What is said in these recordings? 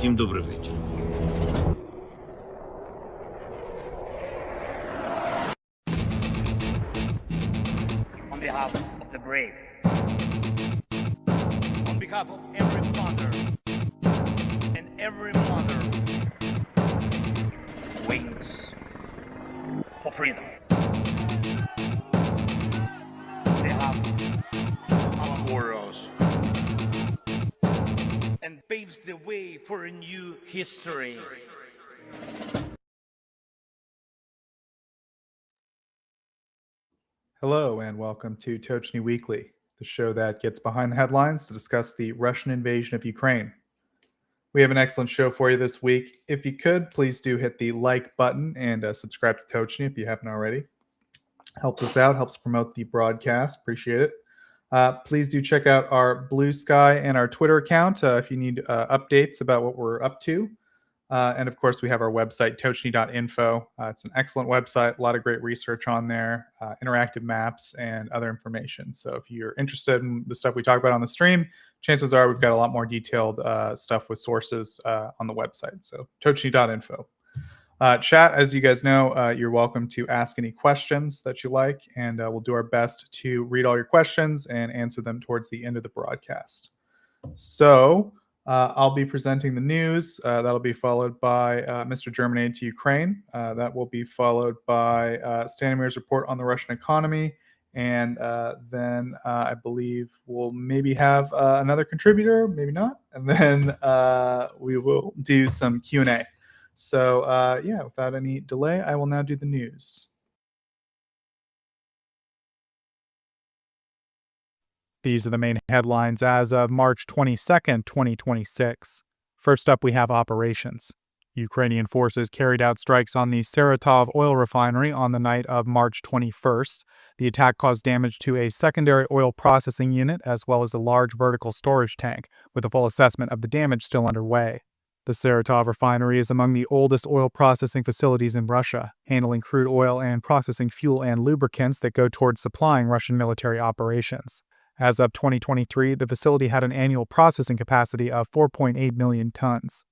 Всім добрий вечір. On behalf of the brave, on behalf of every father and every mother who waits for freedom, on behalf of our warriors, and paves the way for a new history. Hello and welcome to Tochnyi Weekly, the show that gets behind the headlines to discuss the Russian invasion of Ukraine. We have an excellent show for you this week. If you could, please do hit the like button and subscribe to Tochnyi if you haven't already. Helps us out, helps promote the broadcast. Appreciate it. Please do check out our Blue Sky and our Twitter account if you need updates about what we're up to. And of course, we have our website, Tochnyi.info. It's an excellent website, a lot of great research on there, interactive maps, and other information. So if you're interested in the stuff we talk about on the stream, chances are we've got a lot more detailed stuff with sources on the website. So Tochnyi.info. Chat, as you guys know, you're welcome to ask any questions that you like, and we'll do our best to read all your questions and answer them towards the end of the broadcast. So I'll be presenting the news. That'll be followed by Mr. German aid to Ukraine. That will be followed by Stanimir's report on the Russian economy. And then I believe we'll maybe have another contributor, maybe not. And then we will do some Q&A. So yeah, without any delay, I will now do the news. These are the main headlines as of March 22nd, 2026. First up, we have operations. Ukrainian forces carried out strikes on the Saratov oil refinery on the night of March 21st. The attack caused damage to a secondary oil processing unit as well as a large vertical storage tank, with a full assessment of the damage still underway. The Saratov refinery is among the oldest oil processing facilities in Russia, handling crude oil and processing fuel and lubricants that go towards supplying Russian military operations. As of 2023, the facility had an annual processing capacity of 4.8 million tons.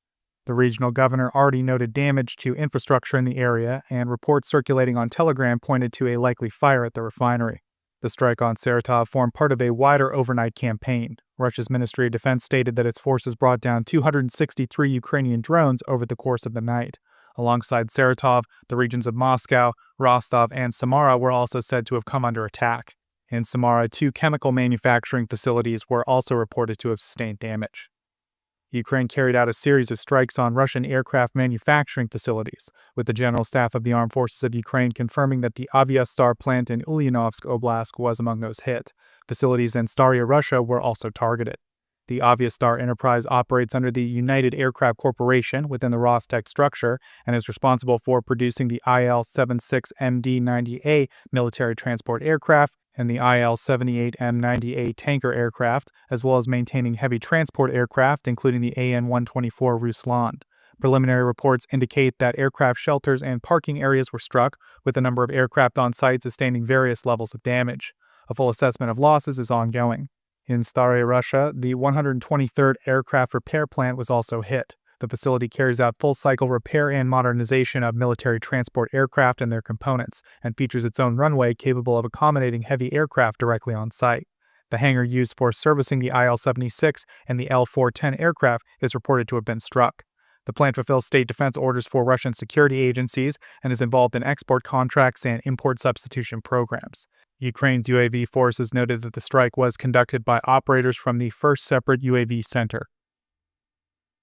The regional governor already noted damage to infrastructure in the area, and reports circulating on Telegram pointed to a likely fire at the refinery. The strike on Saratov formed part of a wider overnight campaign. Russia's Ministry of Defense stated that its forces brought down 263 Ukrainian drones over the course of the night. Alongside Saratov, the regions of Moscow, Rostov, and Samara were also said to have come under attack. In Samara, 2 chemical manufacturing facilities were also reported to have sustained damage. Ukraine carried out a series of strikes on Russian aircraft manufacturing facilities, with the General Staff of the Armed Forces of Ukraine confirming that the Aviastar plant in Ulyanovsk Oblast was among those hit. Facilities in Staria, Russia were also targeted. The Aviastar enterprise operates under the United Aircraft Corporation within the Rostec structure and is responsible for producing the IL-76MD-90A military transport aircraft and the IL-78M-90A tanker aircraft, as well as maintaining heavy transport aircraft, including the AN-124 Ruslan. Preliminary reports indicate that aircraft shelters and parking areas were struck, with a number of aircraft on site sustaining various levels of damage. A full assessment of losses is ongoing. In Staria, Russia, the 123rd Aircraft Repair Plant was also hit. The facility carries out full-cycle repair and modernization of military transport aircraft and their components, and features its own runway capable of accommodating heavy aircraft directly on site. The hangar used for servicing the IL-76 and the L-410 aircraft is reported to have been struck. The plant fulfills state defense orders for Russian security agencies and is involved in export contracts and import substitution programs. Ukraine's UAV forces noted that the strike was conducted by operators from the first separate UAV center.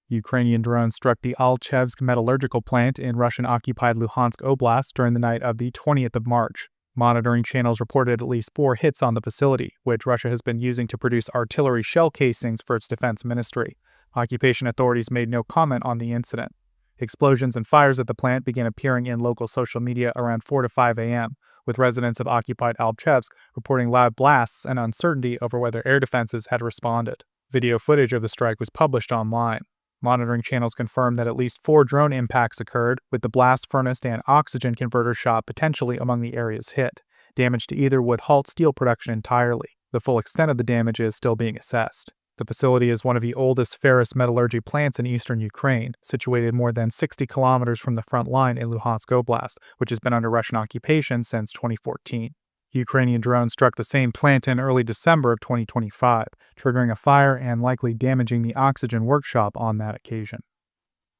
Ukrainian drones struck the Alchevsk metallurgical plant in Russian-occupied Luhansk Oblast during the night of the 20th of March. Monitoring channels reported at least 4 hits on the facility, which Russia has been using to produce artillery shell casings for its defense ministry. Occupation authorities made no comment on the incident. Explosions and fires at the plant began appearing in local social media around 4 to 5 a.m., with residents of occupied Alchevsk reporting loud blasts and uncertainty over whether air defenses had responded. Video footage of the strike was published online. Monitoring channels confirmed that at least 4 drone impacts occurred, with the blast furnace and oxygen converter shop potentially among the areas hit. Damage to either would halt steel production entirely. The full extent of the damage is still being assessed. The facility is one of the oldest ferrous metallurgy plants in eastern Ukraine, situated more than 60 kilometers from the front line in Luhansk Oblast, which has been under Russian occupation since 2014. Ukrainian drones struck the same plant in early December of 2025, triggering a fire and likely damaging the oxygen workshop on that occasion.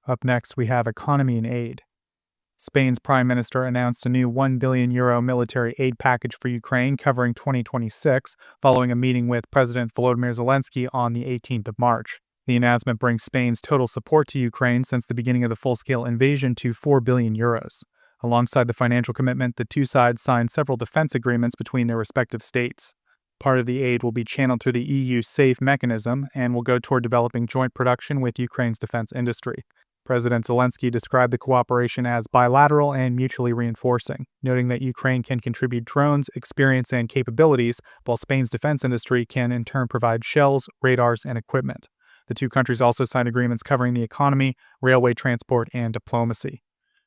Up next, we have economy and aid. Spain's Prime Minister announced a new €1 billion military aid package for Ukraine covering 2026, following a meeting with President Volodymyr Zelensky on the 18th of March. The announcement brings Spain's total support to Ukraine since the beginning of the full-scale invasion to €4 billion. Alongside the financial commitment, the two sides signed several defense agreements between their respective states. Part of the aid will be channeled through the EU SAFE mechanism and will go toward developing joint production with Ukraine's defense industry. President Zelensky described the cooperation as bilateral and mutually reinforcing, noting that Ukraine can contribute drones, experience, and capabilities, while Spain's defense industry can in turn provide shells, radars, and equipment. The two countries also signed agreements covering the economy, railway transport, and diplomacy.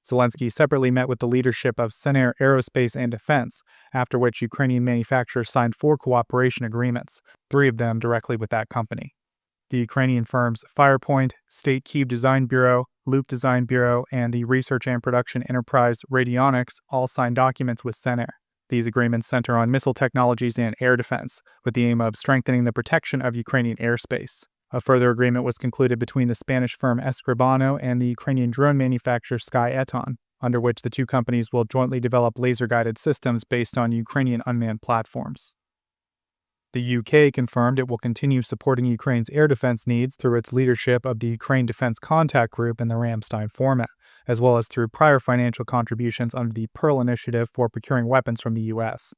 Zelensky separately met with the leadership of Stanimir Aerospace and Defense, after which Ukrainian manufacturers signed 4 cooperation agreements, 3 of them directly with that company. The Ukrainian firms Firepoint, State Kyiv Design Bureau, Loop Design Bureau, and the research and production enterprise Radionics all signed documents with Stanimir. These agreements center on missile technologies and air defense, with the aim of strengthening the protection of Ukrainian airspace. A further agreement was concluded between the Spanish firm Escribano and the Ukrainian drone manufacturer Sky Eton, under which the two companies will jointly develop laser-guided systems based on Ukrainian unmanned platforms. The UK confirmed it will continue supporting Ukraine's air defense needs through its leadership of the Ukraine Defense Contact Group in the Ramstein format, as well as through prior financial contributions under the Pearl Initiative for procuring weapons from the US.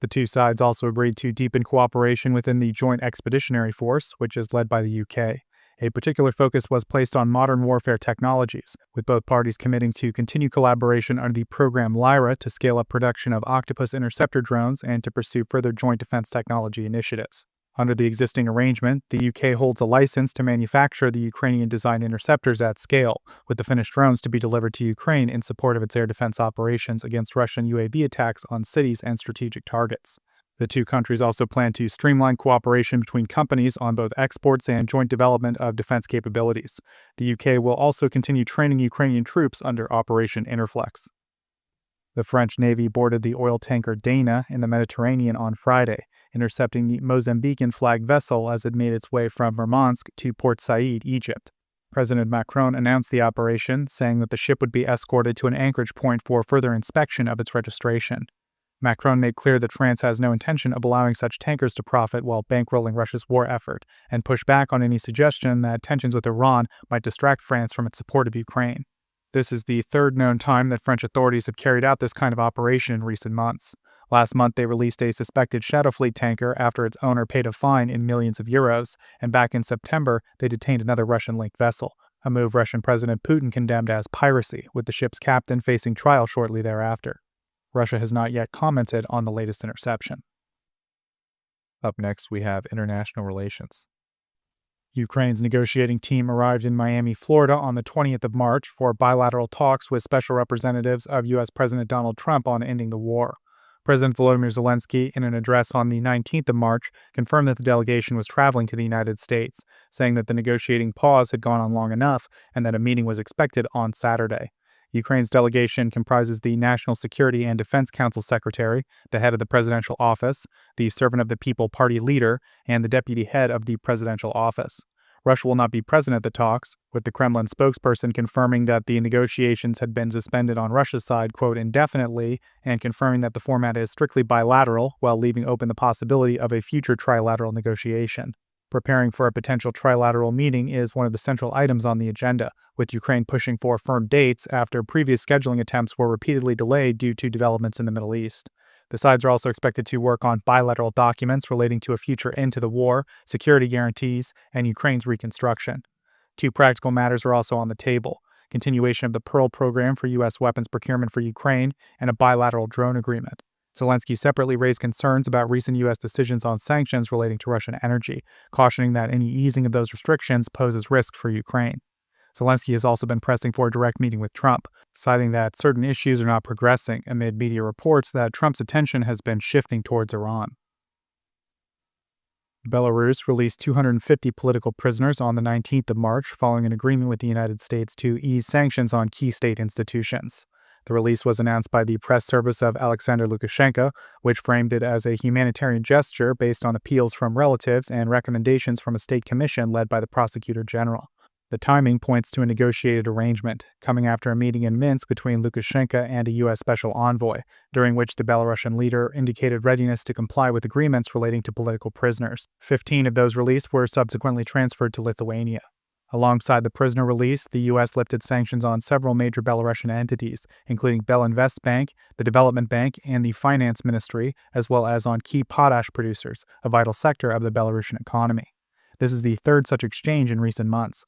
The two sides also agreed to deepen cooperation within the Joint Expeditionary Force, which is led by the UK. A particular focus was placed on modern warfare technologies, with both parties committing to continue collaboration under the program Lyra to scale up production of Octopus interceptor drones and to pursue further joint defense technology initiatives. Under the existing arrangement, the UK holds a license to manufacture the Ukrainian-designed interceptors at scale, with the finished drones to be delivered to Ukraine in support of its air defense operations against Russian UAV attacks on cities and strategic targets. The two countries also plan to streamline cooperation between companies on both exports and joint development of defense capabilities. The UK will also continue training Ukrainian troops under Operation Interflex. The French Navy boarded the oil tanker Dana in the Mediterranean on Friday, intercepting the Mozambican-flagged vessel as it made its way from Murmansk to Port Said, Egypt. President Macron announced the operation, saying that the ship would be escorted to an anchorage point for further inspection of its registration. Macron made clear that France has no intention of allowing such tankers to profit while bankrolling Russia's war effort, and pushed back on any suggestion that tensions with Iran might distract France from its support of Ukraine. This is the third known time that French authorities have carried out this kind of operation in recent months. Last month, they released a suspected Shadow Fleet tanker after its owner paid a fine in millions of euros, and back in September, they detained another Russian-linked vessel, a move Russian President Putin condemned as piracy, with the ship's captain facing trial shortly thereafter. Russia has not yet commented on the latest interception. Up next, we have international relations. Ukraine's negotiating team arrived in Miami, Florida on the 20th of March for bilateral talks with special representatives of U.S. President Donald Trump on ending the war. President Volodymyr Zelensky, in an address on the 19th of March, confirmed that the delegation was traveling to the United States, saying that the negotiating pause had gone on long enough and that a meeting was expected on Saturday. Ukraine's delegation comprises the National Security and Defense Council Secretary, the head of the presidential office, the Servant of the People party leader, and the deputy head of the presidential office. Russia will not be present at the talks, with the Kremlin spokesperson confirming that the negotiations had been suspended on Russia's side, quote, indefinitely, and confirming that the format is strictly bilateral, while leaving open the possibility of a future trilateral negotiation. Preparing for a potential trilateral meeting is one of the central items on the agenda, with Ukraine pushing for firm dates after previous scheduling attempts were repeatedly delayed due to developments in the Middle East. The sides are also expected to work on bilateral documents relating to a future end to the war, security guarantees, and Ukraine's reconstruction. 2 practical matters are also on the table: continuation of the Pearl program for U.S. weapons procurement for Ukraine, and a bilateral drone agreement. Zelensky separately raised concerns about recent U.S. decisions on sanctions relating to Russian energy, cautioning that any easing of those restrictions poses risk for Ukraine. Zelensky has also been pressing for a direct meeting with Trump, citing that certain issues are not progressing amid media reports that Trump's attention has been shifting towards Iran. Belarus released 250 political prisoners on the 19th of March following an agreement with the United States to ease sanctions on key state institutions. The release was announced by the press service of Alexander Lukashenko, which framed it as a humanitarian gesture based on appeals from relatives and recommendations from a state commission led by the prosecutor general. The timing points to a negotiated arrangement, coming after a meeting in Minsk between Lukashenko and a U.S. special envoy, during which the Belarusian leader indicated readiness to comply with agreements relating to political prisoners. 15 of those released were subsequently transferred to Lithuania. Alongside the prisoner release, the U.S. lifted sanctions on several major Belarusian entities, including Belinvest Bank, the Development Bank, and the Finance Ministry, as well as on key potash producers, a vital sector of the Belarusian economy. This is the third such exchange in recent months.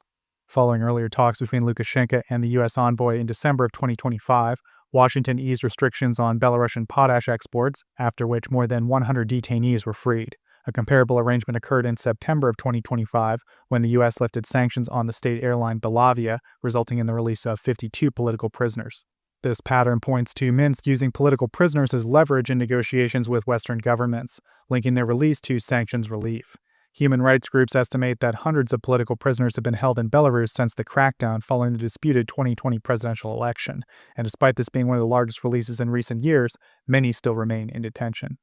Following earlier talks between Lukashenko and the U.S. envoy in December of 2025, Washington eased restrictions on Belarusian potash exports, after which more than 100 detainees were freed. A comparable arrangement occurred in September of 2025 when the U.S. lifted sanctions on the state airline Belavia, resulting in the release of 52 political prisoners. This pattern points to Minsk using political prisoners as leverage in negotiations with Western governments, linking their release to sanctions relief. Human rights groups estimate that hundreds of political prisoners have been held in Belarus since the crackdown following the disputed 2020 presidential election, and despite this being one of the largest releases in recent years, many still remain in detention.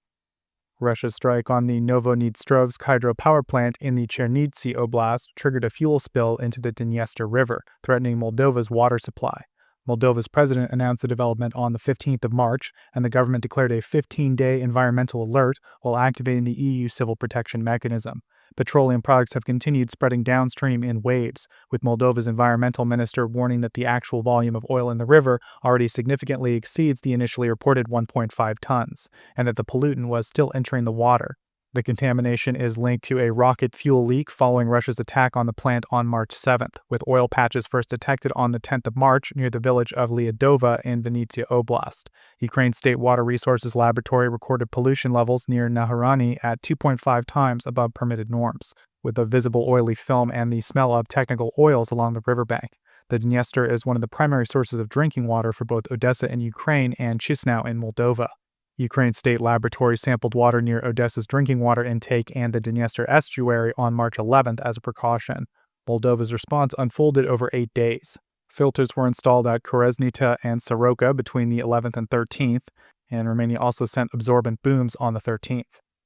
Russia's strike on the Novonedstrovsk hydropower plant in the Chernivtsi Oblast triggered a fuel spill into the Dniester River, threatening Moldova's water supply. Moldova's president announced the development on the 15th of March, and the government declared a 15-day environmental alert while activating the EU civil protection mechanism. Petroleum products have continued spreading downstream in waves, with Moldova's environmental minister warning that the actual volume of oil in the river already significantly exceeds the initially reported 1.5 tons, and that the pollutant was still entering the water. The contamination is linked to a rocket fuel leak following Russia's attack on the plant on March 7th, with oil patches first detected on the 10th of March near the village of Lyadova in Vinnytsia Oblast. Ukraine's State Water Resources Laboratory recorded pollution levels near Naharani at 2.5 times above permitted norms, with a visible oily film and the smell of technical oils along the riverbank. The Dniester is one of the primary sources of drinking water for both Odessa in Ukraine and Chisinau in Moldova. Ukraine's state laboratory sampled water near Odessa's drinking water intake and the Dniester estuary on March 11th as a precaution. Moldova's response unfolded over 8 days. Filters were installed at Koresnita and Soroka between the 11th and 13th, and Romania also sent absorbent booms on the 13th.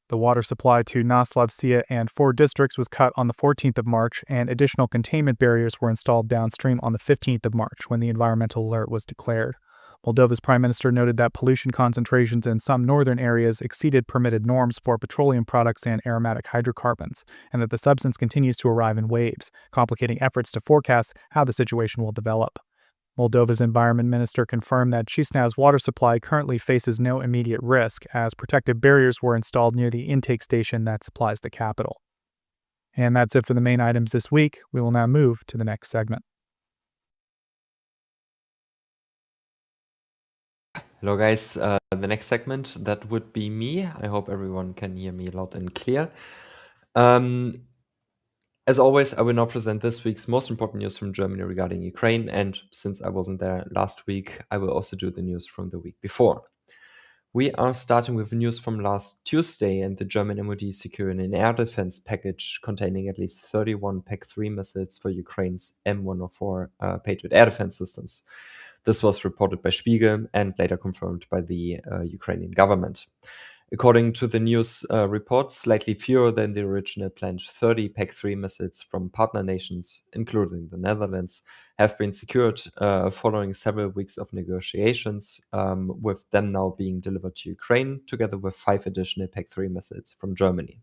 The water supply to Naslavsia and 4 districts was cut on the 14th of March, and additional containment barriers were installed downstream on the 15th of March when the environmental alert was declared. Moldova's prime minister noted that pollution concentrations in some northern areas exceeded permitted norms for petroleum products and aromatic hydrocarbons, and that the substance continues to arrive in waves, complicating efforts to forecast how the situation will develop. Moldova's environment minister confirmed that Chisinau's water supply currently faces no immediate risk, as protective barriers were installed near the intake station that supplies the capital. And that's it for the main items this week. We will now move to the next segment. Hello guys, the next segment, that would be me. I hope everyone can hear me loud and clear. As always, I will now present this week's most important news from Germany regarding Ukraine, and since I wasn't there last week, I will also do the news from the week before. We are starting with news from last Tuesday, and the German MoD secured an air defense package containing at least 31 PAC-3 missiles for Ukraine's M104 Patriot air defense systems. This was reported by Spiegel and later confirmed by the Ukrainian government. According to the news report, slightly fewer than the original planned 30 PAC-3 missiles from partner nations, including the Netherlands, have been secured following several weeks of negotiations, with them now being delivered to Ukraine, together with 5 additional PAC-3 missiles from Germany.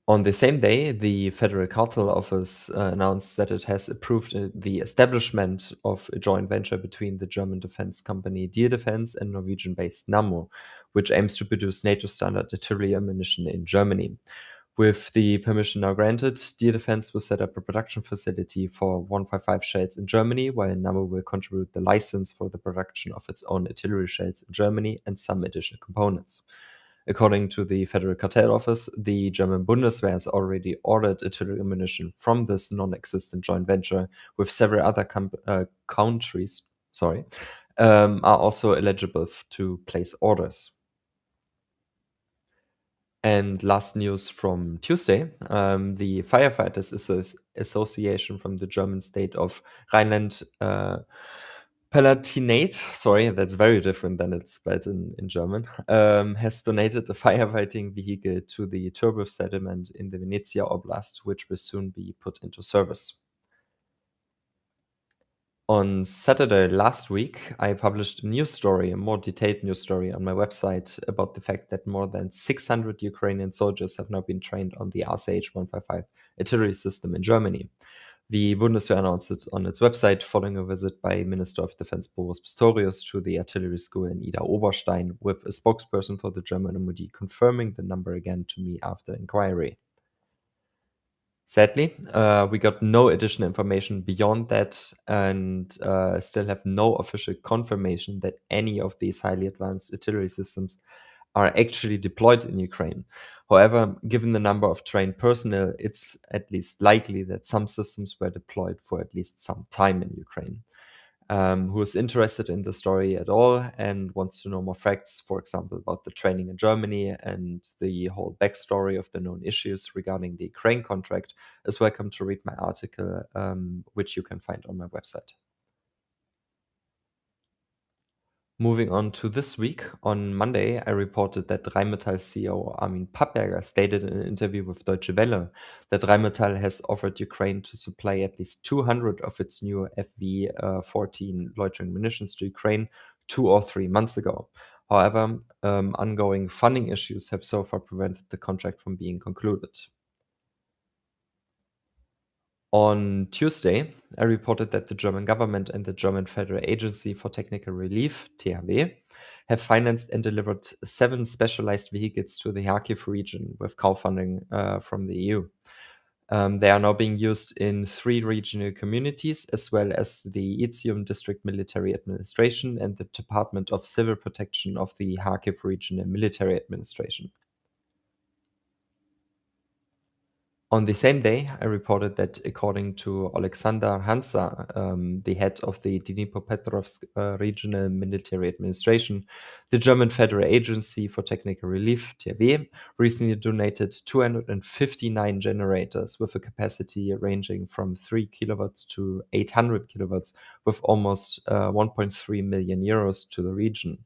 On the same day, the Federal Cartel Office announced that it has approved the establishment of a joint venture between the German defense company Deer Defense and Norwegian-based Nammo, which aims to produce NATO-standard artillery ammunition in Germany. With the permission now granted, Deer Defense will set up a production facility for 155 shells in Germany, while Nammo will contribute the license for the production of its own artillery shells in Germany and some additional components. According to the Federal Cartel Office, the German Bundeswehr has already ordered artillery ammunition from this non-existent joint venture, with several other countries are also eligible to place orders. And last news from Tuesday, the Firefighters Association from the German state of Rhineland Palatinate, sorry, that's very different than it's spelled in German, has donated a firefighting vehicle to the Turbov settlement in the Venezia Oblast, which will soon be put into service. On Saturday last week, I published a news story, a more detailed news story on my website about the fact that more than 600 Ukrainian soldiers have now been trained on the RCH-155 artillery system in Germany. The Bundeswehr announced it on its website following a visit by Minister of Defense Boris Pistorius to the artillery school in Ida Oberstein, with a spokesperson for the German MOD confirming the number again to me after inquiry. Sadly, we got no additional information beyond that and still have no official confirmation that any of these highly advanced artillery systems are actually deployed in Ukraine. However, given the number of trained personnel, it's at least likely that some systems were deployed for at least some time in Ukraine. Who is interested in the story at all and wants to know more facts, for example, about the training in Germany and the whole backstory of the known issues regarding the Ukraine contract, is welcome to read my article, which you can find on my website. Moving on to this week, on Monday, I reported that Rheinmetall CEO Armin Papperger stated in an interview with Deutsche Welle that Rheinmetall has offered Ukraine to supply at least 200 of its new FV-14 loitering munitions to Ukraine 2 or 3 months ago. However, ongoing funding issues have so far prevented the contract from being concluded. On Tuesday, I reported that the German government and the German Federal Agency for Technical Relief, THW, have financed and delivered 7 specialized vehicles to the Kyiv region with co-funding from the EU. They are now being used in 3 regional communities, as well as the Izium District Military Administration and the Department of Civil Protection of the Kyiv Regional Military Administration. On the same day, I reported that according to Alexander Hansa, the head of the Dnipropetrovsk Regional Military Administration, the German Federal Agency for Technical Relief, THW, recently donated 259 generators with a capacity ranging from 3 kilowatts to 800 kilowatts, with almost 1.3 million euros to the region.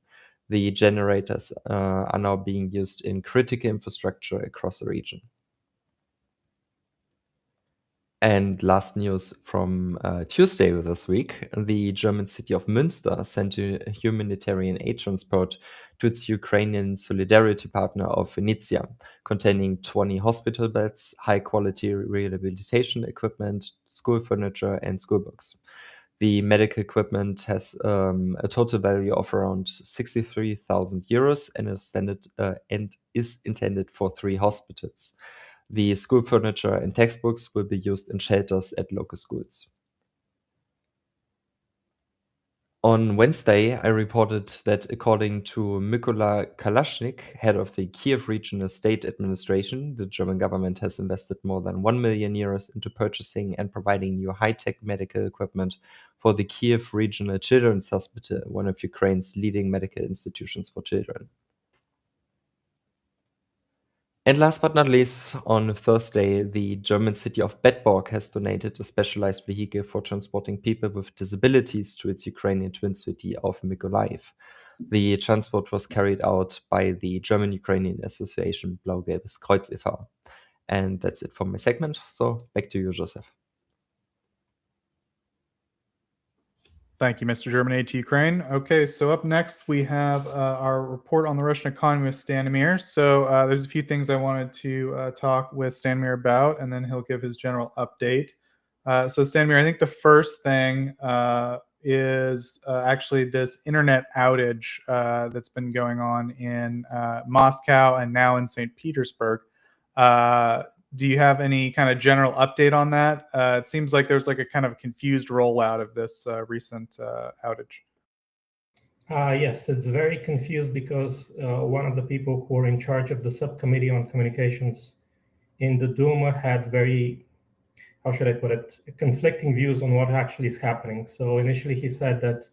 The generators are now being used in critical infrastructure across the region. And last news from Tuesday this week, the German city of Münster sent a humanitarian aid transport to its Ukrainian solidarity partner of Venezia, containing 20 hospital beds, high-quality rehabilitation equipment, school furniture, and school books. The medical equipment has a total value of around 63,000 euros and is intended for 3 hospitals. The school furniture and textbooks will be used in shelters at local schools. On Wednesday, I reported that according to Mykola Kalashnik, head of the Kyiv Regional State Administration, the German government has invested more than 1 million euros into purchasing and providing new high-tech medical equipment for the Kyiv Regional Children's Hospital, one of Ukraine's leading medical institutions for children. And last but not least, on Thursday, the German city of Bedburg has donated a specialized vehicle for transporting people with disabilities to its Ukrainian twin city of Mykolaiv. The transport was carried out by the German-Ukrainian Association Blau-Gelbes Kreuz e.V. And that's it for my segment. So back to you, Joseph. Thank you, Mr. German Aid to Ukraine. Okay, so up next we have our report on the Russian economy with Stanimir. So there's a few things I wanted to talk with Stanimir about, and then he'll give his general update. So Stanimir, I think the first thing is actually this internet outage that's been going on in Moscow and now in St. Petersburg. Do you have any kind of general update on that? It seems like there's like a kind of confused rollout of this recent outage. Yes, it's very confused because one of the people who are in charge of the subcommittee on communications in the Duma had very, how should I put it, conflicting views on what actually is happening. So initially he said that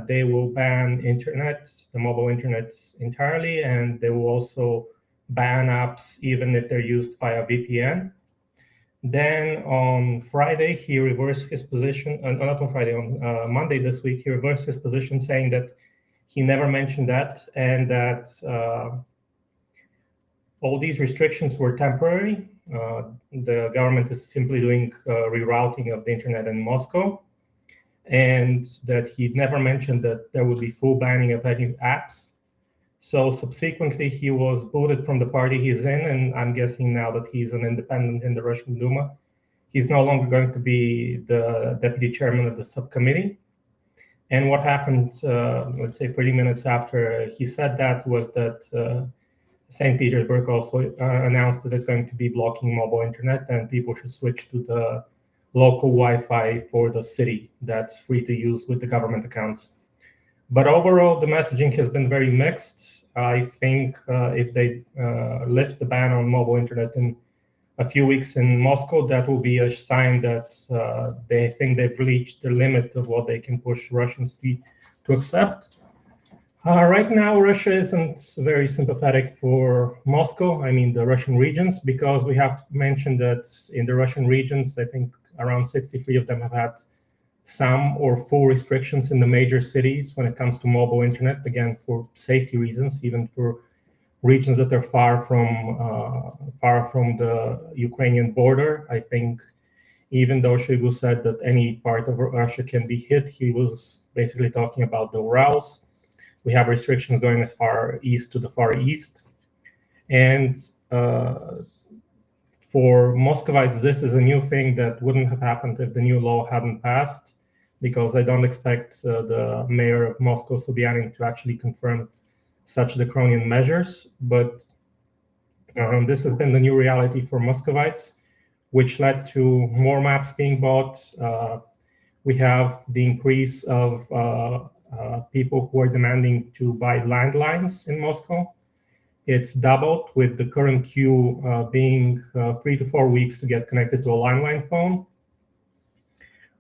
they will ban internet, the mobile internet entirely, and they will also ban apps even if they're used via VPN. Then on Friday, he reversed his position. Not on Friday, on Monday this week, he reversed his position, saying that he never mentioned that and that all these restrictions were temporary. The government is simply doing rerouting of the internet in Moscow, and that he never mentioned that there would be full banning of any apps. So subsequently, he was booted from the party he's in, and I'm guessing now that he's an independent in the Russian Duma. He's no longer going to be the deputy chairman of the subcommittee. And what happened, let's say 30 minutes after he said that, was that St. Petersburg also announced that it's going to be blocking mobile internet and people should switch to the local Wi-Fi for the city that's free to use with the government accounts. But overall, the messaging has been very mixed. I think if they lift the ban on mobile internet in a few weeks in Moscow, that will be a sign that they think they've reached the limit of what they can push Russians to accept. Right now, Russia isn't very sympathetic for Moscow, I mean the Russian regions, because we have to mention that in the Russian regions, I think around 63 of them have had some or full restrictions in the major cities when it comes to mobile internet, again, for safety reasons, even for regions that are far from the Ukrainian border. I think even though Shoigu said that any part of Russia can be hit, he was basically talking about the Urals. We have restrictions going as far east to the Far East. And for Muscovites, this is a new thing that wouldn't have happened if the new law hadn't passed, because I don't expect the mayor of Moscow, Sobyanin, to actually confirm such draconian measures. But this has been the new reality for Muscovites, which led to more maps being bought. We have the increase of people who are demanding to buy landlines in Moscow. It's doubled, with the current queue being 3 to 4 weeks to get connected to a landline phone.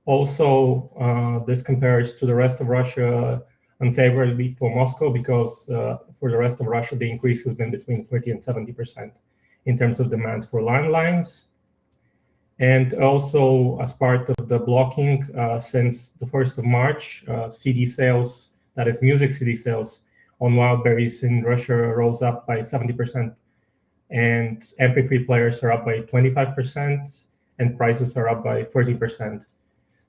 Also, this compares to the rest of Russia unfavorably for Moscow, because for the rest of Russia, the increase has been between 30 and 70% in terms of demands for landlines. And also, as part of the blocking, since the 1st of March, CD sales, that is music CD sales, on Wildberries in Russia rose up by 70%, and MP3 players are up by 25%, and prices are up by 30%.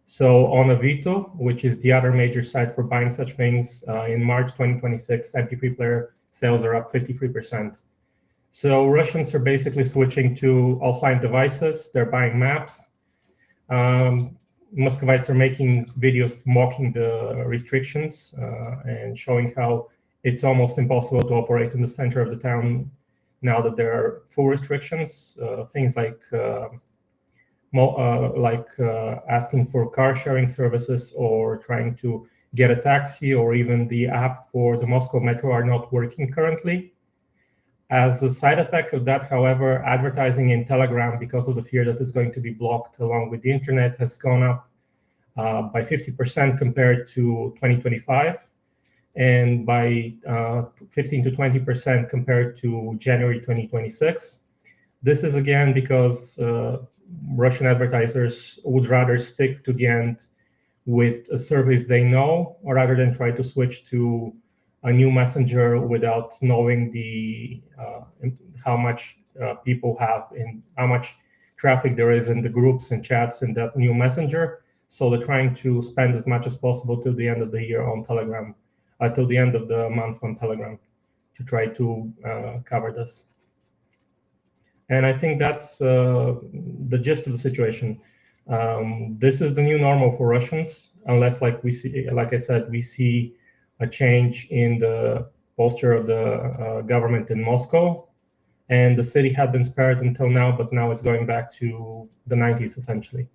So on Avito, which is the other major site for buying such things, in March 2026, MP3 player sales are up 53%. So Russians are basically switching to offline devices. They're buying maps. Muscovites are making videos mocking the restrictions and showing how it's almost impossible to operate in the center of the town now that there are full restrictions. Things like asking for car sharing services or trying to get a taxi, or even the app for the Moscow Metro are not working currently. As a side effect of that, however, advertising in Telegram, because of the fear that it's going to be blocked along with the internet, has gone up by 50% compared to 2025, and by 15 to 20% compared to January 2026. This is again because Russian advertisers would rather stick to the end with a service they know, or rather than try to switch to a new messenger without knowing the how much people have and how much traffic there is in the groups and chats in that new messenger. So they're trying to spend as much as possible till the end of the year on Telegram, till the end of the month on Telegram, to try to cover this. And I think that's the gist of the situation. This is the new normal for Russians, unless, like I said, we see a change in the posture of the government in Moscow. And the city had been spared until now, but now it's going back to the 90s, essentially,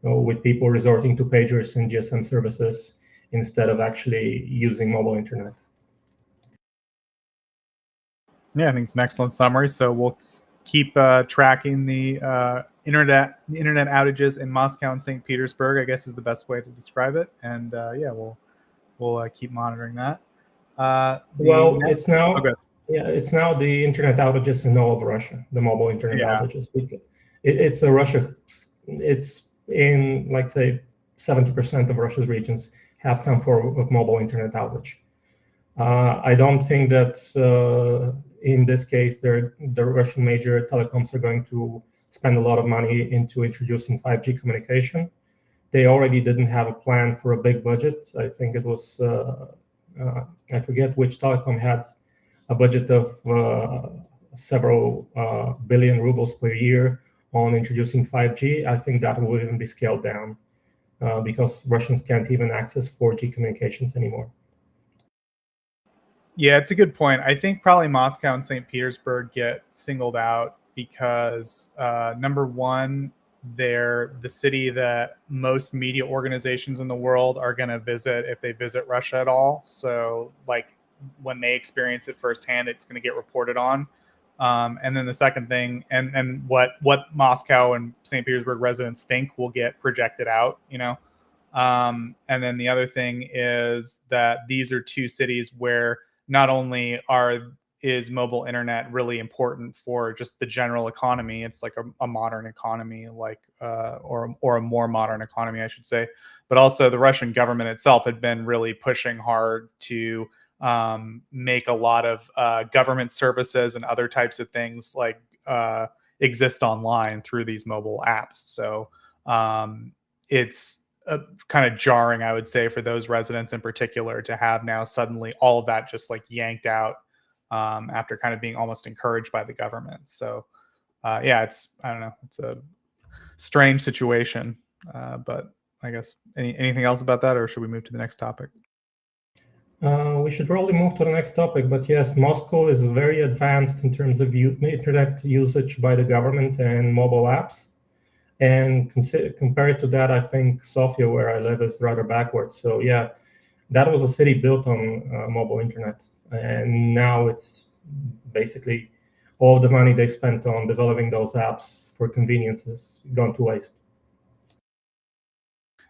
with people resorting to pagers and GSM services instead of actually using mobile internet. Yeah, I think it's an excellent summary. So we'll keep tracking the internet outages in Moscow and St. Petersburg, I guess is the best way to describe it. And yeah, we'll keep monitoring that. Well, it's now. Okay. Yeah, it's now the internet outages in all of Russia, the mobile internet outages. It's a Russia, it's in, like, say, 70% of Russia's regions have some form of mobile internet outage. I don't think that in this case, the Russian major telecoms are going to spend a lot of money into introducing 5G communication. They already didn't have a plan for a big budget. I think it was, I forget which telecom had a budget of several billion rubles per year on introducing 5G. I think that will even be scaled down because Russians can't even access 4G communications anymore. Yeah, it's a good point. I think probably Moscow and St. Petersburg get singled out because number one, they're the city that most media organizations in the world are going to visit if they visit Russia at all. So, like, when they experience it firsthand, it's going to get reported on. And then the second thing, and what Moscow and St. Petersburg residents think will get projected out, you know. And then the other thing is that these are two cities where not only is mobile internet really important for just the general economy, it's like a modern economy, like or a more modern economy, I should say, but also the Russian government itself had been really pushing hard to make a lot of government services and other types of things like exist online through these mobile apps. So it's kind of jarring, I would say, for those residents in particular to have now suddenly all of that just like yanked out after kind of being almost encouraged by the government. So yeah, I don't know, it's a strange situation. But I guess anything else about that, or should we move to the next topic? We should probably move to the next topic, but yes, Moscow is very advanced in terms of internet usage by the government and mobile apps. And compared to that, I think Sofia, where I live, is rather backwards. So yeah, that was a city built on mobile internet, and now it's basically all the money they spent on developing those apps for convenience has gone to waste.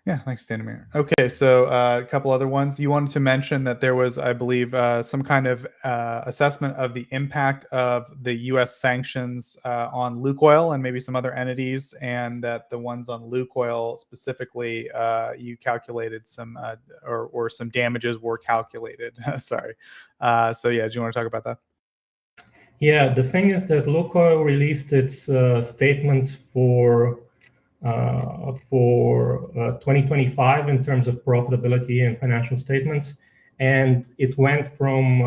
Yeah, thanks, Stanimir. Okay, so a couple other ones. You wanted to mention that there was, I believe, some kind of assessment of the impact of the U.S. sanctions on Lukoil and maybe some other entities, and that the ones on Lukoil specifically, you calculated some, or some damages were calculated. Sorry. So yeah, do you want to talk about that? Yeah, the thing is that Lukoil released its statements for 2025 in terms of profitability and financial statements, and it went from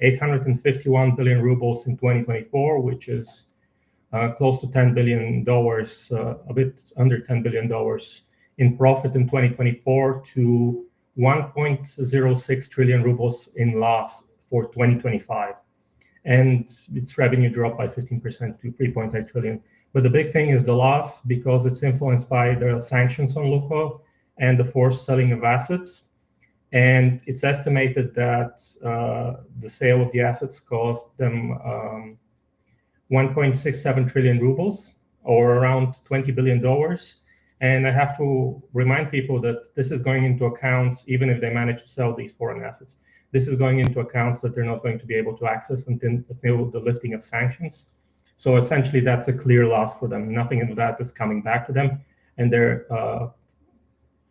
851 billion rubles in 2024, which is close to $10 billion, a bit under $10 billion in profit in 2024, to 1.06 trillion rubles in loss for 2025. And its revenue dropped by 15% to 3.8 trillion. But the big thing is the loss, because it's influenced by the sanctions on Lukoil and the forced selling of assets. And it's estimated that the sale of the assets cost them 1.67 trillion rubles, or around $20 billion. And I have to remind people that this is going into accounts, even if they manage to sell these foreign assets. This is going into accounts that they're not going to be able to access until the lifting of sanctions. So essentially, that's a clear loss for them. Nothing of that is coming back to them, and their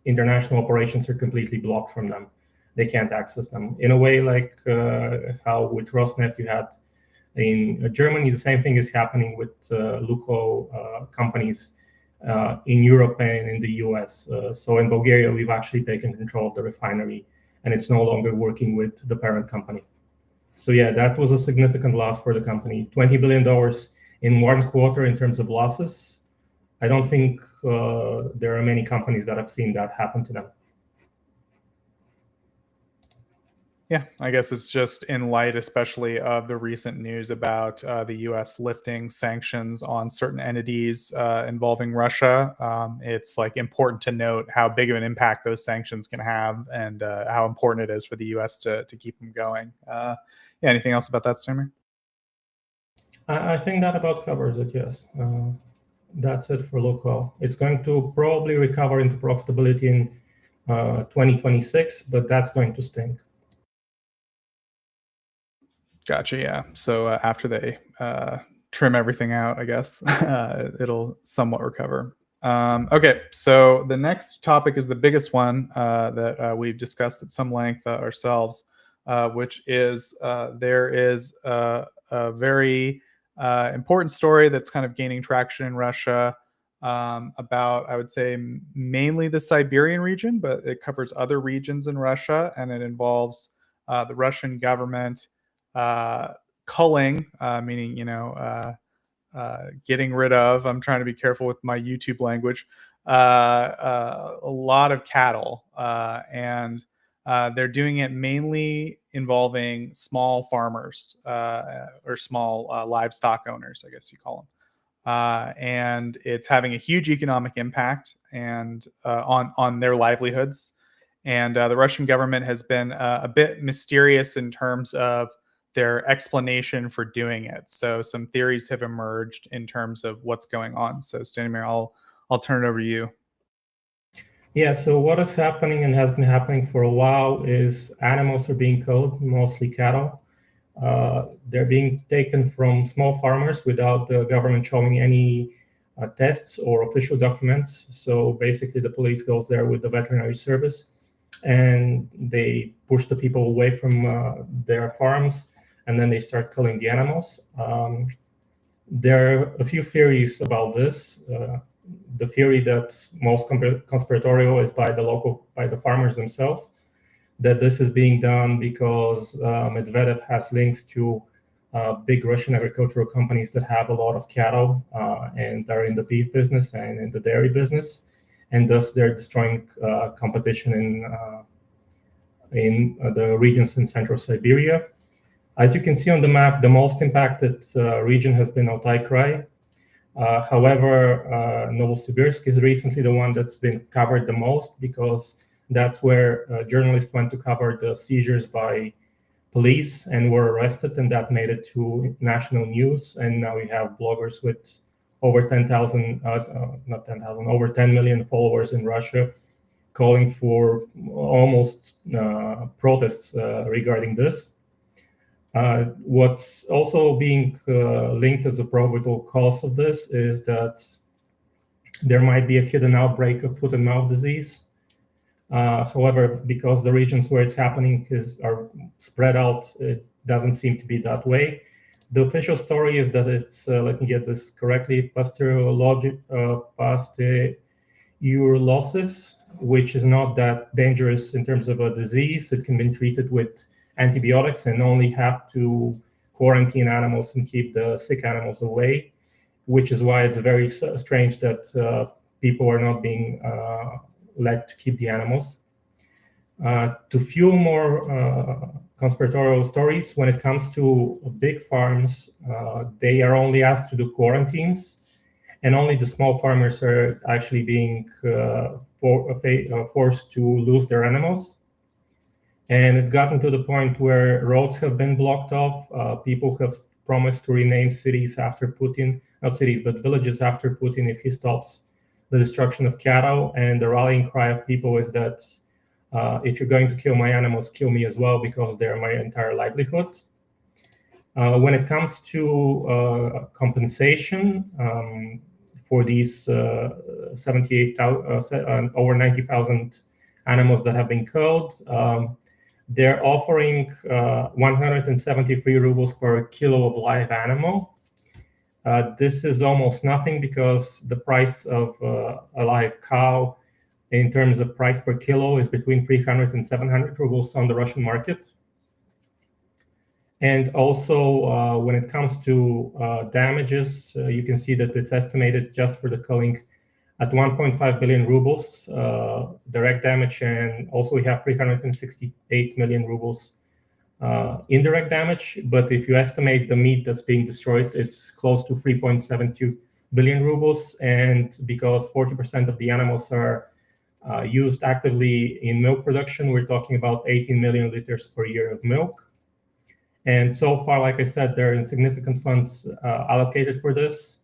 international operations are completely blocked from them. They can't access them. In a way, like how with Rosneft you had in Germany, the same thing is happening with Lukoil companies in Europe and in the US. So in Bulgaria, we've actually taken control of the refinery, and it's no longer working with the parent company. So yeah, that was a significant loss for the company. $20 billion in one quarter in terms of losses. I don't think there are many companies that have seen that happen to them. Yeah, I guess it's just in light, especially of the recent news about the U.S. lifting sanctions on certain entities involving Russia. It's like important to note how big of an impact those sanctions can have, and how important it is for the U.S. to keep them going. Yeah, anything else about that, Stanimir? I think that about covers it. Yes, that's it for Lukoil. It's going to probably recover into profitability in 2026, but that's going to stink. Gotcha. Yeah. So after they trim everything out, I guess it'll somewhat recover. Okay. So the next topic is the biggest one that we've discussed at some length ourselves, which is there is a very important story that's kind of gaining traction in Russia about, I would say, mainly the Siberian region, but it covers other regions in Russia, and it involves the Russian government culling, meaning getting rid of. I'm trying to be careful with my YouTube language. A lot of cattle, and they're doing it mainly involving small farmers or small livestock owners, I guess you call them. And it's having a huge economic impact and on their livelihoods. And the Russian government has been a bit mysterious in terms of their explanation for doing it. So some theories have emerged in terms of what's going on. So Stanimir, I'll turn it over to you. Yeah, so what is happening and has been happening for a while is animals are being culled, mostly cattle. They're being taken from small farmers without the government showing any tests or official documents. So basically the police goes there with the veterinary service and they push the people away from their farms, and then they start killing the animals. There are a few theories about this. The theory that's most conspiratorial is by the farmers themselves, that this is being done because Medvedev has links to big Russian agricultural companies that have a lot of cattle and are in the beef business and in the dairy business, and thus they're destroying competition in the regions in central Siberia. As you can see on the map, the most impacted region has been Altai Krai. However, Novosibirsk is recently the one that's been covered the most, because that's where journalists went to cover the seizures by police and were arrested, and that made it to national news. And now you have bloggers with over 10,000, not 10,000, over 10 million followers in Russia calling for almost protests regarding this. What's also being linked as a probable cause of this is that there might be a hidden outbreak of foot and mouth disease. However, because the regions where it's happening are spread out, it doesn't seem to be that way. The official story is that it's, let me get this correctly, pasteurellosis, which is not that dangerous in terms of a disease. It can be treated with antibiotics and only have to quarantine animals and keep the sick animals away, which is why it's very strange that people are not being let to keep the animals. To fuel more conspiratorial stories, when it comes to big farms, they are only asked to do quarantines, and only the small farmers are actually being forced to lose their animals. And it's gotten to the point where roads have been blocked off. People have promised to rename cities after Putin, not cities, but villages after Putin if he stops the destruction of cattle. And the rallying cry of people is that if you're going to kill my animals, kill me as well, because they're my entire livelihood. When it comes to compensation for these 78,000, over 90,000 animals that have been killed, they're offering 173 rubles per kilo of live animal. This is almost nothing, because the price of a live cow in terms of price per kilo is between 300 and 700 rubles on the Russian market. And also, when it comes to damages, you can see that it's estimated just for the culling at 1.5 billion rubles direct damage, and also we have 368 million rubles indirect damage. But if you estimate the meat that's being destroyed, it's close to 3.72 billion rubles. And because 40% of the animals are used actively in milk production, we're talking about 18 million liters per year of milk. And so far, like I said, there are insignificant funds allocated for this.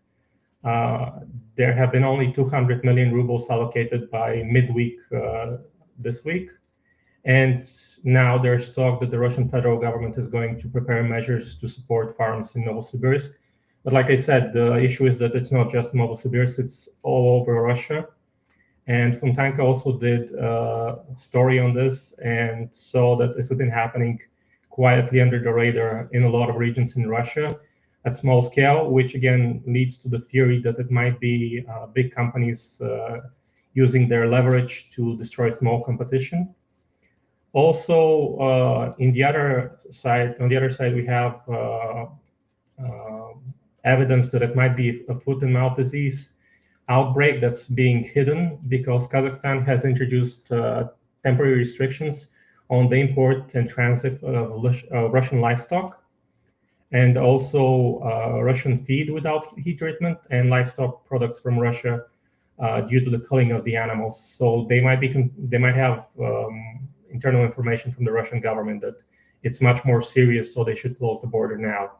There have been only 200 million rubles allocated by midweek this week. And now there's talk that the Russian federal government is going to prepare measures to support farms in Novosibirsk. But like I said, the issue is that it's not just Novosibirsk, it's all over Russia. And Fontanka also did a story on this and saw that this has been happening quietly under the radar in a lot of regions in Russia at small scale, which again leads to the theory that it might be big companies using their leverage to destroy small competition. Also, on the other side, we have evidence that it might be a foot and mouth disease outbreak that's being hidden because Kazakhstan has introduced temporary restrictions on the import and transit of Russian livestock, and also Russian feed without heat treatment and livestock products from Russia due to the culling of the animals. So they might have internal information from the Russian government that it's much more serious, so they should close the border now.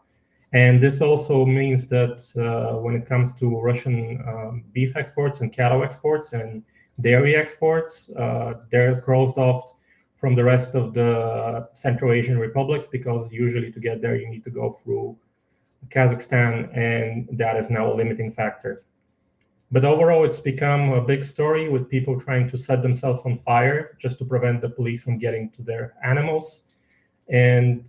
And this also means that when it comes to Russian beef exports and cattle exports and dairy exports, they're closed off from the rest of the Central Asian republics, because usually to get there you need to go through Kazakhstan, and that is now a limiting factor. But overall, it's become a big story with people trying to set themselves on fire just to prevent the police from getting to their animals. And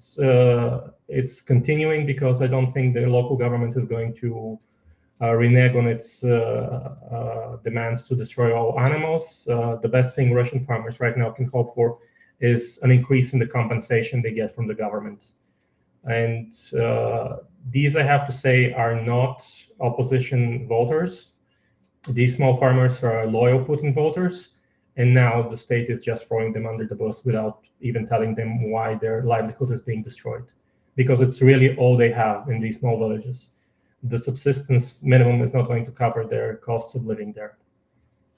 it's continuing because I don't think the local government is going to renege on its demands to destroy all animals. The best thing Russian farmers right now can hope for is an increase in the compensation they get from the government. And these, I have to say, are not opposition voters. These small farmers are loyal Putin voters, and now the state is just throwing them under the bus without even telling them why their livelihood is being destroyed, because it's really all they have in these small villages. The subsistence minimum is not going to cover their costs of living there.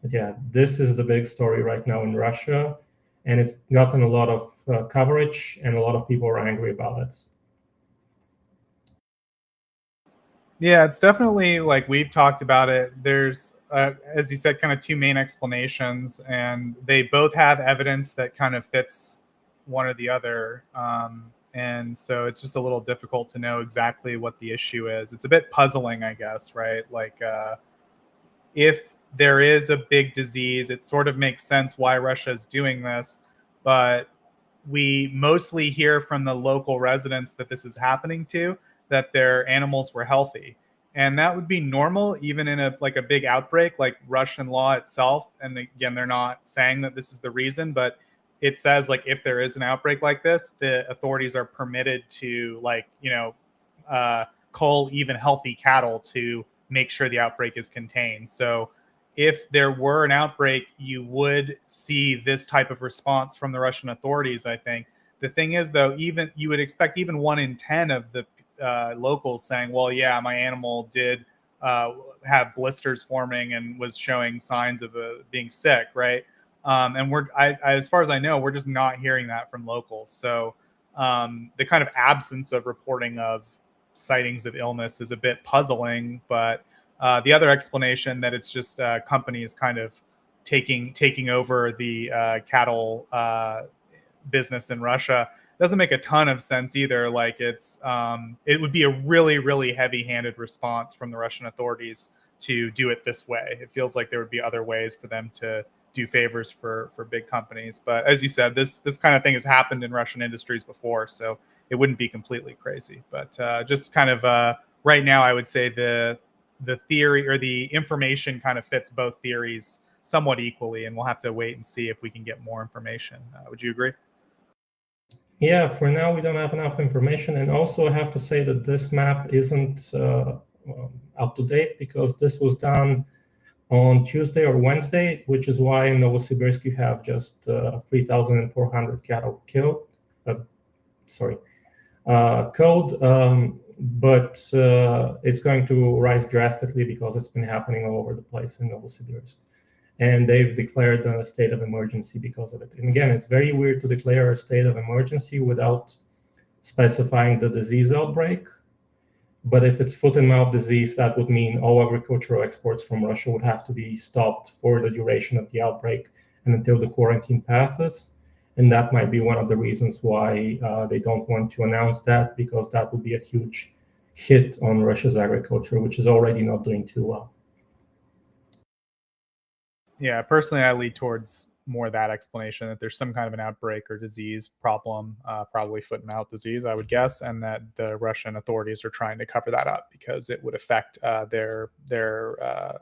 But yeah, this is the big story right now in Russia, and it's gotten a lot of coverage, and a lot of people are angry about it. Yeah, it's definitely like we've talked about it. There's, as you said, kind of two main explanations, and they both have evidence that kind of fits one or the other. And so it's just a little difficult to know exactly what the issue is. It's a bit puzzling, I guess, right? Like, if there is a big disease, it sort of makes sense why Russia is doing this, but we mostly hear from the local residents that this is happening to, that their animals were healthy. And that would be normal even in a big outbreak like Russian law itself. And again, they're not saying that this is the reason, but it says like if there is an outbreak like this, the authorities are permitted to cull even healthy cattle to make sure the outbreak is contained. So if there were an outbreak, you would see this type of response from the Russian authorities, I think. The thing is, though, even you would expect even 1 in 10 of the locals saying, well, yeah, my animal did have blisters forming and was showing signs of being sick, right? And as far as I know, we're just not hearing that from locals. So the kind of absence of reporting of sightings of illness is a bit puzzling, but the other explanation that it's just companies kind of taking over the cattle business in Russia doesn't make a ton of sense either. Like it would be a really, really heavy-handed response from the Russian authorities to do it this way. It feels like there would be other ways for them to do favors for big companies. But as you said, this kind of thing has happened in Russian industries before, so it wouldn't be completely crazy. But just kind of right now, I would say the theory or the information kind of fits both theories somewhat equally, and we'll have to wait and see if we can get more information. Would you agree? Yeah, for now we don't have enough information, and also I have to say that this map isn't up to date because this was done on Tuesday or Wednesday, which is why in Novosibirsk you have just 3,400 cattle killed. Killed, but it's going to rise drastically because it's been happening all over the place in Novosibirsk. And they've declared a state of emergency because of it. And again, it's very weird to declare a state of emergency without specifying the disease outbreak. But if it's foot and mouth disease, that would mean all agricultural exports from Russia would have to be stopped for the duration of the outbreak and until the quarantine passes. And that might be one of the reasons why they don't want to announce that, because that would be a huge hit on Russia's agriculture, which is already not doing too well. Yeah, personally, I lead towards more that explanation, that there's some kind of an outbreak or disease problem, probably foot and mouth disease, I would guess, and that the Russian authorities are trying to cover that up because it would affect their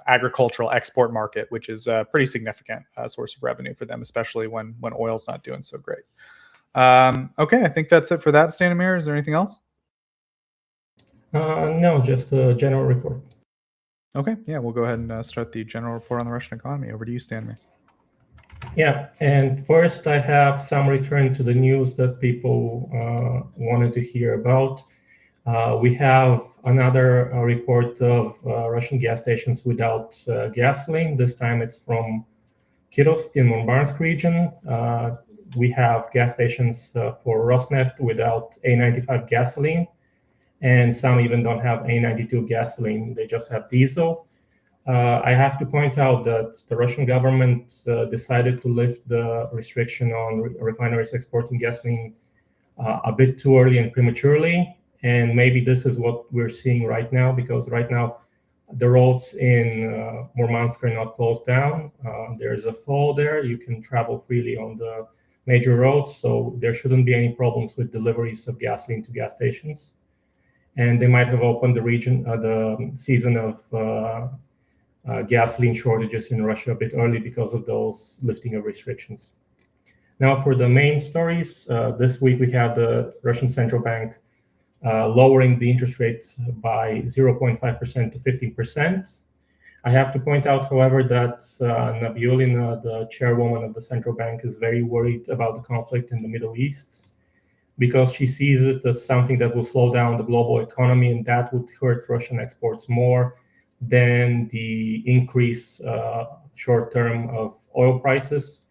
agricultural export market, which is a pretty significant source of revenue for them, especially when oil's not doing so great. Okay, I think that's it for that, Stanimir. Is there anything else? No, just a general report. Okay, yeah, we'll go ahead and start the general report on the Russian economy. Over to you, Stanimir. Yeah, and first I have some return to the news that people wanted to hear about. We have another report of Russian gas stations without gasoline. This time it's from Kirovsk in Murmansk region. We have gas stations for Rosneft without A95 gasoline, and some even don't have A92 gasoline. They just have diesel. I have to point out that the Russian government decided to lift the restriction on refineries exporting gasoline a bit too early and prematurely. And maybe this is what we're seeing right now, because right now the roads in Murmansk are not closed down. There's a flow there. You can travel freely on the major roads, so there shouldn't be any problems with deliveries of gasoline to gas stations. And they might have opened the season of gasoline shortages in Russia a bit early because of those lifting of restrictions. Now, for the main stories, this week we had the Russian central bank lowering the interest rate by 0.5% to 15%. I have to point out, however, that Nabiullina, the chairwoman of the central bank, is very worried about the conflict in the Middle East, because she sees it as something that will slow down the global economy, and that would hurt Russian exports more than the increase short term of oil prices,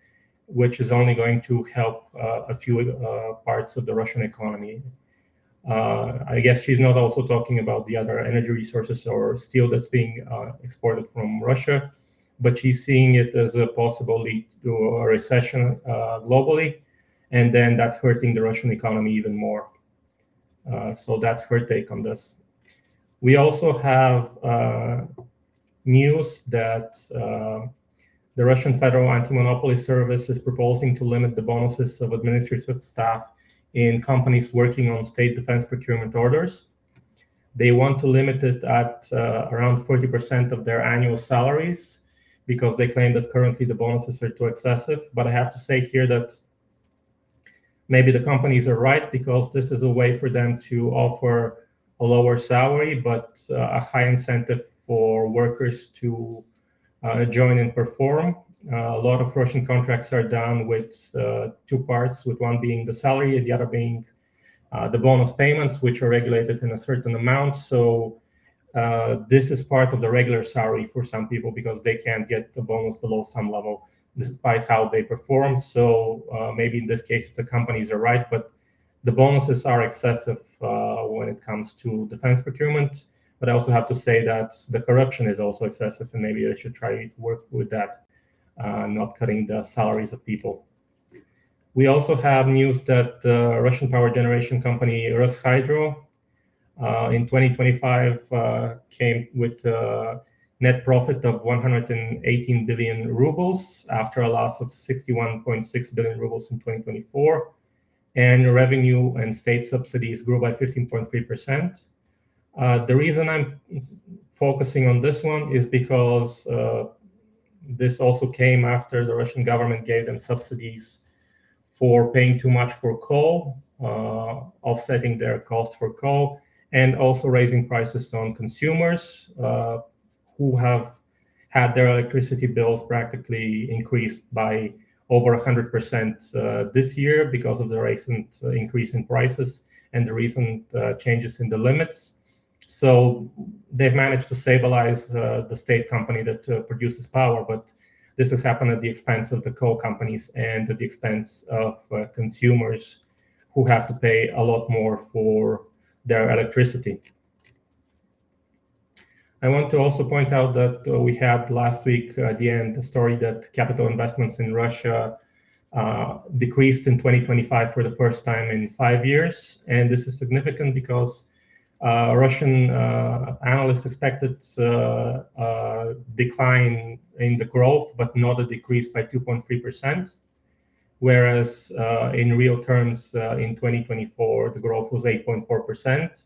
which is only going to help a few parts of the Russian economy. I guess she's not also talking about the other energy resources or steel that's being exported from Russia, but she's seeing it as a possible lead to a recession globally, and then that hurting the Russian economy even more. So that's her take on this. We also have news that the Russian Federal Anti-Monopoly Service is proposing to limit the bonuses of administrative staff in companies working on state defense procurement orders. They want to limit it at around 40% of their annual salaries, because they claim that currently the bonuses are too excessive. But I have to say here that maybe the companies are right, because this is a way for them to offer a lower salary, but a high incentive for workers to join and perform. A lot of Russian contracts are done with two parts, with one being the salary and the other being the bonus payments, which are regulated in a certain amount. So this is part of the regular salary for some people, because they can't get the bonus below some level despite how they perform. So maybe in this case, the companies are right, but the bonuses are excessive when it comes to defense procurement. But I also have to say that the corruption is also excessive, and maybe they should try to work with that, not cutting the salaries of people. We also have news that the Russian power generation company Roshydro in 2025 came with a net profit of 118 billion rubles after a loss of 61.6 billion rubles in 2024. And revenue and state subsidies grew by 15.3%. The reason I'm focusing on this one is because this also came after the Russian government gave them subsidies for paying too much for coal, offsetting their costs for coal, and also raising prices on consumers who have had their electricity bills practically increased by over 100% this year because of the recent increase in prices and the recent changes in the limits. So they've managed to stabilize the state company that produces power, but this has happened at the expense of the coal companies and at the expense of consumers who have to pay a lot more for their electricity. I want to also point out that we had last week at the end the story that capital investments in Russia decreased in 2025 for the first time in 5 years. And this is significant because Russian analysts expected a decline in the growth, but not a decrease by 2.3%. Whereas in real terms, in 2024, the growth was 8.4%.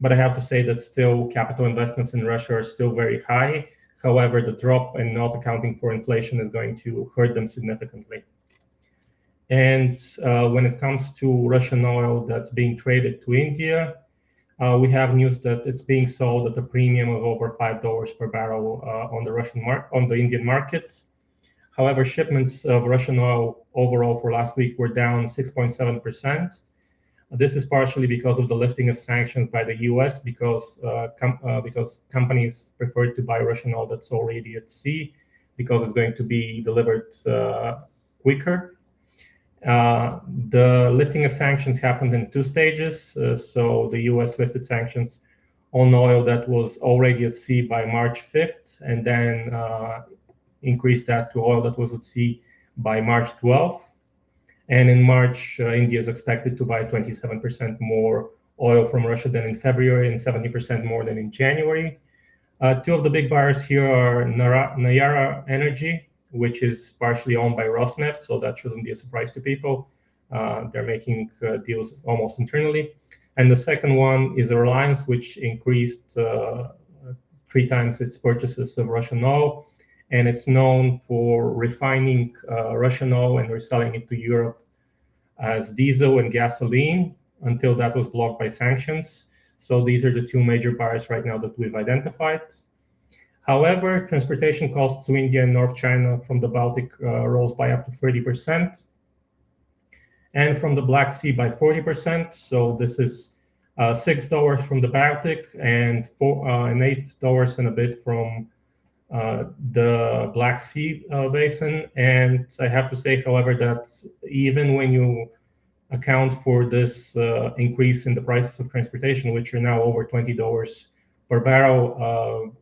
But I have to say that still capital investments in Russia are still very high. However, the drop and not accounting for inflation is going to hurt them significantly. And when it comes to Russian oil that's being traded to India, we have news that it's being sold at a premium of over $5 per barrel on the Indian market. However, shipments of Russian oil overall for last week were down 6.7%. This is partially because of the lifting of sanctions by the U.S. because companies prefer to buy Russian oil that's already at sea because it's going to be delivered quicker. The lifting of sanctions happened in 2 stages. So the U.S. lifted sanctions on oil that was already at sea by March 5th, and then increased that to oil that was at sea by March 12th. And in March, India is expected to buy 27% more oil from Russia than in February and 70% more than in January. 2 of the big buyers here are Nayara Energy, which is partially owned by Rosneft, so that shouldn't be a surprise to people. They're making deals almost internally. And the second one is Erlend, which increased 3 times its purchases of Russian oil. And it's known for refining Russian oil and reselling it to Europe as diesel and gasoline until that was blocked by sanctions. So these are the 2 major buyers right now that we've identified. However, transportation costs to India and North China from the Baltic rose by up to 30%, and from the Black Sea by 40%. So this is $6 from the Baltic and $8 and a bit from the Black Sea basin. And I have to say, however, that even when you account for this increase in the prices of transportation, which are now over $20 per barrel,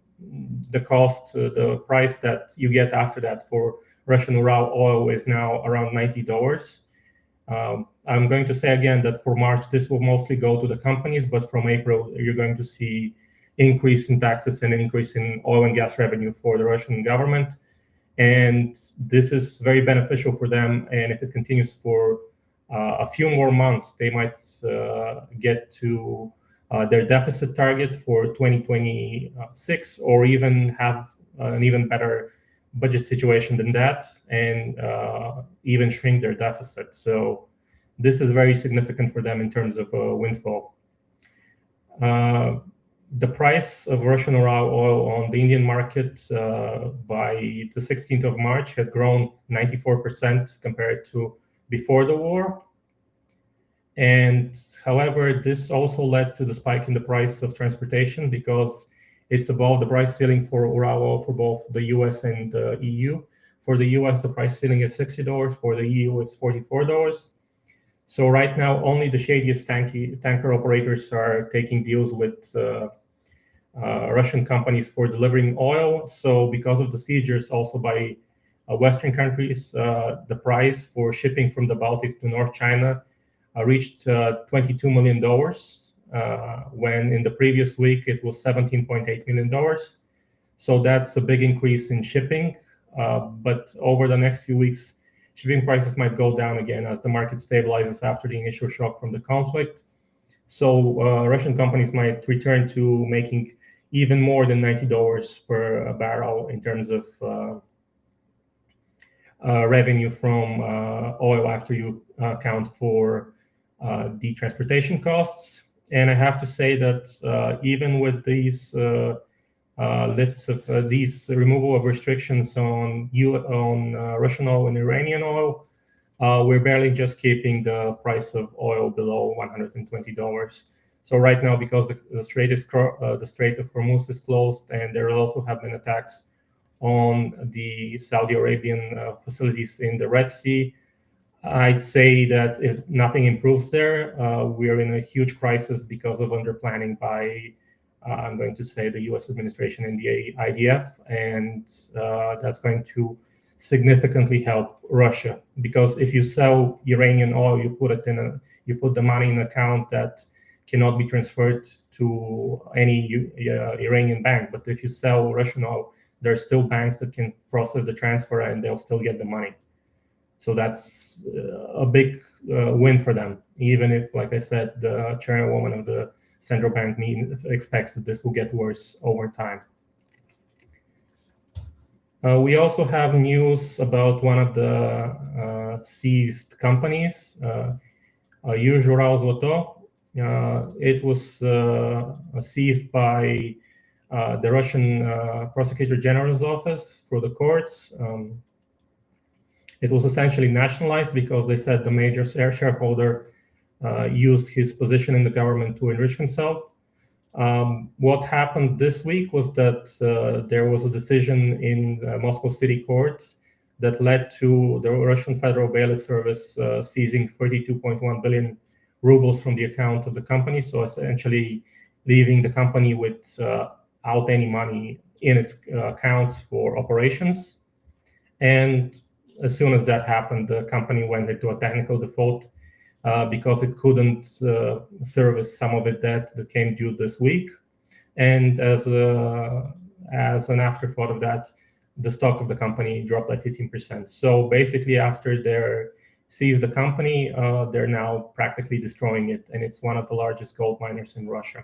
the price that you get after that for Russian Ural oil is now around $90. I'm going to say again that for March, this will mostly go to the companies, but from April, you're going to see increase in taxes and an increase in oil and gas revenue for the Russian government. And this is very beneficial for them. And if it continues for a few more months, they might get to their deficit target for 2026, or even have an even better budget situation than that, and even shrink their deficit. So this is very significant for them in terms of windfall. The price of Russian Ural oil on the Indian market by the 16th of March had grown 94% compared to before the war. And however, this also led to the spike in the price of transportation because it's above the price ceiling for Ural oil for both the US and the EU. For the US, the price ceiling is $60. For the EU, it's $44. So right now, only the shadiest tanker operators are taking deals with Russian companies for delivering oil. So because of the seizures also by Western countries, the price for shipping from the Baltic to North China reached $22 million, when in the previous week it was $17.8 million. So that's a big increase in shipping. But over the next few weeks, shipping prices might go down again as the market stabilizes after the initial shock from the conflict. So Russian companies might return to making even more than $90 per barrel in terms of revenue from oil after you account for the transportation costs. And I have to say that even with these lifts of these removal of restrictions on Russian oil and Iranian oil, we're barely just keeping the price of oil below $120. So right now, because the Strait of Hormuz is closed, and there also have been attacks on the Saudi Arabian facilities in the Red Sea, I'd say that if nothing improves there, we are in a huge crisis because of underplanning by, I'm going to say, the U.S. administration and the IDF, and that's going to significantly help Russia, because if you sell Iranian oil, you put the money in an account that cannot be transferred to any Iranian bank. But if you sell Russian oil, there are still banks that can process the transfer and they'll still get the money. So that's a big win for them, even if, like I said, the chairwoman of the central bank expects that this will get worse over time. We also have news about one of the seized companies, Zloto. It was seized by the Russian Prosecutor General's office through the courts. It was essentially nationalized because they said the major shareholder used his position in the government to enrich himself. What happened this week was that there was a decision in Moscow City Court that led to the Russian Federal Bailiff Service seizing 32.1 billion rubles from the account of the company. So essentially leaving the company without any money in its accounts for operations. And as soon as that happened, the company went into a technical default because it couldn't service some of its debt that came due this week. And as an afterthought of that, the stock of the company dropped by 15%. So basically, after they seized the company, they're now practically destroying it. And it's one of the largest gold miners in Russia.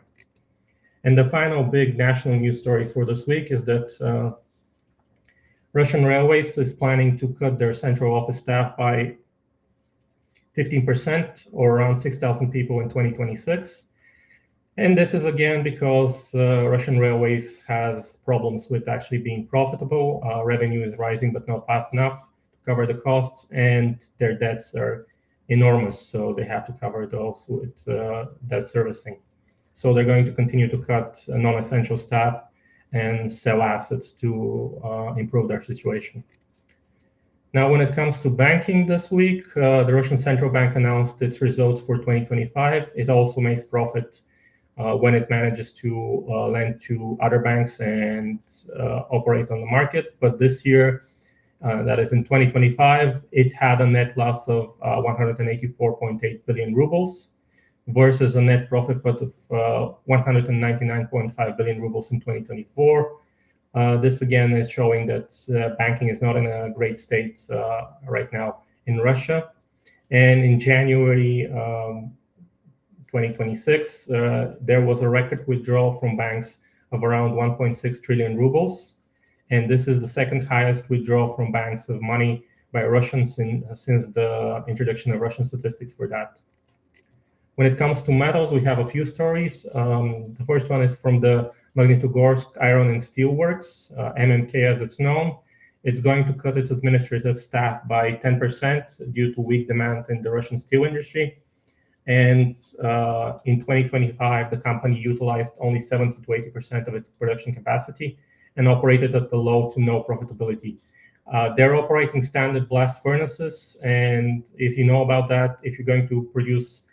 And the final big national news story for this week is that Russian Railways is planning to cut their central office staff by 15%, or around 6,000 people in 2026. And this is again because Russian Railways has problems with actually being profitable. Revenue is rising, but not fast enough to cover the costs, and their debts are enormous. So they have to cover those with debt servicing. So they're going to continue to cut non-essential staff and sell assets to improve their situation. Now, when it comes to banking this week, the Russian Central Bank announced its results for 2025. It also makes profit when it manages to lend to other banks and operate on the market. But this year, that is in 2025, it had a net loss of 184.8 billion rubles versus a net profit of 199.5 billion rubles in 2024. This again is showing that banking is not in a great state right now in Russia. And in January 2026, there was a record withdrawal from banks of around 1.6 trillion rubles. And this is the second highest withdrawal from banks of money by Russians since the introduction of Russian statistics for that. When it comes to metals, we have a few stories. The first one is from the Magnitogorsk Iron and Steel Works, MMK as it's known. It's going to cut its administrative staff by 10% due to weak demand in the Russian steel industry. And in 2025, the company utilized only 70 to 80% of its production capacity and operated at the low to no profitability. They're operating standard blast furnaces. And if you know about that, if you're going to produce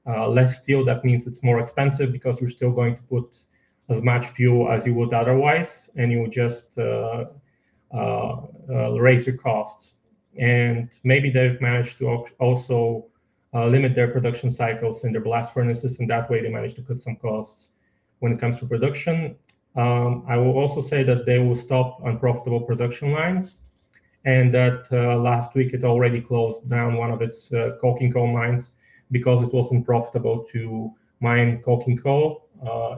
less steel, that means it's more expensive because you're still going to put as much fuel as you would otherwise, and you will just raise your costs. And maybe they've managed to also limit their production cycles in their blast furnaces, and that way they managed to cut some costs when it comes to production. I will also say that they will stop unprofitable production lines, and that last week it already closed down one of its coking coal mines because it wasn't profitable to mine coking coal.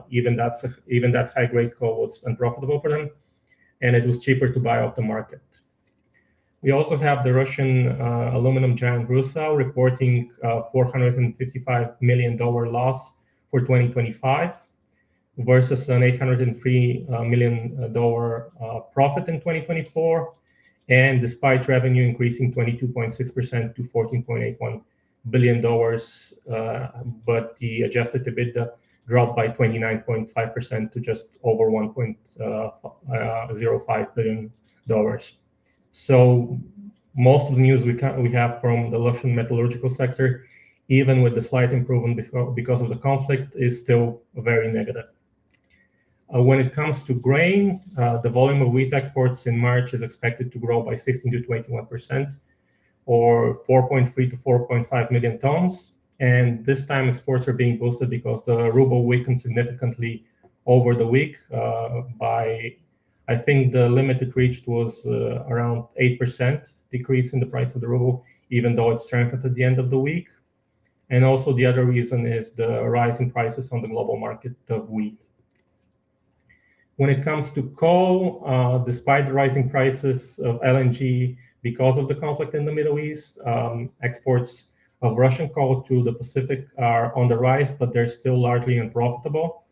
Even that high-grade coal was unprofitable for them, and it was cheaper to buy off the market. We also have the Russian aluminum giant Rusal reporting $455 million loss for 2025 versus an $803 million profit in 2024. And despite revenue increasing 22.6% to $14.81 billion, but the adjusted EBITDA dropped by 29.5% to just over $1.05 billion. So most of the news we have from the Russian metallurgical sector, even with the slight improvement because of the conflict, is still very negative. When it comes to grain, the volume of wheat exports in March is expected to grow by 16 to 21%, or 4.3 to 4.5 million tons. And this time exports are being boosted because the ruble weakened significantly over the week by, I think the limit it reached was around 8% decrease in the price of the ruble, even though it strengthened at the end of the week. And also the other reason is the rise in prices on the global market of wheat. When it comes to coal, despite the rising prices of LNG because of the conflict in the Middle East, exports of Russian coal to the Pacific are on the rise, but they're still largely unprofitable.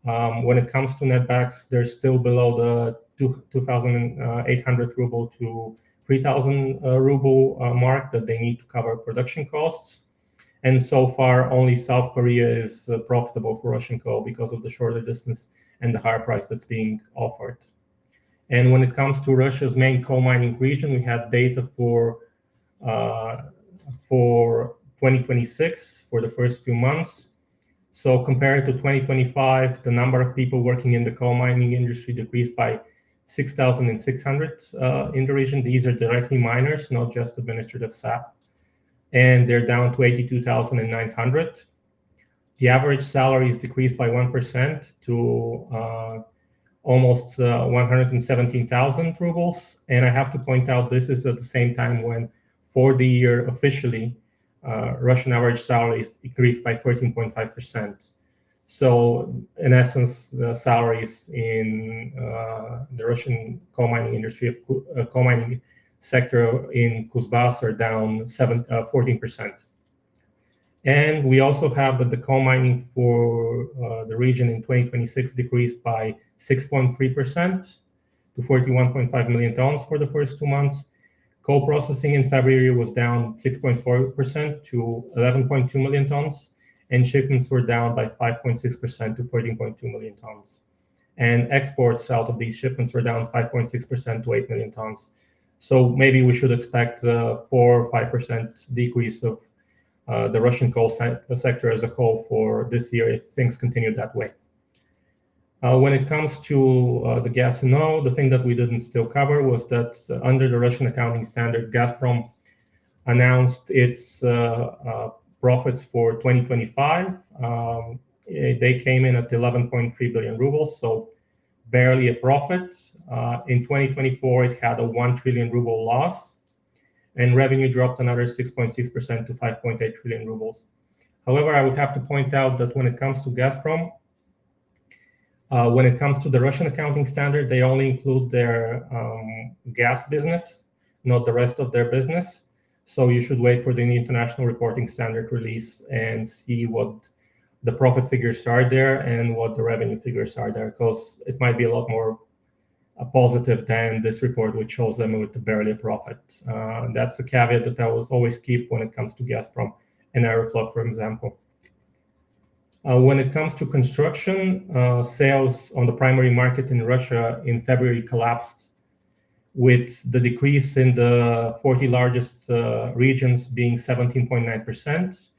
When it comes to netbacks, they're still below the 2,800 ruble to 3,000 ruble mark that they need to cover production costs. And so far, only South Korea is profitable for Russian coal because of the shorter distance and the higher price that's being offered. And when it comes to Russia's main coal mining region, we had data for 2026 for the first few months. So compared to 2025, the number of people working in the coal mining industry decreased by 6,600 in the region. These are directly miners, not just administrative staff. And they're down to 82,900. The average salaries decreased by 1% to almost 117,000 rubles. And I have to point out this is at the same time when, for the year officially, Russian average salaries decreased by 13.5%. So in essence, the salaries in the Russian coal mining industry, coal mining sector in Kuzbas are down 14%. And we also have that the coal mining for the region in 2026 decreased by 6.3% to 41.5 million tons for the first 2 months. Coal processing in February was down 6.4% to 11.2 million tons, and shipments were down by 5.6% to 13.2 million tons. And exports out of these shipments were down 5.6% to 8 million tons. So maybe we should expect a 4 or 5% decrease of the Russian coal sector as a whole for this year if things continue that way. When it comes to the gas and oil, the thing that we didn't still cover was that under the Russian accounting standard, Gazprom announced its profits for 2025. They came in at 11.3 billion rubles, so barely a profit. In 2024, it had a 1 trillion ruble loss, and revenue dropped another 6.6% to 5.8 trillion rubles. However, I would have to point out that when it comes to Gazprom, when it comes to the Russian accounting standard, they only include their gas business, not the rest of their business. So you should wait for the international reporting standard release and see what the profit figures are there and what the revenue figures are there, because it might be a lot more positive than this report, which shows them with barely a profit. That's a caveat that I will always keep when it comes to Gazprom and Aeroflot, for example. When it comes to construction, sales on the primary market in Russia in February collapsed, with the decrease in the 40 largest regions being 17.9%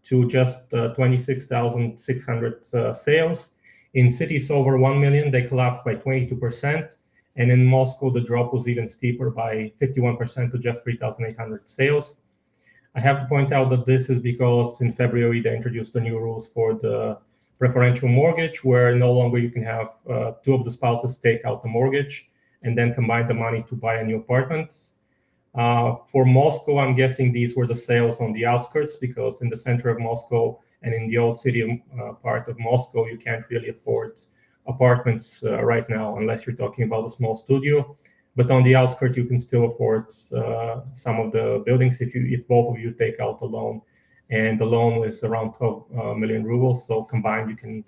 to just 26,600 sales. In cities over 1 million, they collapsed by 22%. And in Moscow, the drop was even steeper by 51% to just 3,800 sales. I have to point out that this is because in February, they introduced the new rules for the preferential mortgage, where no longer you can have two of the spouses take out the mortgage and then combine the money to buy a new apartment. For Moscow, I'm guessing these were the sales on the outskirts, because in the center of Moscow and in the old city part of Moscow, you can't really afford apartments right now, unless you're talking about a small studio. But on the outskirts, you can still afford some of the buildings if both of you take out a loan. And the loan is around 12 million rubles. So combined, you can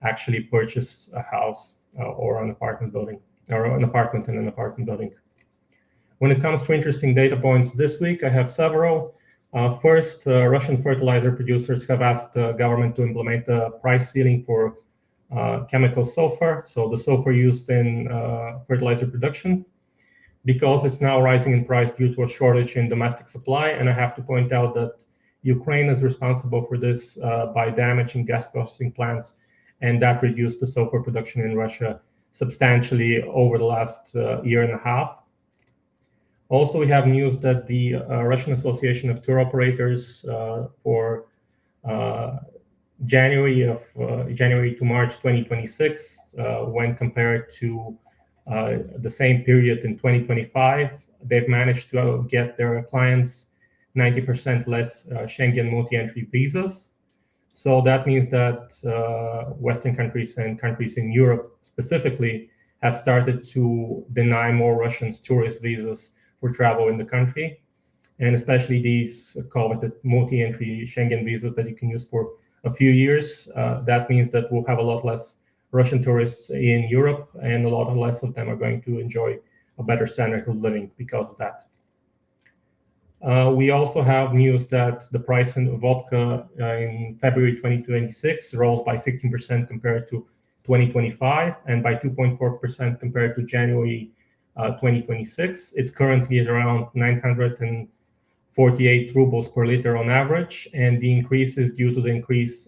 actually purchase a house or an apartment building, or an apartment and an apartment building. When it comes to interesting data points this week, I have several. First, Russian fertilizer producers have asked the government to implement a price ceiling for chemical sulfur, so the sulfur used in fertilizer production, because it's now rising in price due to a shortage in domestic supply. And I have to point out that Ukraine is responsible for this by damaging gas processing plants and that reduced the sulfur production in Russia substantially over the last year and a half. Also, we have news that the Russian Association of Tour Operators for January to March 2026, when compared to the same period in 2025, they've managed to get their clients 90% less Schengen multi-entry visas. So that means that Western countries and countries in Europe specifically have started to deny more Russians tourist visas for travel in the country. And especially these coveted multi-entry Schengen visas that you can use for a few years. That means that we'll have a lot less Russian tourists in Europe, and a lot less of them are going to enjoy a better standard of living because of that. We also have news that the price of vodka in February 2026 rose by 16% compared to 2025 and by 2.4% compared to January 2026. It's currently at around 948 rubles per liter on average, and the increase is due to the increase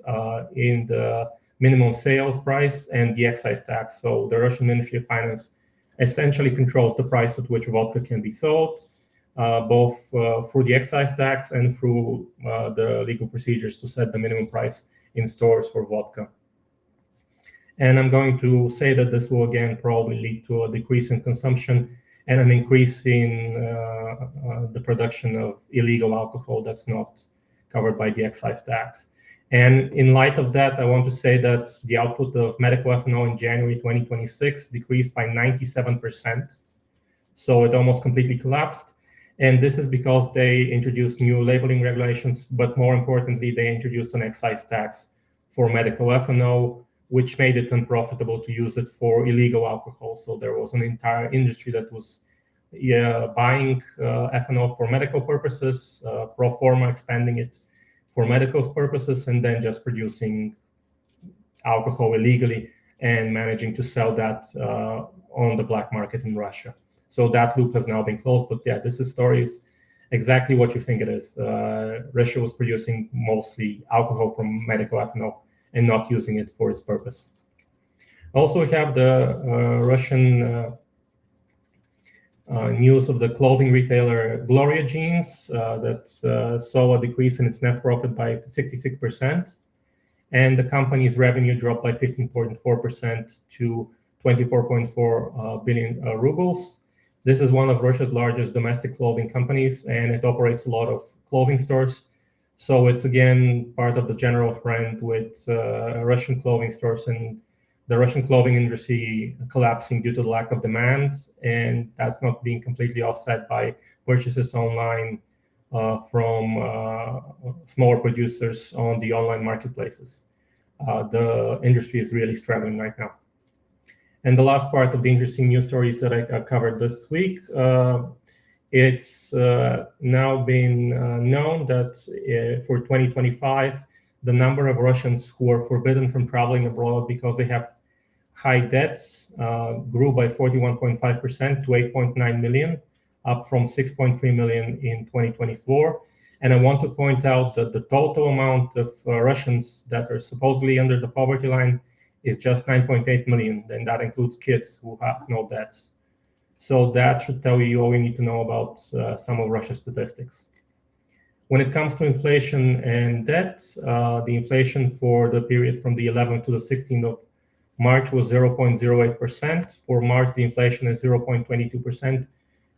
in the minimum sales price and the excise tax. So the Russian Ministry of Finance essentially controls the price at which vodka can be sold, both through the excise tax and through the legal procedures to set the minimum price in stores for vodka. And I'm going to say that this will again probably lead to a decrease in consumption and an increase in the production of illegal alcohol that's not covered by the excise tax. And in light of that, I want to say that the output of medical ethanol in January 2026 decreased by 97%. So it almost completely collapsed. And this is because they introduced new labeling regulations, but more importantly, they introduced an excise tax for medical ethanol, which made it unprofitable to use it for illegal alcohol. So there was an entire industry that was buying ethanol for medical purposes, pro forma expanding it for medical purposes, and then just producing alcohol illegally and managing to sell that on the black market in Russia. So that loop has now been closed. But yeah, this story is exactly what you think it is. Russia was producing mostly alcohol from medical ethanol and not using it for its purpose. Also, we have the Russian news of the clothing retailer Gloria Jeans that saw a decrease in its net profit by 66%. And the company's revenue dropped by 15.4% to 24.4 billion rubles. This is one of Russia's largest domestic clothing companies, and it operates a lot of clothing stores. So it's again part of the general trend with Russian clothing stores and the Russian clothing industry collapsing due to the lack of demand, and that's not being completely offset by purchases online from smaller producers on the online marketplaces. The industry is really struggling right now. And the last part of the interesting news stories that I covered this week, it's now been known that for 2025, the number of Russians who are forbidden from traveling abroad because they have high debts grew by 41.5% to 8.9 million, up from 6.3 million in 2024. And I want to point out that the total amount of Russians that are supposedly under the poverty line is just 9.8 million, and that includes kids who have no debts. So that should tell you all you need to know about some of Russia's statistics. When it comes to inflation and debt, the inflation for the period from the 11th to the 16th of March was 0.08%. For March, the inflation is 0.22%.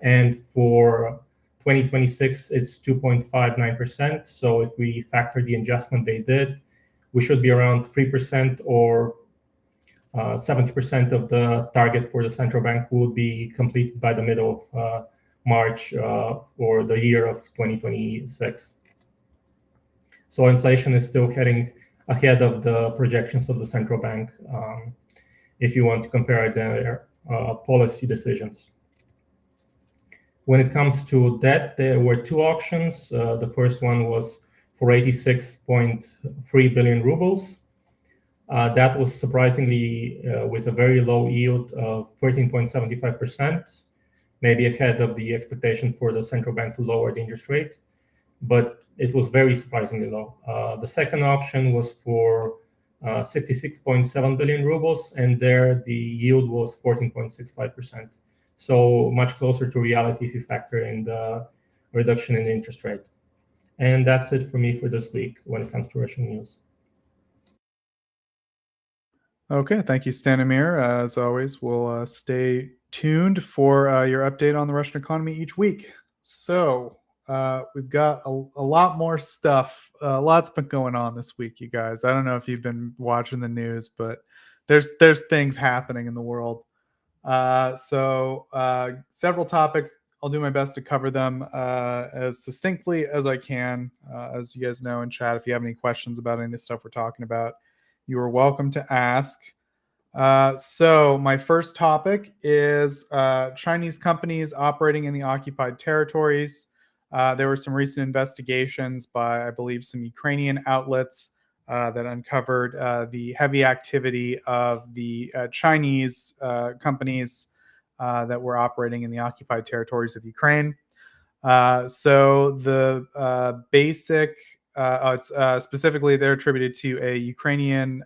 And for 2026, it's 2.59%. So if we factor the adjustment they did, we should be around 3%, or 70% of the target for the central bank would be completed by the middle of March for the year of 2026. So inflation is still heading ahead of the projections of the central bank if you want to compare their policy decisions. When it comes to debt, there were two auctions. The first one was for 86.3 billion rubles. That was surprisingly with a very low yield of 13.75%, maybe ahead of the expectation for the central bank to lower the interest rate, but it was very surprisingly low. The second auction was for 66.7 billion rubles, and there the yield was 14.65%. So much closer to reality if you factor in the reduction in the interest rate. And that's it for me for this week when it comes to Russian news. Okay, thank you, Stanimir. As always, we'll stay tuned for your update on the Russian economy each week. So we've got a lot more stuff. Lots been going on this week, you guys. I don't know if you've been watching the news, but there's things happening in the world. Several topics. I'll do my best to cover them as succinctly as I can. As you guys know in chat, if you have any questions about any of the stuff we're talking about, you are welcome to ask. So my first topic is Chinese companies operating in the occupied territories. There were some recent investigations by, I believe, some Ukrainian outlets that uncovered the heavy activity of the Chinese companies that were operating in the occupied territories of Ukraine. So the basic, it's specifically they're attributed to a Ukrainian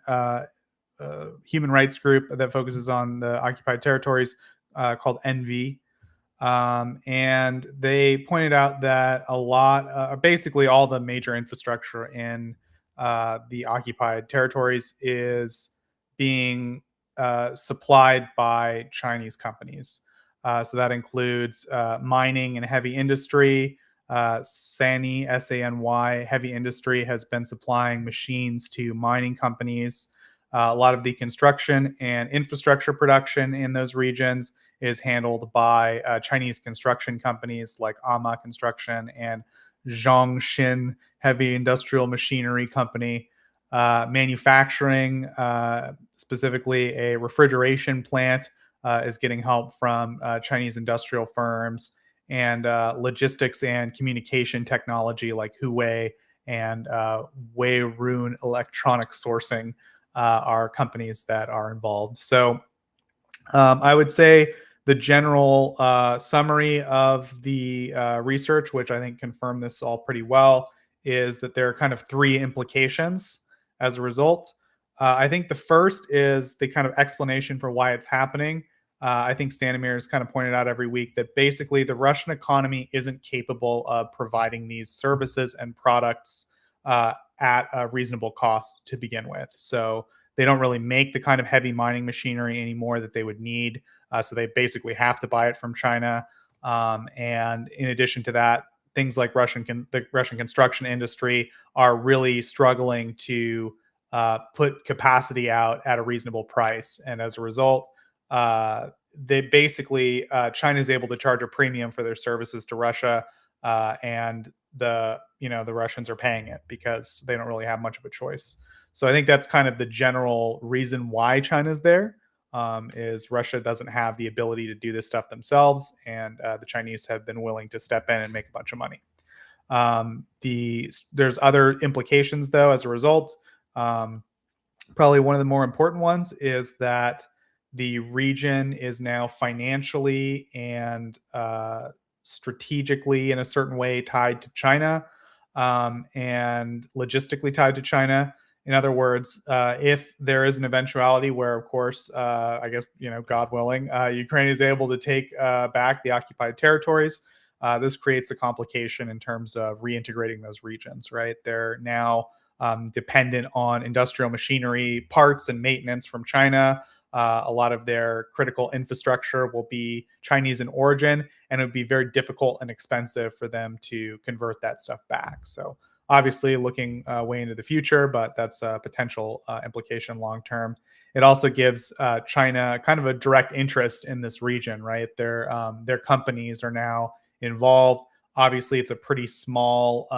human rights group that focuses on the occupied territories called NV. And they pointed out that a lot, basically all the major infrastructure in the occupied territories is being supplied by Chinese companies. So that includes mining and heavy industry. SANY, SANY, heavy industry has been supplying machines to mining companies. A lot of the construction and infrastructure production in those regions is handled by Chinese construction companies like AMA Construction and Zhongxin Heavy Industrial Machinery Company. Manufacturing, specifically a refrigeration plant, is getting help from Chinese industrial firms, and logistics and communication technology like Huawei and Weirun Electronic Sourcing are companies that are involved. So I would say the general summary of the research, which I think confirmed this all pretty well, is that there are kind of three implications as a result. I think the first is the kind of explanation for why it's happening. I think Stanimir has kind of pointed out every week that basically the Russian economy isn't capable of providing these services and products at a reasonable cost to begin with. So they don't really make the kind of heavy mining machinery anymore that they would need. So they basically have to buy it from China. And in addition to that, things like the Russian construction industry are really struggling to put capacity out at a reasonable price. And as a result, they basically China is able to charge a premium for their services to Russia, and the Russians are paying it because they don't really have much of a choice. So I think that's kind of the general reason why China's there. Is Russia doesn't have the ability to do this stuff themselves, and the Chinese have been willing to step in and make a bunch of money. There's other implications though as a result. Probably one of the more important ones is that the region is now financially and strategically in a certain way tied to China, and logistically tied to China. In other words, if there is an eventuality where, of course, I guess, God willing, Ukraine is able to take back the occupied territories, this creates a complication in terms of reintegrating those regions, right? They're now dependent on industrial machinery parts and maintenance from China. A lot of their critical infrastructure will be Chinese in origin, and it would be very difficult and expensive for them to convert that stuff back. So obviously looking way into the future, but that's a potential implication long term. It also gives China kind of a direct interest in this region, right? Their companies are now involved. Obviously, it's a pretty small,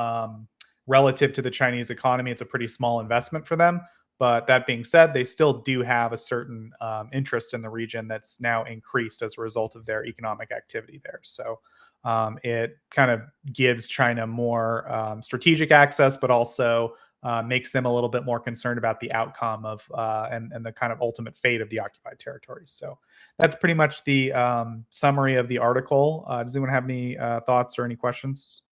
relative to the Chinese economy, it's a pretty small investment for them. But that being said, they still do have a certain interest in the region that's now increased as a result of their economic activity there. So it kind of gives China more strategic access, but also makes them a little bit more concerned about the outcome of and the kind of ultimate fate of the occupied territories. So that's pretty much the summary of the article. Does anyone have any thoughts or any questions?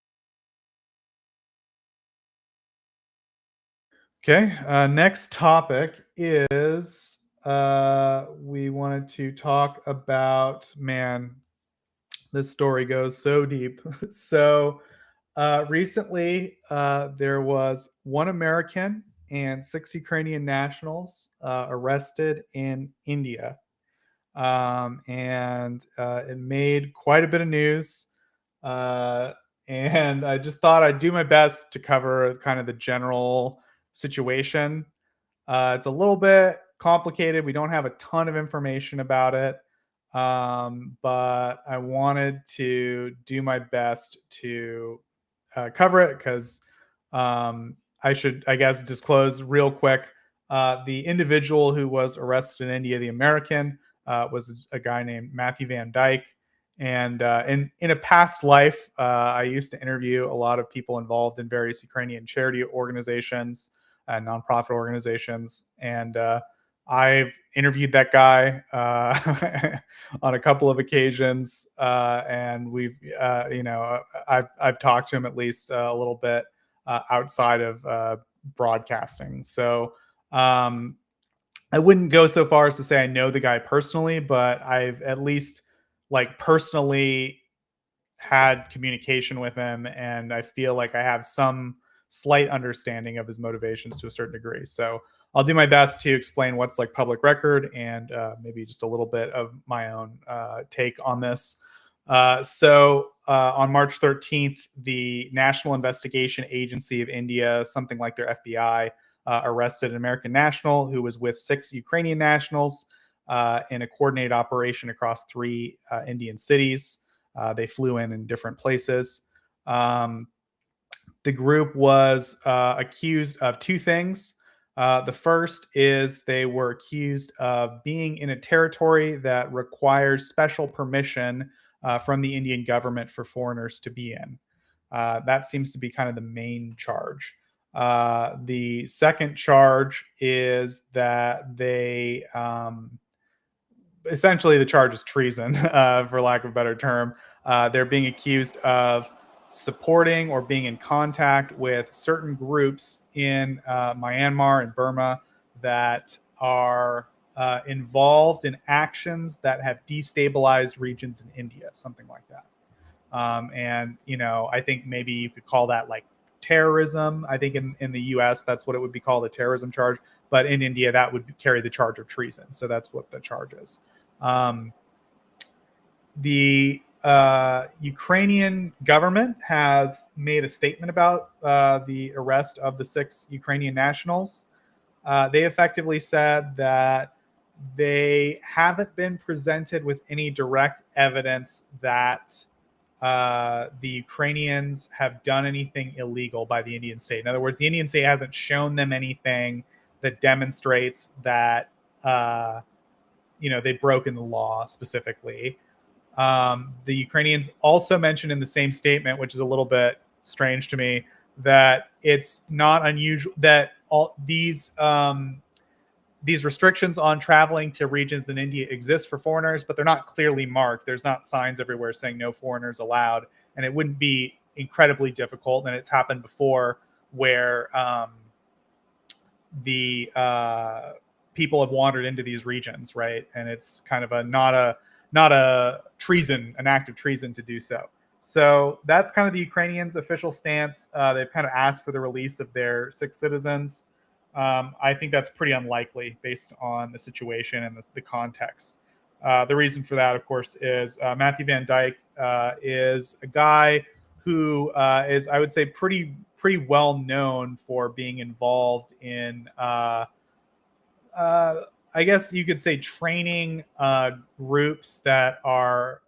Okay, next topic is we wanted to talk about, man, this story goes so deep. So recently, there was one American and 6 Ukrainian nationals arrested in India. And it made quite a bit of news. Uh, and I just thought I'd do my best to cover kind of the general situation. It's a little bit complicated. We don't have a ton of information about it, but I wanted to do my best to cover it because I should, I guess, disclose real quick. The individual who was arrested in India, the American, was a guy named Matthew Van Dyke. And in a past life, I used to interview a lot of people involved in various Ukrainian charity organizations and nonprofit organizations. And I've interviewed that guy on a couple of occasions, and we've, I've talked to him at least a little bit outside of broadcasting. So I wouldn't go so far as to say I know the guy personally, but I've at least personally had communication with him, and I feel like I have some slight understanding of his motivations to a certain degree. So I'll do my best to explain what's public record and maybe just a little bit of my own take on this. So on March 13th, the National Investigation Agency of India, something like their FBI, arrested an American national who was with 6 Ukrainian nationals in a coordinated operation across 3 Indian cities. They flew in different places. The group was accused of 2 things. The first is they were accused of being in a territory that requires special permission from the Indian government for foreigners to be in. That seems to be kind of the main charge. The second charge is that they essentially the charge is treason, for lack of a better term. They're being accused of supporting or being in contact with certain groups in Myanmar and Burma that are involved in actions that have destabilized regions in India, something like that. And, I think maybe you could call that terrorism. I think in the US, that's what it would be called, a terrorism charge. But in India, that would carry the charge of treason. So that's what the charge is. The Ukrainian government has made a statement about the arrest of the 6 Ukrainian nationals. They effectively said that they haven't been presented with any direct evidence that the Ukrainians have done anything illegal by the Indian state. In other words, the Indian state hasn't shown them anything that demonstrates that they've broken the law specifically. The Ukrainians also mentioned in the same statement, which is a little bit strange to me, that it's not unusual that all these restrictions on traveling to regions in India exist for foreigners, but they're not clearly marked. There's not signs everywhere saying no foreigners allowed, and it wouldn't be incredibly difficult. And it's happened before where the people have wandered into these regions, right? And it's kind of not a treason, an act of treason to do so. So that's kind of the Ukrainians' official stance. They've kind of asked for the release of their 6 citizens. I think that's pretty unlikely based on the situation and the context. The reason for that, of course, is Matthew Van Dyke is a guy who is, I would say, pretty well known for being involved in, I guess you could say, training groups that are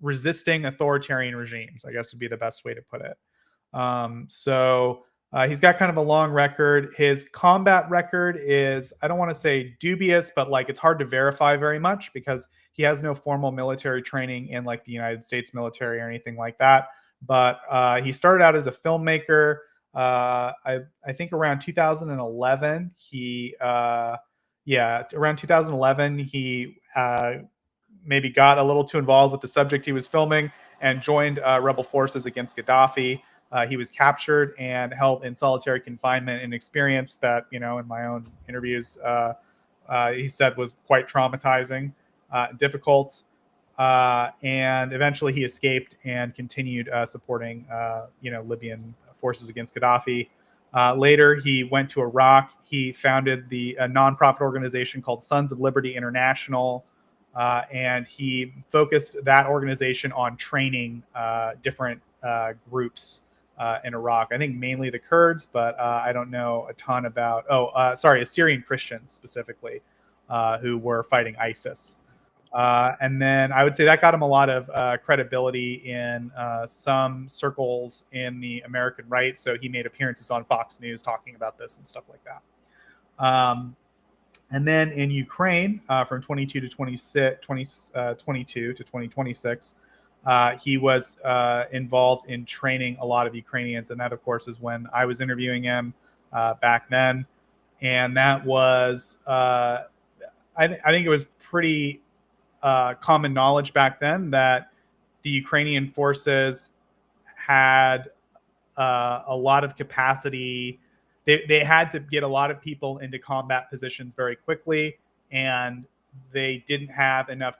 resisting authoritarian regimes, I guess would be the best way to put it. So he's got kind of a long record. His combat record is, I don't want to say dubious, but it's hard to verify very much because he has no formal military training in the United States military or anything like that. But he started out as a filmmaker. I think around 2011, around 2011, he maybe got a little too involved with the subject he was filming and joined rebel forces against Gaddafi. He was captured and held in solitary confinement, an experience that, in my own interviews, he said was quite traumatizing, difficult. And eventually he escaped and continued supporting, Libyan forces against Gaddafi. Later, he went to Iraq. He founded a nonprofit organization called Sons of Liberty International, and he focused that organization on training different groups in Iraq. I think mainly the Kurds, but I don't know a ton about. Assyrian Christians specifically, who were fighting ISIS. And then I would say that got him a lot of credibility in some circles in the American right. So he made appearances on Fox News talking about this and stuff like that. And then in Ukraine, from 22 to 2026, he was involved in training a lot of Ukrainians. And that, of course, is when I was interviewing him back then. And that was, I think it was pretty common knowledge back then that the Ukrainian forces had a lot of capacity. They had to get a lot of people into combat positions very quickly, and they didn't have enough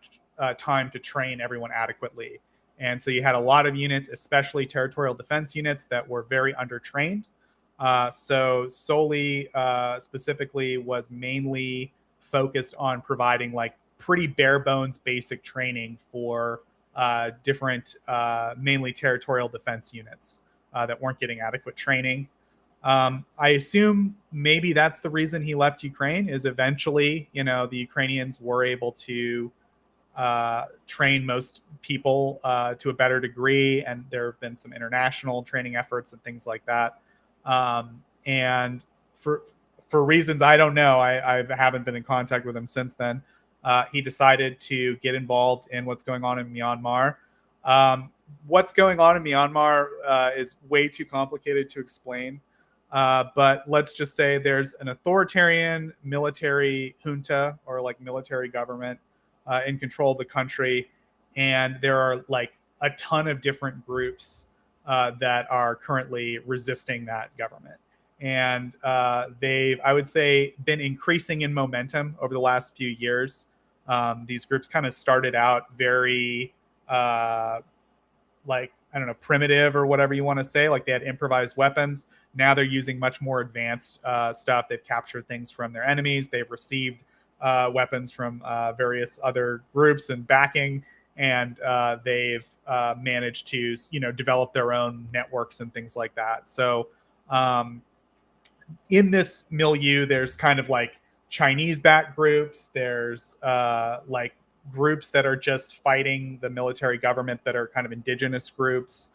time to train everyone adequately. And so you had a lot of units, especially territorial defense units, that were very undertrained. So Soli specifically was mainly focused on providing like pretty bare bones basic training for different, mainly territorial defense units that weren't getting adequate training. I assume maybe that's the reason he left Ukraine, is eventually, the Ukrainians were able to train most people to a better degree, and there have been some international training efforts and things like that. And for reasons I don't know, I haven't been in contact with him since then. He decided to get involved in what's going on in Myanmar. What's going on in Myanmar is way too complicated to explain. But let's just say there's an authoritarian military junta, or like military government, in control of the country. And there are like a ton of different groups that are currently resisting that government. And they've, I would say, been increasing in momentum over the last few years. These groups kind of started out very primitive, or whatever you want to say. Like they had improvised weapons. Now they're using much more advanced stuff. They've captured things from their enemies. They've received weapons from various other groups and backing. And they've managed to, develop their own networks and things like that. So in this milieu, there's kind of like Chinese-backed groups. There's like groups that are just fighting the military government that are kind of indigenous groups.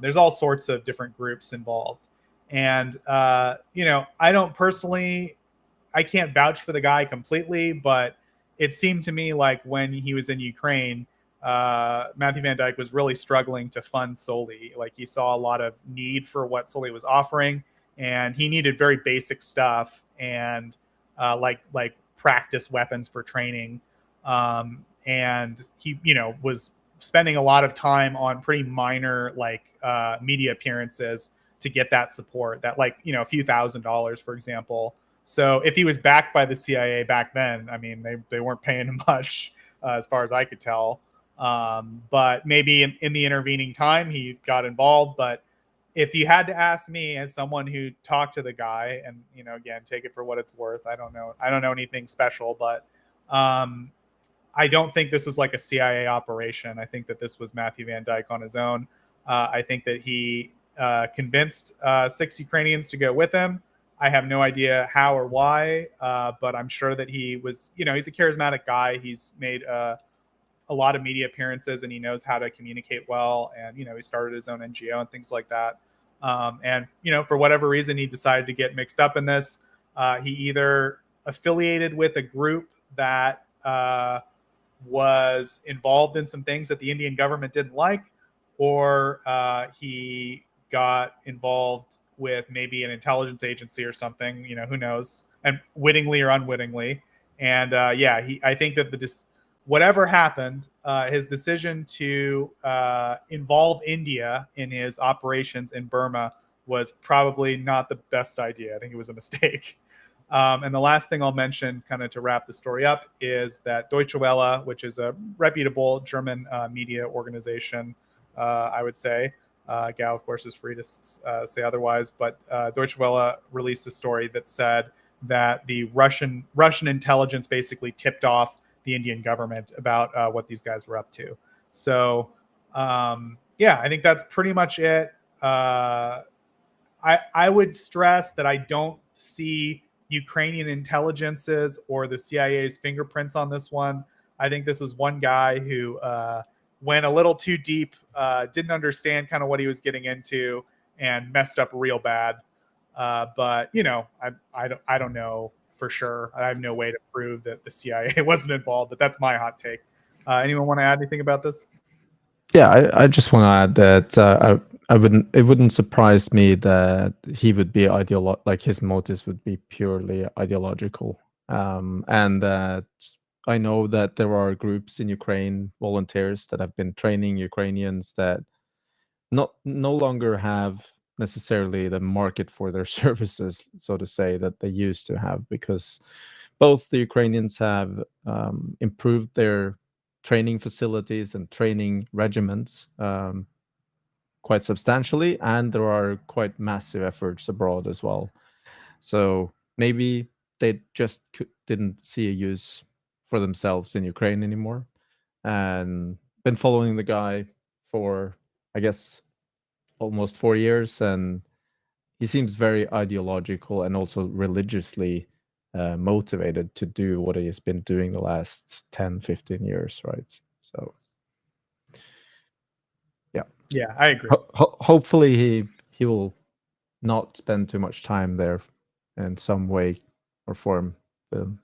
There's all sorts of different groups involved. And, I don't personally, I can't vouch for the guy completely, but it seemed to me like when he was in Ukraine, Matthew Van Dyke was really struggling to fund Soli. Like he saw a lot of need for what Soli was offering, and he needed very basic stuff and like practice weapons for training. And he, was spending a lot of time on pretty minor media appearances to get that support, that a few $1,000s, for example. So if he was backed by the CIA back then, I mean, they weren't paying him much as far as I could tell. But maybe in the intervening time, he got involved. But if you had to ask me, as someone who talked to the guy, and, again, take it for what it's worth, I don't know anything special, but I don't think this was like a CIA operation. I think that this was Matthew Van Dyke on his own. I think that he convinced 6 Ukrainians to go with him. I have no idea how or why, but I'm sure that he was, he's a charismatic guy. He's made a lot of media appearances, and he knows how to communicate well. And, he started his own NGO and things like that. And, for whatever reason, he decided to get mixed up in this. He either affiliated with a group that was involved in some things that the Indian government didn't like, or he got involved with maybe an intelligence agency or something, who knows, and wittingly or unwittingly. And I think that whatever happened, his decision to involve India in his operations in Burma was probably not the best idea. I think it was a mistake. And the last thing I'll mention, kind of to wrap the story up, is that Deutsche Welle, which is a reputable German media organization, I would say. Gao, of course, is free to say otherwise, but Deutsche Welle released a story that said that the Russian intelligence basically tipped off the Indian government about what these guys were up to. So, yeah, I think that's pretty much it. I would stress that I don't see Ukrainian intelligences or the CIA's fingerprints on this one. I think this is one guy who went a little too deep, didn't understand kind of what he was getting into, and messed up real bad. But I don't know for sure. I have no way to prove that the CIA wasn't involved, but that's my hot take. Anyone want to add anything about this? Yeah, I just want to add that it wouldn't surprise me that he would be like his motives would be purely ideological, and that I know that there are groups in Ukraine, volunteers that have been training Ukrainians that no longer have necessarily the market for their services, so to say, that they used to have, because both the Ukrainians have improved their training facilities and training regiments quite substantially, and there are quite massive efforts abroad as well. So maybe they just didn't see a use for themselves in Ukraine anymore, and been following the guy for, I guess, almost 4 years, and he seems very ideological and also religiously motivated to do what he has been doing the last 10-15 years, right? So Yeah, I agree. Hopefully he will not spend too much time there in some way or form.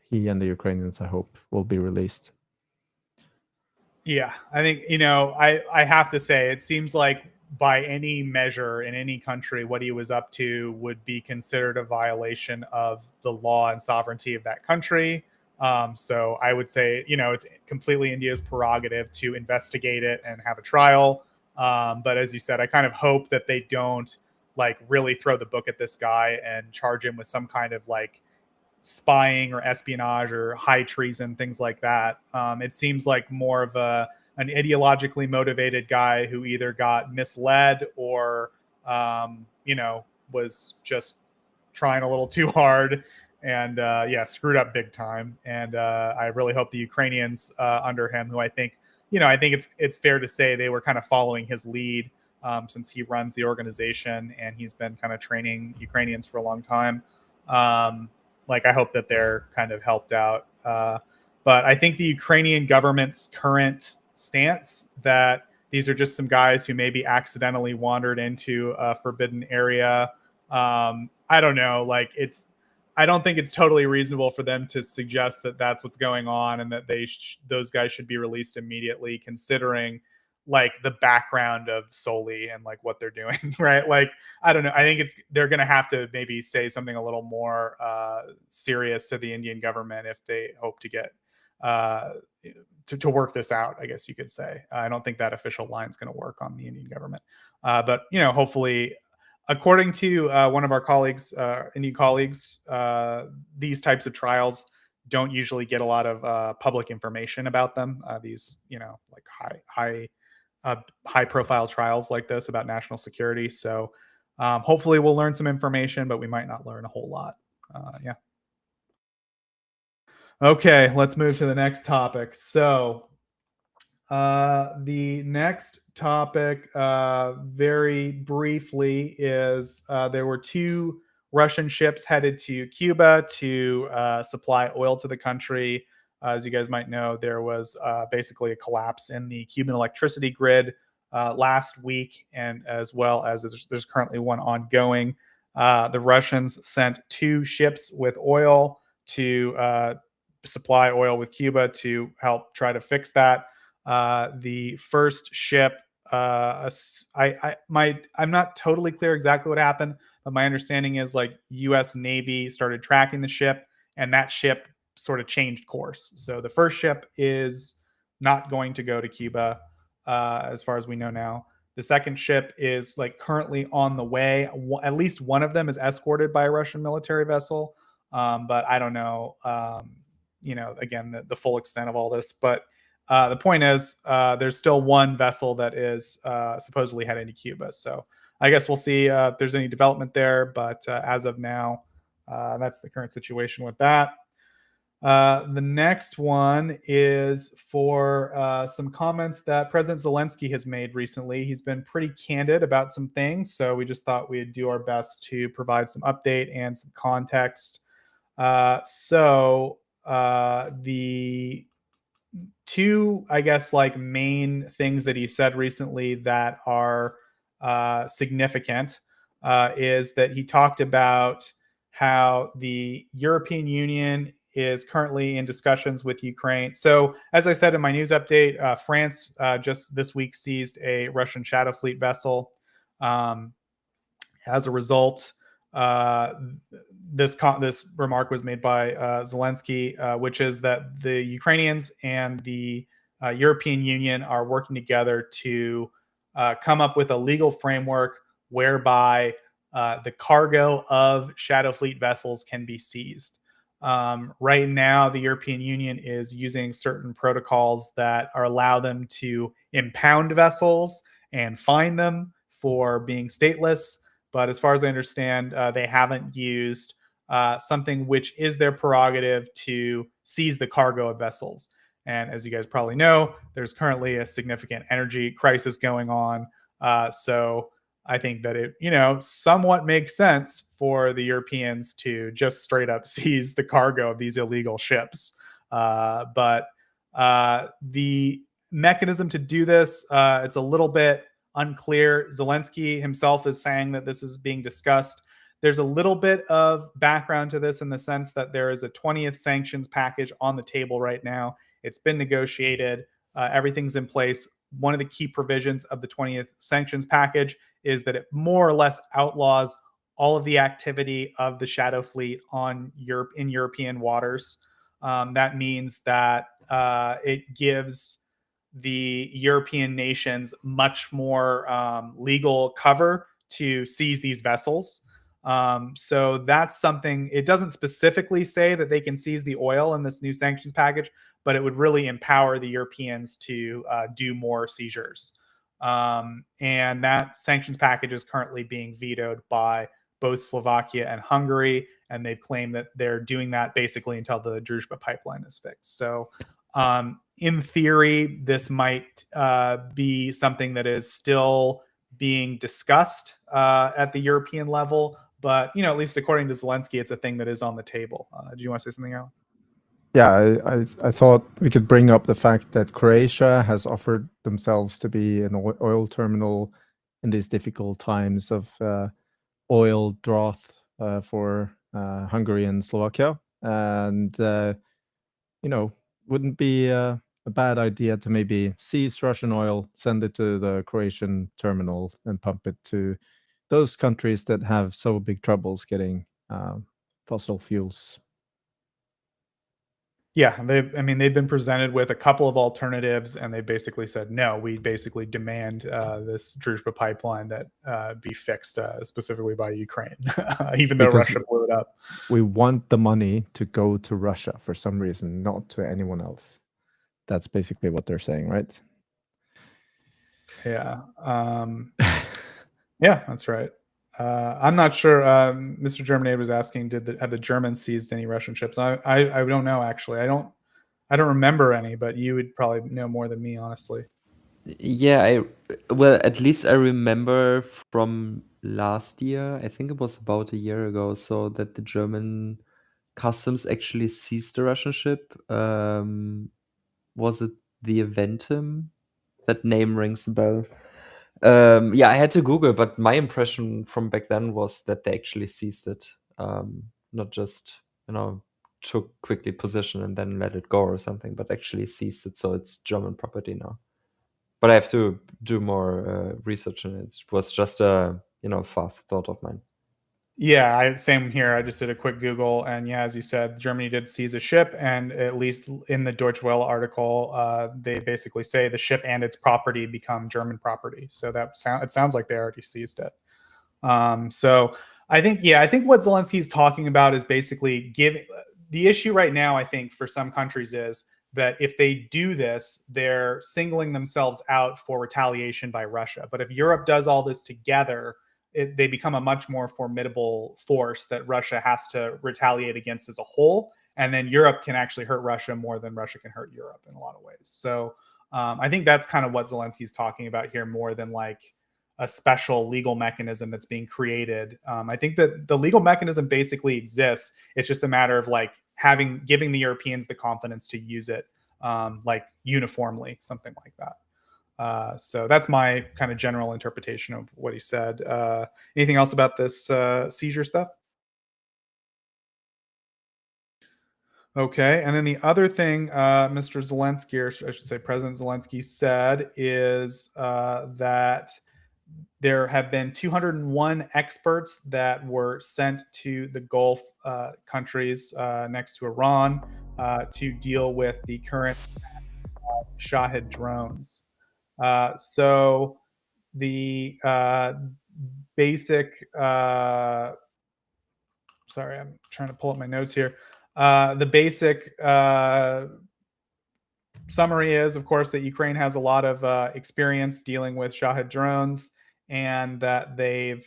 He and the Ukrainians, I hope, will be released. Yeah, I think, I have to say, it seems like by any measure in any country, what he was up to would be considered a violation of the law and sovereignty of that country. So I would say, it's completely India's prerogative to investigate it and have a trial. But as you said, I kind of hope that they don't really throw the book at this guy and charge him with some kind of spying or espionage or high treason, things like that. It seems like more of an ideologically motivated guy who either got misled or, was just trying a little too hard and, screwed up big time. And I really hope the Ukrainians under him, who I think it's fair to say they were kind of following his lead since he runs the organization and he's been kind of training Ukrainians for a long time. I hope that they're kind of helped out. But I think the Ukrainian government's current stance that these are just some guys who maybe accidentally wandered into a forbidden area. I don't know. I don't think it's totally reasonable for them to suggest that that's what's going on and that those guys should be released immediately, considering the background of Soli and what they're doing, right? I don't know. I think they're going to have to maybe say something a little more serious to the Indian government if they hope to get to work this out, I guess you could say. I don't think that official line is going to work on the Indian government. But, hopefully, according to one of our colleagues, Indian colleagues, these types of trials don't usually get a lot of public information about them. These, high profile trials like this about national security. So hopefully we'll learn some information, but we might not learn a whole lot. Yeah. Okay, let's move to the next topic. So the next topic, very briefly, is there were 2 Russian ships headed to Cuba to supply oil to the country. As you guys might know, there was basically a collapse in the Cuban electricity grid last week, and as well as there's currently one ongoing. The Russians sent 2 ships with oil to supply oil with Cuba to help try to fix that. The first ship, I'm not totally clear exactly what happened, but my understanding is U.S. Navy started tracking the ship, and that ship sort of changed course. So the first ship is not going to go to Cuba, as far as we know now. The second ship is like currently on the way. At least one of them is escorted by a Russian military vessel, but I don't know. Again, the full extent of all this. But the point is, there's still one vessel that is supposedly heading to Cuba. So I guess we'll see if there's any development there. But as of now, that's the current situation with that. The next one is for some comments that President Zelensky has made recently. He's been pretty candid about some things, so we just thought we'd do our best to provide some update and some context. The two, I guess, like main things that he said recently that are significant is that he talked about how the European Union is currently in discussions with Ukraine. So, as I said in my news update, France just this week seized a Russian Shadow Fleet vessel. As a result, this remark was made by Zelensky, which is that the Ukrainians and the European Union are working together to come up with a legal framework whereby the cargo of Shadow Fleet vessels can be seized. Right now, the European Union is using certain protocols that allow them to impound vessels and fine them for being stateless. But as far as I understand, they haven't used something which is their prerogative to seize the cargo of vessels. And as you guys probably know, there's currently a significant energy crisis going on. So I think that it, somewhat makes sense for the Europeans to just straight up seize the cargo of these illegal ships. But the mechanism to do this, it's a little bit unclear. Zelensky himself is saying that this is being discussed. There's a little bit of background to this in the sense that there is a 20th sanctions package on the table right now. It's been negotiated. Everything's in place. One of the key provisions of the 20th sanctions package is that it more or less outlaws all of the activity of the Shadow Fleet in European waters. That means that it gives the European nations much more legal cover to seize these vessels. So that's something. It doesn't specifically say that they can seize the oil in this new sanctions package, but it would really empower the Europeans to do more seizures. And that sanctions package is currently being vetoed by both Slovakia and Hungary, and they've claimed that they're doing that basically until the Druzhba pipeline is fixed. So in theory, this might be something that is still being discussed at the European level, but at least according to Zelensky, it's a thing that is on the table. Do you want to say something else? Yeah, I thought we could bring up the fact that Croatia has offered themselves to be an oil terminal in these difficult times of oil drought for Hungary and Slovakia, and wouldn't be a bad idea to maybe seize Russian oil, send it to the Croatian terminal, and pump it to those countries that have so big troubles getting fossil fuels. Yeah, they've been presented with a couple of alternatives, and they basically said, no, we basically demand this Druzhba pipeline that be fixed specifically by Ukraine, even though Because Russia blew it up. We want the money to go to Russia for some reason, not to anyone else. That's basically what they're saying, right? Yeah. Yeah, that's right. I'm not sure. Mr. Germany was asking, have the Germans seized any Russian ships? I don't know, actually. I don't remember any, but you would probably know more than me, honestly. Yeah, at least I remember from last year, I think it was about a year ago, so that the German customs actually seized the Russian ship. Was it the Aventum? That name rings a bell. Yeah, I had to Google, but my impression from back then was that they actually seized it. Not just, took quickly position and then let it go or something, but actually seized it, so it's German property now. But I have to do more research on it. It was just a fast thought of mine. Yeah, same here. I just did a quick Google, and yeah, as you said, Germany did seize a ship, and at least in the Deutsche Welle article, they basically say the ship and its property become German property. So it sounds like they already seized it. So I think what Zelensky's talking about is basically giving the issue right now. I think for some countries is that if they do this, they're singling themselves out for retaliation by Russia. But if Europe does all this together, they become a much more formidable force that Russia has to retaliate against as a whole. And then Europe can actually hurt Russia more than Russia can hurt Europe in a lot of ways. So I think that's kind of what Zelensky's talking about here, more than like a special legal mechanism that's being created. I think that the legal mechanism basically exists. It's just a matter of like giving the Europeans the confidence to use it, like uniformly, something like that. So that's my kind of general interpretation of what he said. Anything else about this seizure stuff? Okay, and then the other thing Mr. Zelensky, or I should say President Zelensky, said is that there have been 201 experts that were sent to the Gulf countries next to Iran to deal with the current Shahed drones. So the basic, sorry, I'm trying to pull up my notes here. The basic summary is, of course, that Ukraine has a lot of experience dealing with Shahed drones, and that they've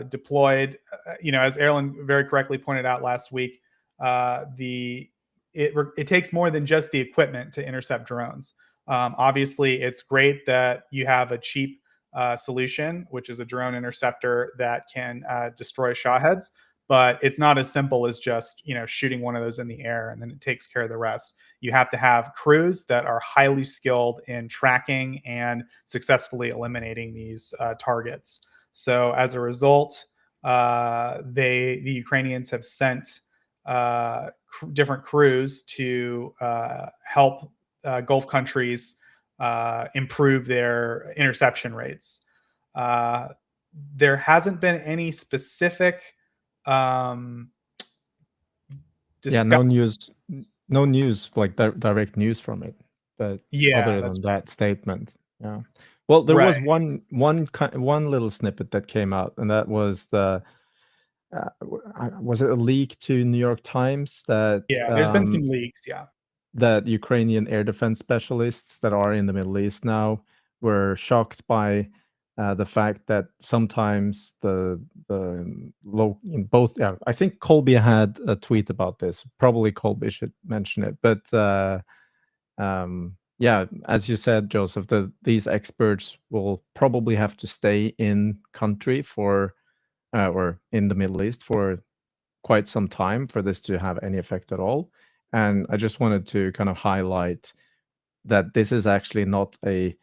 deployed, as Erlend very correctly pointed out last week, it takes more than just the equipment to intercept drones. Obviously, it's great that you have a cheap solution, which is a drone interceptor that can destroy Shaheds, but it's not as simple as just shooting one of those in the air and then it takes care of the rest. You have to have crews that are highly skilled in tracking and successfully eliminating these targets. So as a result, the Ukrainians have sent different crews to help Gulf countries improve their interception rates. There hasn't been any specific no news like direct news from it, but other than that statement, yeah. Well, there was one little snippet that came out, and that was was it a leak to New York Times that there's been some leaks, that Ukrainian air defense specialists that are in the Middle East now were shocked by the fact that sometimes the low in both. Yeah, I think Colby had a tweet about this. Probably Colby should mention it. But yeah, as you said, Joseph, these experts will probably have to stay in country for or in the Middle East for quite some time for this to have any effect at all. And I just wanted to kind of highlight that this is actually not a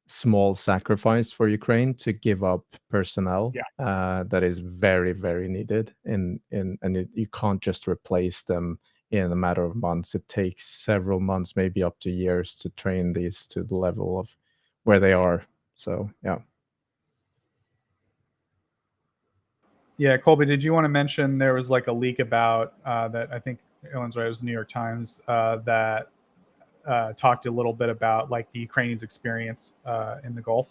small sacrifice for Ukraine to give up personnel that is very, very needed and you can't just replace them in a matter of months. It takes several months, maybe up to years, to train these to the level of where they are. So yeah. Colby, did you want to mention there was like a leak about that? I think Erlend's right, it was New York Times that talked a little bit about like the Ukrainians' experience in the Gulf.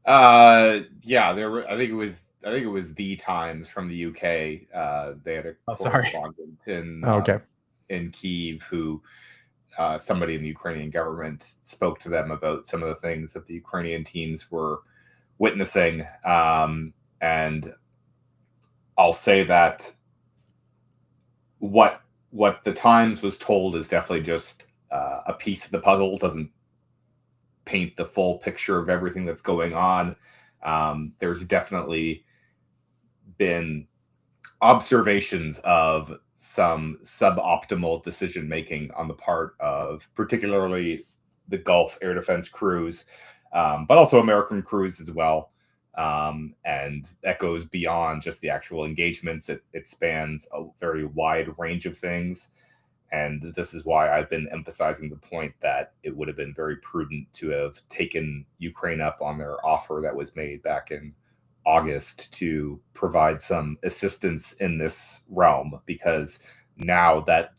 Yeah, I think it was the Times from the UK. They had a correspondent in Kyiv who somebody in the Ukrainian government spoke to them about some of the things that the Ukrainian teams were witnessing, and I'll say that what the Times was told is definitely just a piece of the puzzle. It doesn't paint the full picture of everything that's going on. There's definitely been observations of some suboptimal decision making on the part of particularly the Gulf air defense crews, but also American crews as well. And that goes beyond just the actual engagements. It spans a very wide range of things. And this is why I've been emphasizing the point that it would have been very prudent to have taken Ukraine up on their offer that was made back in August to provide some assistance in this realm, because now that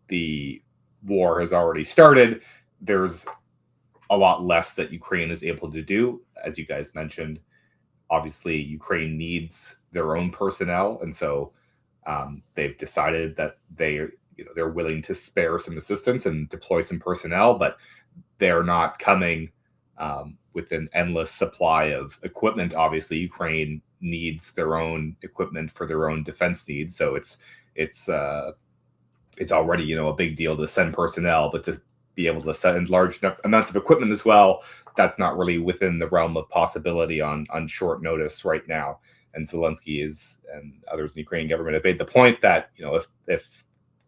the war has already started, there's a lot less that Ukraine is able to do. As you guys mentioned, obviously Ukraine needs their own personnel, and so they've decided that they're willing to spare some assistance and deploy some personnel, but they're not coming with an endless supply of equipment. Obviously, Ukraine needs their own equipment for their own defense needs, so it's already a big deal to send personnel, but to be able to send large amounts of equipment as well, that's not really within the realm of possibility on short notice right now. And Zelensky and others in the Ukrainian government have made the point that if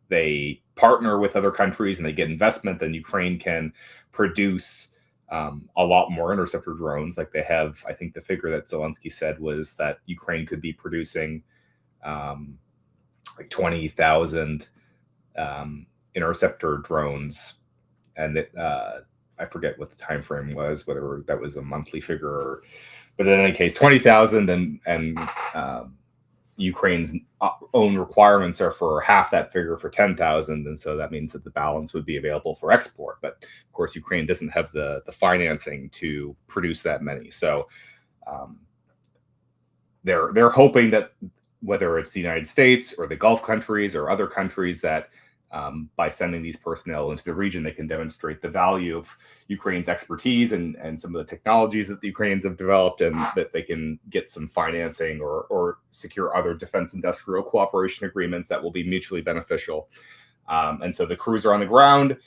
they partner with other countries and they get investment, then Ukraine can produce a lot more interceptor drones. Like they have, I think the figure that Zelensky said was that Ukraine could be producing like 20,000 interceptor drones, and I forget what the time frame was, whether that was a monthly figure, but in any case, 20,000, and Ukraine's own requirements are for half that figure, for 10,000, and so that means that the balance would be available for export. But of course, Ukraine doesn't have the financing to produce that many, so they're hoping that whether it's the United States or the Gulf countries or other countries, that by sending these personnel into the region, they can demonstrate the value of Ukraine's expertise and some of the technologies that the Ukrainians have developed, and that they can get some financing or secure other defense industrial cooperation agreements that will be mutually beneficial. And so the crews are on the ground.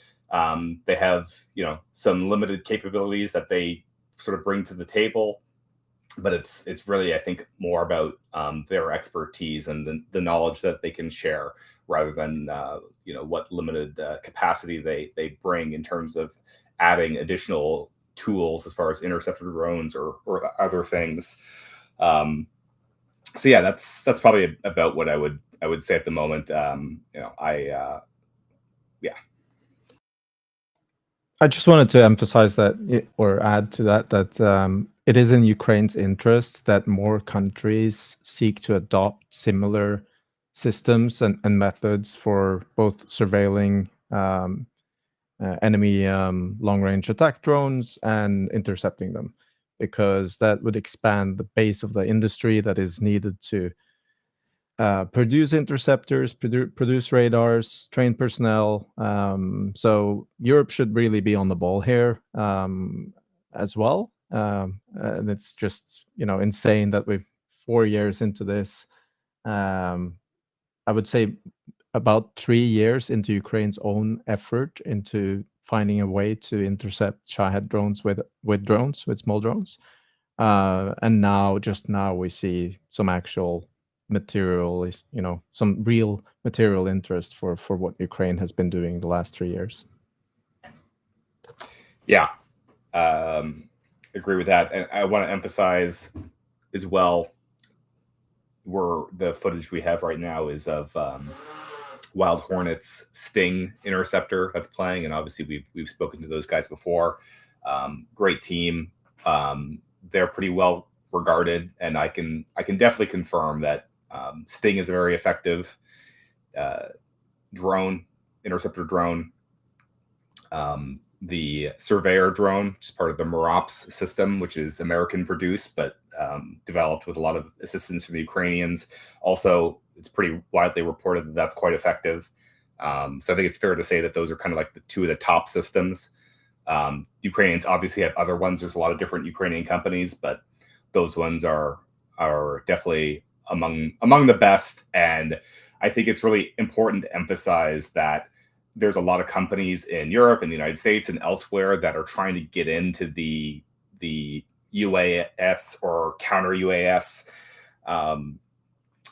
They have some limited capabilities that they sort of bring to the table, but it's really, I think, more about their expertise and the knowledge that they can share, rather than what limited capacity they bring in terms of adding additional tools as far as interceptor drones or other things. So yeah, that's probably about what I would say at the moment. I just wanted to emphasize that, or add to that it is in Ukraine's interest that more countries seek to adopt similar systems and methods for both surveilling enemy long-range attack drones and intercepting them, because that would expand the base of the industry that is needed to produce interceptors, produce radars, train personnel. So Europe should really be on the ball here as well. And it's just insane that we've 4 years into this. I would say about 3 years into Ukraine's own effort into finding a way to intercept Shahed drones with small drones. And now we see some actual material, some real material interest for what Ukraine has been doing the last 3 years. Yeah, agree with that. And I want to emphasize as well, the footage we have right now is of Wild Hornet's Sting interceptor that's playing, and obviously we've spoken to those guys before. Great team. They're pretty well regarded, and I can definitely confirm that Sting is a very effective interceptor drone. The Surveyor drone, which is part of the Merops system, which is American produced, but developed with a lot of assistance from the Ukrainians. Also, it's pretty widely reported that that's quite effective. So I think it's fair to say that those are kind of like the two of the top systems. Ukrainians obviously have other ones. There's a lot of different Ukrainian companies, but those ones are definitely among the best. And I think it's really important to emphasize that there's a lot of companies in Europe and the United States and elsewhere that are trying to get into the UAS or counter UAS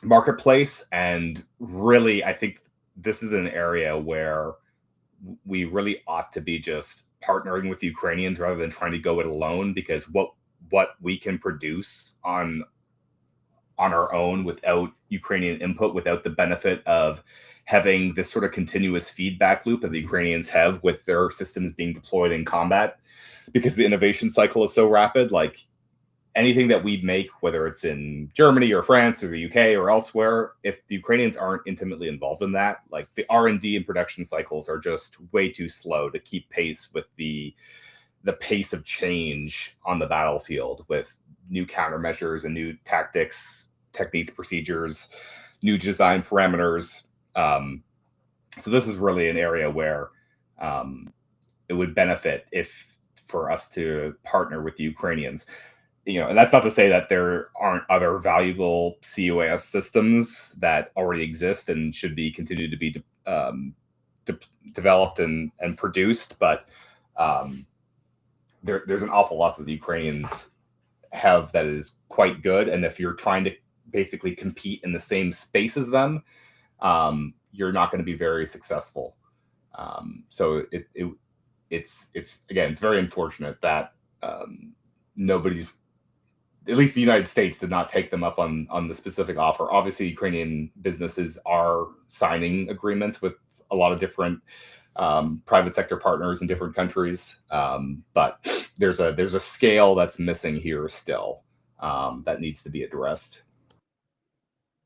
marketplace. And really, I think this is an area where we really ought to be just partnering with the Ukrainians rather than trying to go it alone, because what we can produce on our own without Ukrainian input, without the benefit of having this sort of continuous feedback loop that the Ukrainians have with their systems being deployed in combat, because the innovation cycle is so rapid. Like, anything that we make, whether it's in Germany or France or the UK or elsewhere, if the Ukrainians aren't intimately involved in that, like the R&D and production cycles are just way too slow to keep pace with the pace of change on the battlefield, with new countermeasures and new tactics, techniques, procedures, new design parameters. So this is really an area where it would benefit for us to partner with the Ukrainians. And that's not to say that there aren't other valuable CUAS systems that already exist and should be continued to be developed and produced, but there's an awful lot that the Ukrainians have that is quite good. And if you're trying to basically compete in the same space as them, you're not going to be very successful. So it's very unfortunate that nobody's, at least the United States, did not take them up on the specific offer. Obviously, Ukrainian businesses are signing agreements with a lot of different private sector partners in different countries, but there's a scale that's missing here still that needs to be addressed.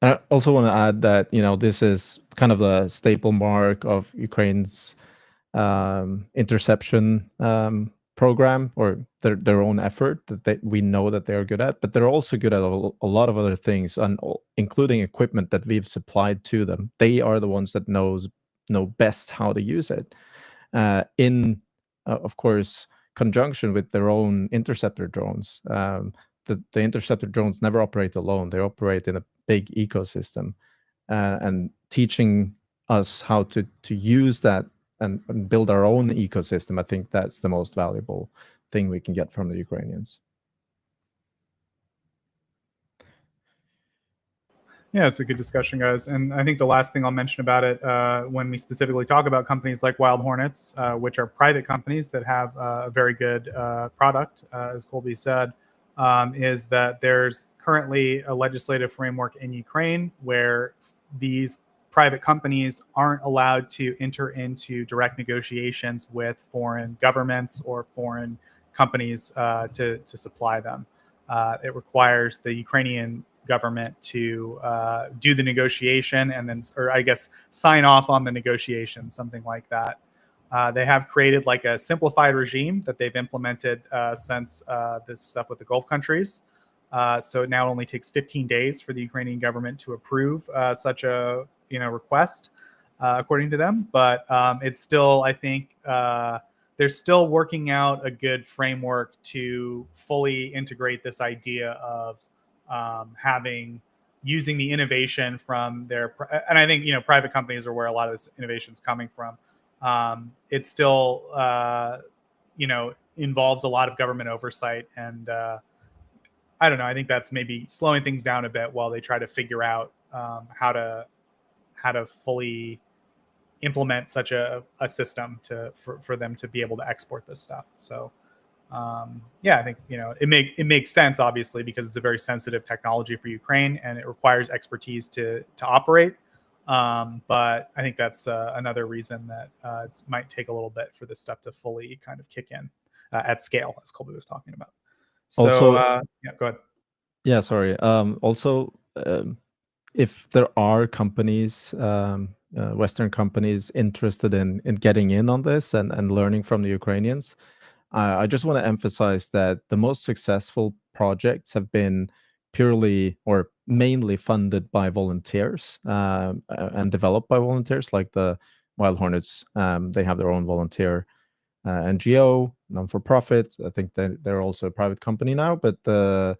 I also want to add that this is kind of the staple mark of Ukraine's interception program, or their own effort that we know that they're good at, but they're also good at a lot of other things, and including equipment that we've supplied to them. They are the ones that know best how to use it, in of course conjunction with their own interceptor drones. The interceptor drones never operate alone. They operate in a big ecosystem, and teaching us how to use that and build our own ecosystem. I think that's the most valuable thing we can get from the Ukrainians. Yeah, it's a good discussion, guys. And I think the last thing I'll mention about it, when we specifically talk about companies like Wild Hornets, which are private companies that have a very good product, as Colby said, is that there's currently a legislative framework in Ukraine where these private companies aren't allowed to enter into direct negotiations with foreign governments or foreign companies to supply them. It requires the Ukrainian government to do the negotiation and then, or I guess, sign off on the negotiation, something like that. They have created like a simplified regime that they've implemented since this stuff with the Gulf countries. So it now only takes 15 days for the Ukrainian government to approve such a request, according to them. But it's still, I think, they're still working out a good framework to fully integrate this idea of using the innovation from their, and I think private companies are where a lot of this innovation is coming from. It still involves a lot of government oversight, and I don't know. I think that's maybe slowing things down a bit while they try to figure out how to fully implement such a system for them to be able to export this stuff. So I think it makes sense, obviously, because it's a very sensitive technology for Ukraine and it requires expertise to operate. But I think that's another reason that it might take a little bit for this stuff to fully kind of kick in at scale, as Colby was talking about. So, Also, go ahead. Yeah, sorry. Also, if there are companies, Western companies, interested in getting in on this and learning from the Ukrainians, I just want to emphasize that the most successful projects have been purely or mainly funded by volunteers and developed by volunteers, like the Wild Hornets. They have their own volunteer NGO, non-for-profit. I think they're also a private company now, but the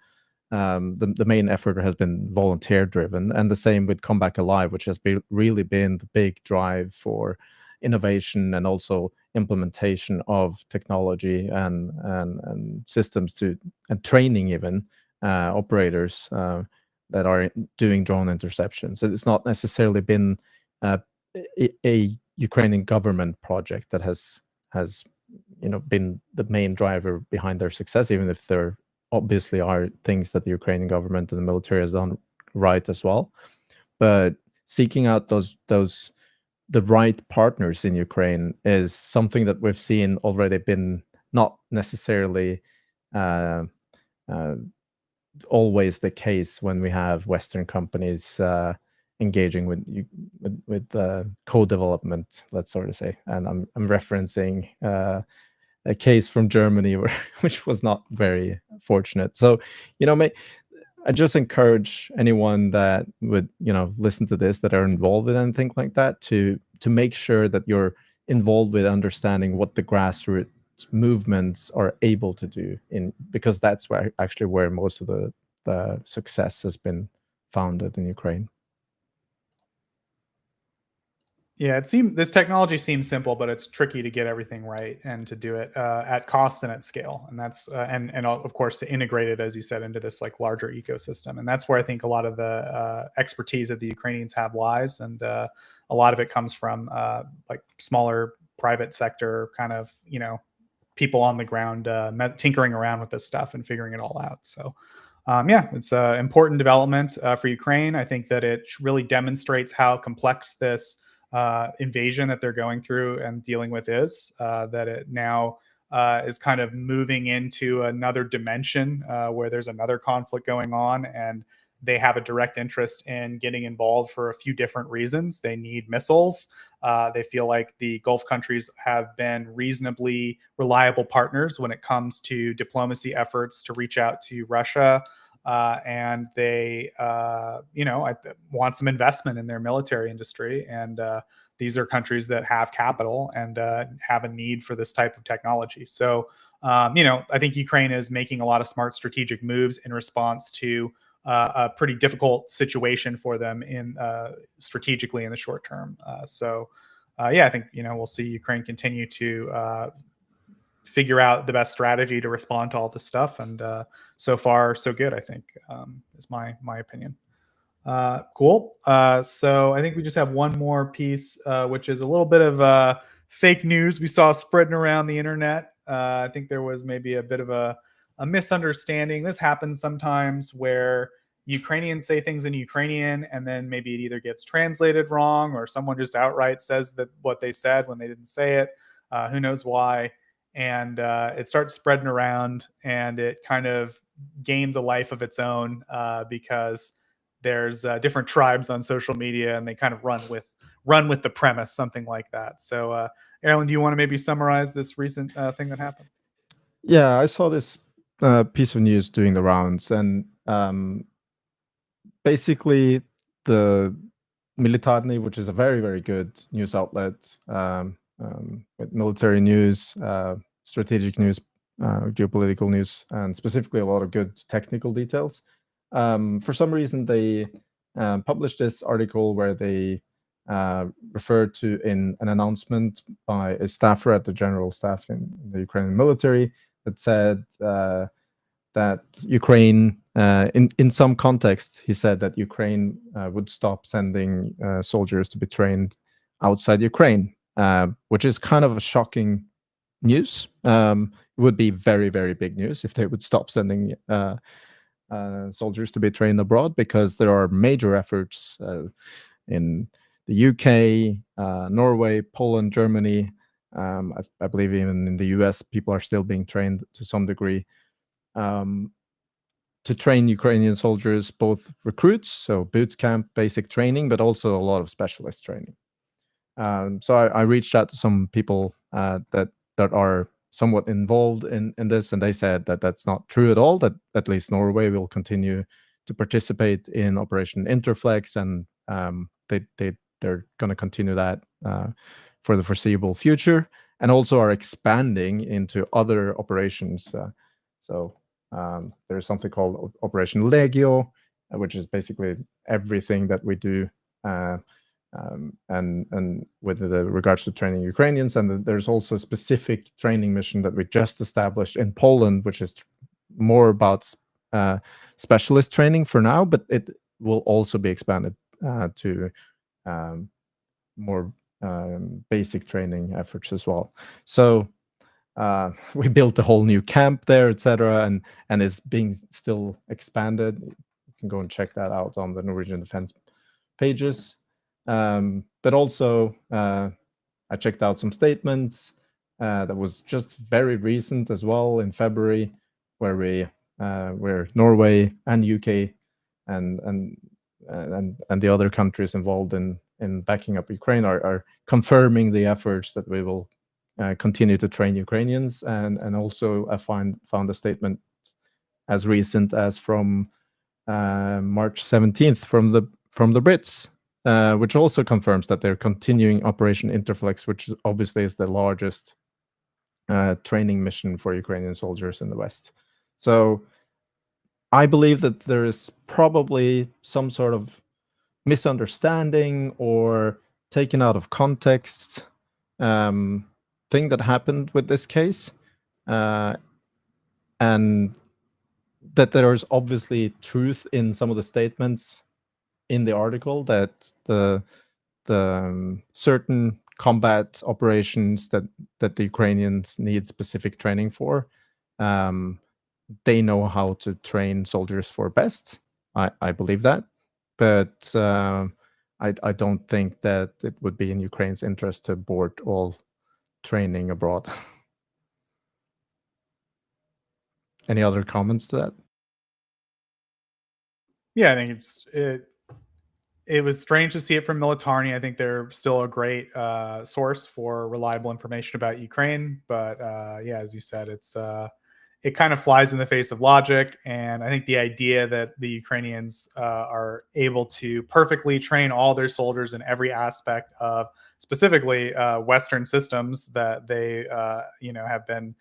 main effort has been volunteer driven, and the same with Come Back Alive, which has really been the big drive for innovation and also implementation of technology and systems and training even operators that are doing drone interceptions. It's not necessarily been a Ukrainian government project that has been the main driver behind their success, even if there obviously are things that the Ukrainian government and the military has done right as well. But seeking out the right partners in Ukraine is something that we've seen already been not necessarily always the case when we have Western companies engaging with co-development, let's sort of say. And I'm referencing a case from Germany which was not very fortunate. So, I just encourage anyone that would, listen to this, that are involved in anything like that, to make sure that you're involved with understanding what the grassroots movements are able to do, because that's where most of the success has been founded in Ukraine. Yeah, this technology seems simple, but it's tricky to get everything right and to do it at cost and at scale. And that's and of course to integrate it, as you said, into this like larger ecosystem. And that's where I think a lot of the expertise that the Ukrainians have lies, and a lot of it comes from like smaller private sector kind of people on the ground tinkering around with this stuff and figuring it all out. So. Yeah, it's an important development for Ukraine. I think that it really demonstrates how complex this invasion that they're going through and dealing with is, that it now is kind of moving into another dimension where there's another conflict going on, and they have a direct interest in getting involved for a few different reasons. They need missiles. They feel like the Gulf countries have been reasonably reliable partners when it comes to diplomacy efforts to reach out to Russia. And they, want some investment in their military industry. And these are countries that have capital and have a need for this type of technology. So, I think Ukraine is making a lot of smart strategic moves in response to a pretty difficult situation for them strategically in the short term. I think we'll see Ukraine continue to figure out the best strategy to respond to all this stuff, and so far so good, I think, is my opinion. Cool. So I think we just have one more piece, which is a little bit of fake news we saw spreading around the internet. I think there was maybe a bit of a misunderstanding. This happens sometimes where Ukrainians say things in Ukrainian, and then maybe it either gets translated wrong, or someone just outright says that what they said when they didn't say it. Who knows why? And it starts spreading around, and it kind of gains a life of its own because there's different tribes on social media, and they kind of run with the premise, something like that. So, Erlend, do you want to maybe summarize this recent thing that happened? Yeah, I saw this piece of news doing the rounds, and basically the Militarny, which is a very, very good news outlet with military news, strategic news, geopolitical news, and specifically a lot of good technical details. For some reason, they published this article where they referred to in an announcement by a staffer at the general staff in the Ukrainian military that said that Ukraine, in some context, he said that Ukraine would stop sending soldiers to be trained outside Ukraine, which is kind of a shocking news. It would be very, very big news if they would stop sending soldiers to be trained abroad, because there are major efforts in the UK, Norway, Poland, Germany. I believe even in the US, people are still being trained to some degree to train Ukrainian soldiers, both recruits, so boot camp, basic training, but also a lot of specialist training. So I reached out to some people that are somewhat involved in this, and they said that that's not true at all, that at least Norway will continue to participate in Operation Interflex, and they're going to continue that for the foreseeable future, and also are expanding into other operations. There's something called Operation Legio, which is basically everything that we do and with regards to training Ukrainians. And there's also a specific training mission that we just established in Poland, which is more about specialist training for now, but it will also be expanded to more basic training efforts as well. So we built a whole new camp there, etc., and it's being still expanded. You can go and check that out on the Norwegian Defense pages. But also, I checked out some statements that was just very recent as well in February, where we where Norway and UK and the other countries involved in backing up Ukraine are confirming the efforts that we will continue to train Ukrainians, and also I found a statement as recent as from March 17th from the Brits, which also confirms that they're continuing Operation Interflex, which obviously is the largest training mission for Ukrainian soldiers in the West. So I believe that there is probably some sort of misunderstanding or taken out of context thing that happened with this case, and that there is obviously truth in some of the statements in the article, that the certain combat operations that the Ukrainians need specific training for, they know how to train soldiers for best. I believe that, but I don't think that it would be in Ukraine's interest to abort all training abroad. Any other comments to that? Yeah, I think it was strange to see it from Militarny. I think they're still a great source for reliable information about Ukraine, but yeah, as you said, it kind of flies in the face of logic. And I think the idea that the Ukrainians are able to perfectly train all their soldiers in every aspect of specifically Western systems that they have been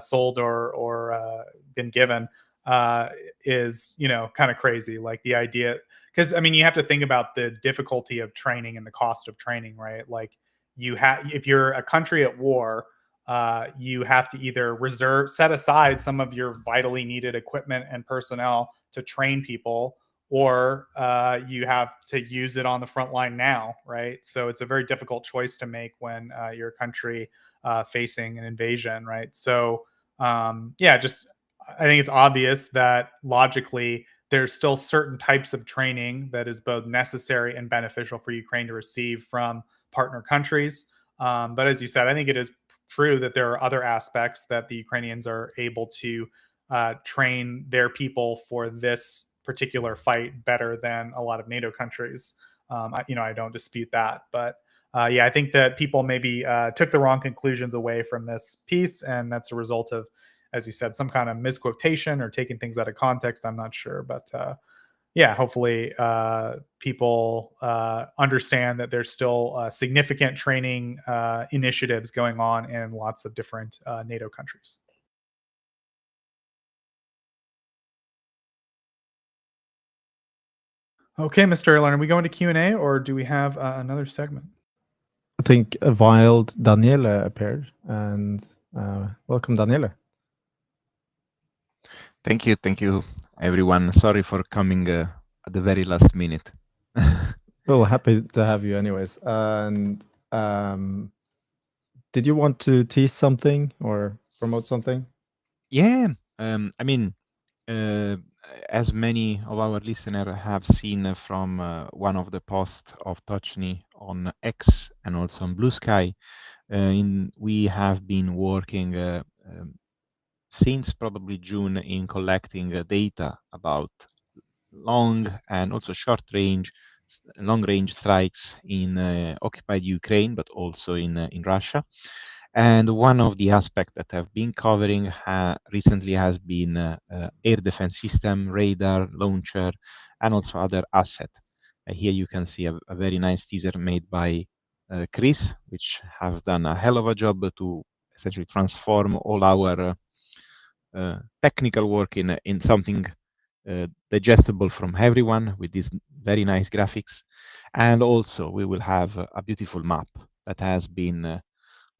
sold or been given is kind of crazy. Like the idea, because I mean, you have to think about the difficulty of training and the cost of training, right? Like if you're a country at war, you have to either set aside some of your vitally needed equipment and personnel to train people, or you have to use it on the front line now, right? So it's a very difficult choice to make when you're a country facing an invasion, right? So yeah, just I think it's obvious that logically there's still certain types of training that is both necessary and beneficial for Ukraine to receive from partner countries. But as you said, I think it is true that there are other aspects that the Ukrainians are able to train their people for this particular fight better than a lot of NATO countries. I don't dispute that, but yeah, I think that people maybe took the wrong conclusions away from this piece, and that's a result of, as you said, some kind of misquotation or taking things out of context. I'm not sure, but yeah, hopefully people understand that there's still significant training initiatives going on in lots of different NATO countries. Okay, Mr. Erlend, are we going to Q&A or do we have another segment? I think a wild Daniele appeared, and welcome, Daniele. Thank you, everyone. Sorry for coming at the very last minute. Well, happy to have you anyways. And did you want to tease something or promote something? Yeah, I mean, as many of our listeners have seen from one of the posts of Tochnyi on X and also on Blue Sky, we have been working since probably June in collecting data about long and also long range strikes in occupied Ukraine, but also in Russia. And one of the aspects that I've been covering recently has been air defense system, radar, launcher, and also other assets. Here you can see a very nice teaser made by Chris, which has done a hell of a job to essentially transform all our technical work in something digestible from everyone with these very nice graphics. And also we will have a beautiful map that has been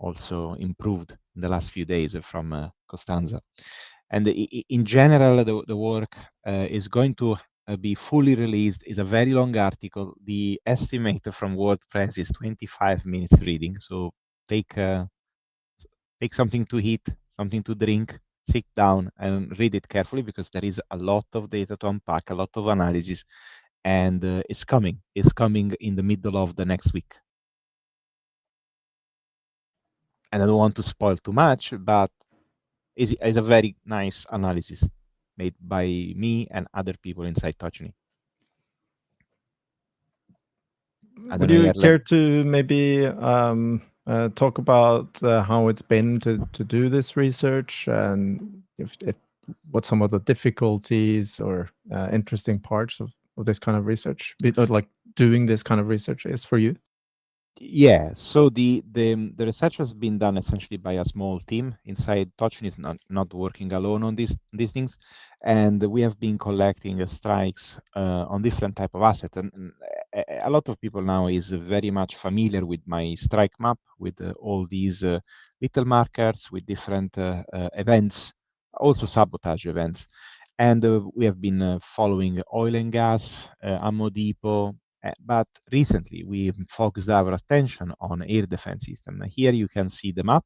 also improved in the last few days from Costanza. And in general, the work is going to be fully released. It's a very long article. The estimate from WordPress is 25 minutes reading. So take something to eat, something to drink, sit down and read it carefully, because there is a lot of data to unpack, a lot of analysis, and it's coming. It's coming in the middle of the next week. And I don't want to spoil too much, but it's a very nice analysis. made by me and other people inside Tochnyi. Would you care to maybe talk about how it's been to do this research, and if what some of the difficulties or interesting parts of this kind of research, like doing this kind of research, is for you? Yeah, so the research has been done essentially by a small team inside Tochnyi. Is not working alone on these things, and we have been collecting strikes on different type of asset. And a lot of people now is very much familiar with my strike map with all these little markers with different events, also sabotage events. And we have been following oil and gas, ammo depot, but recently we focused our attention on air defense system. Here you can see the map,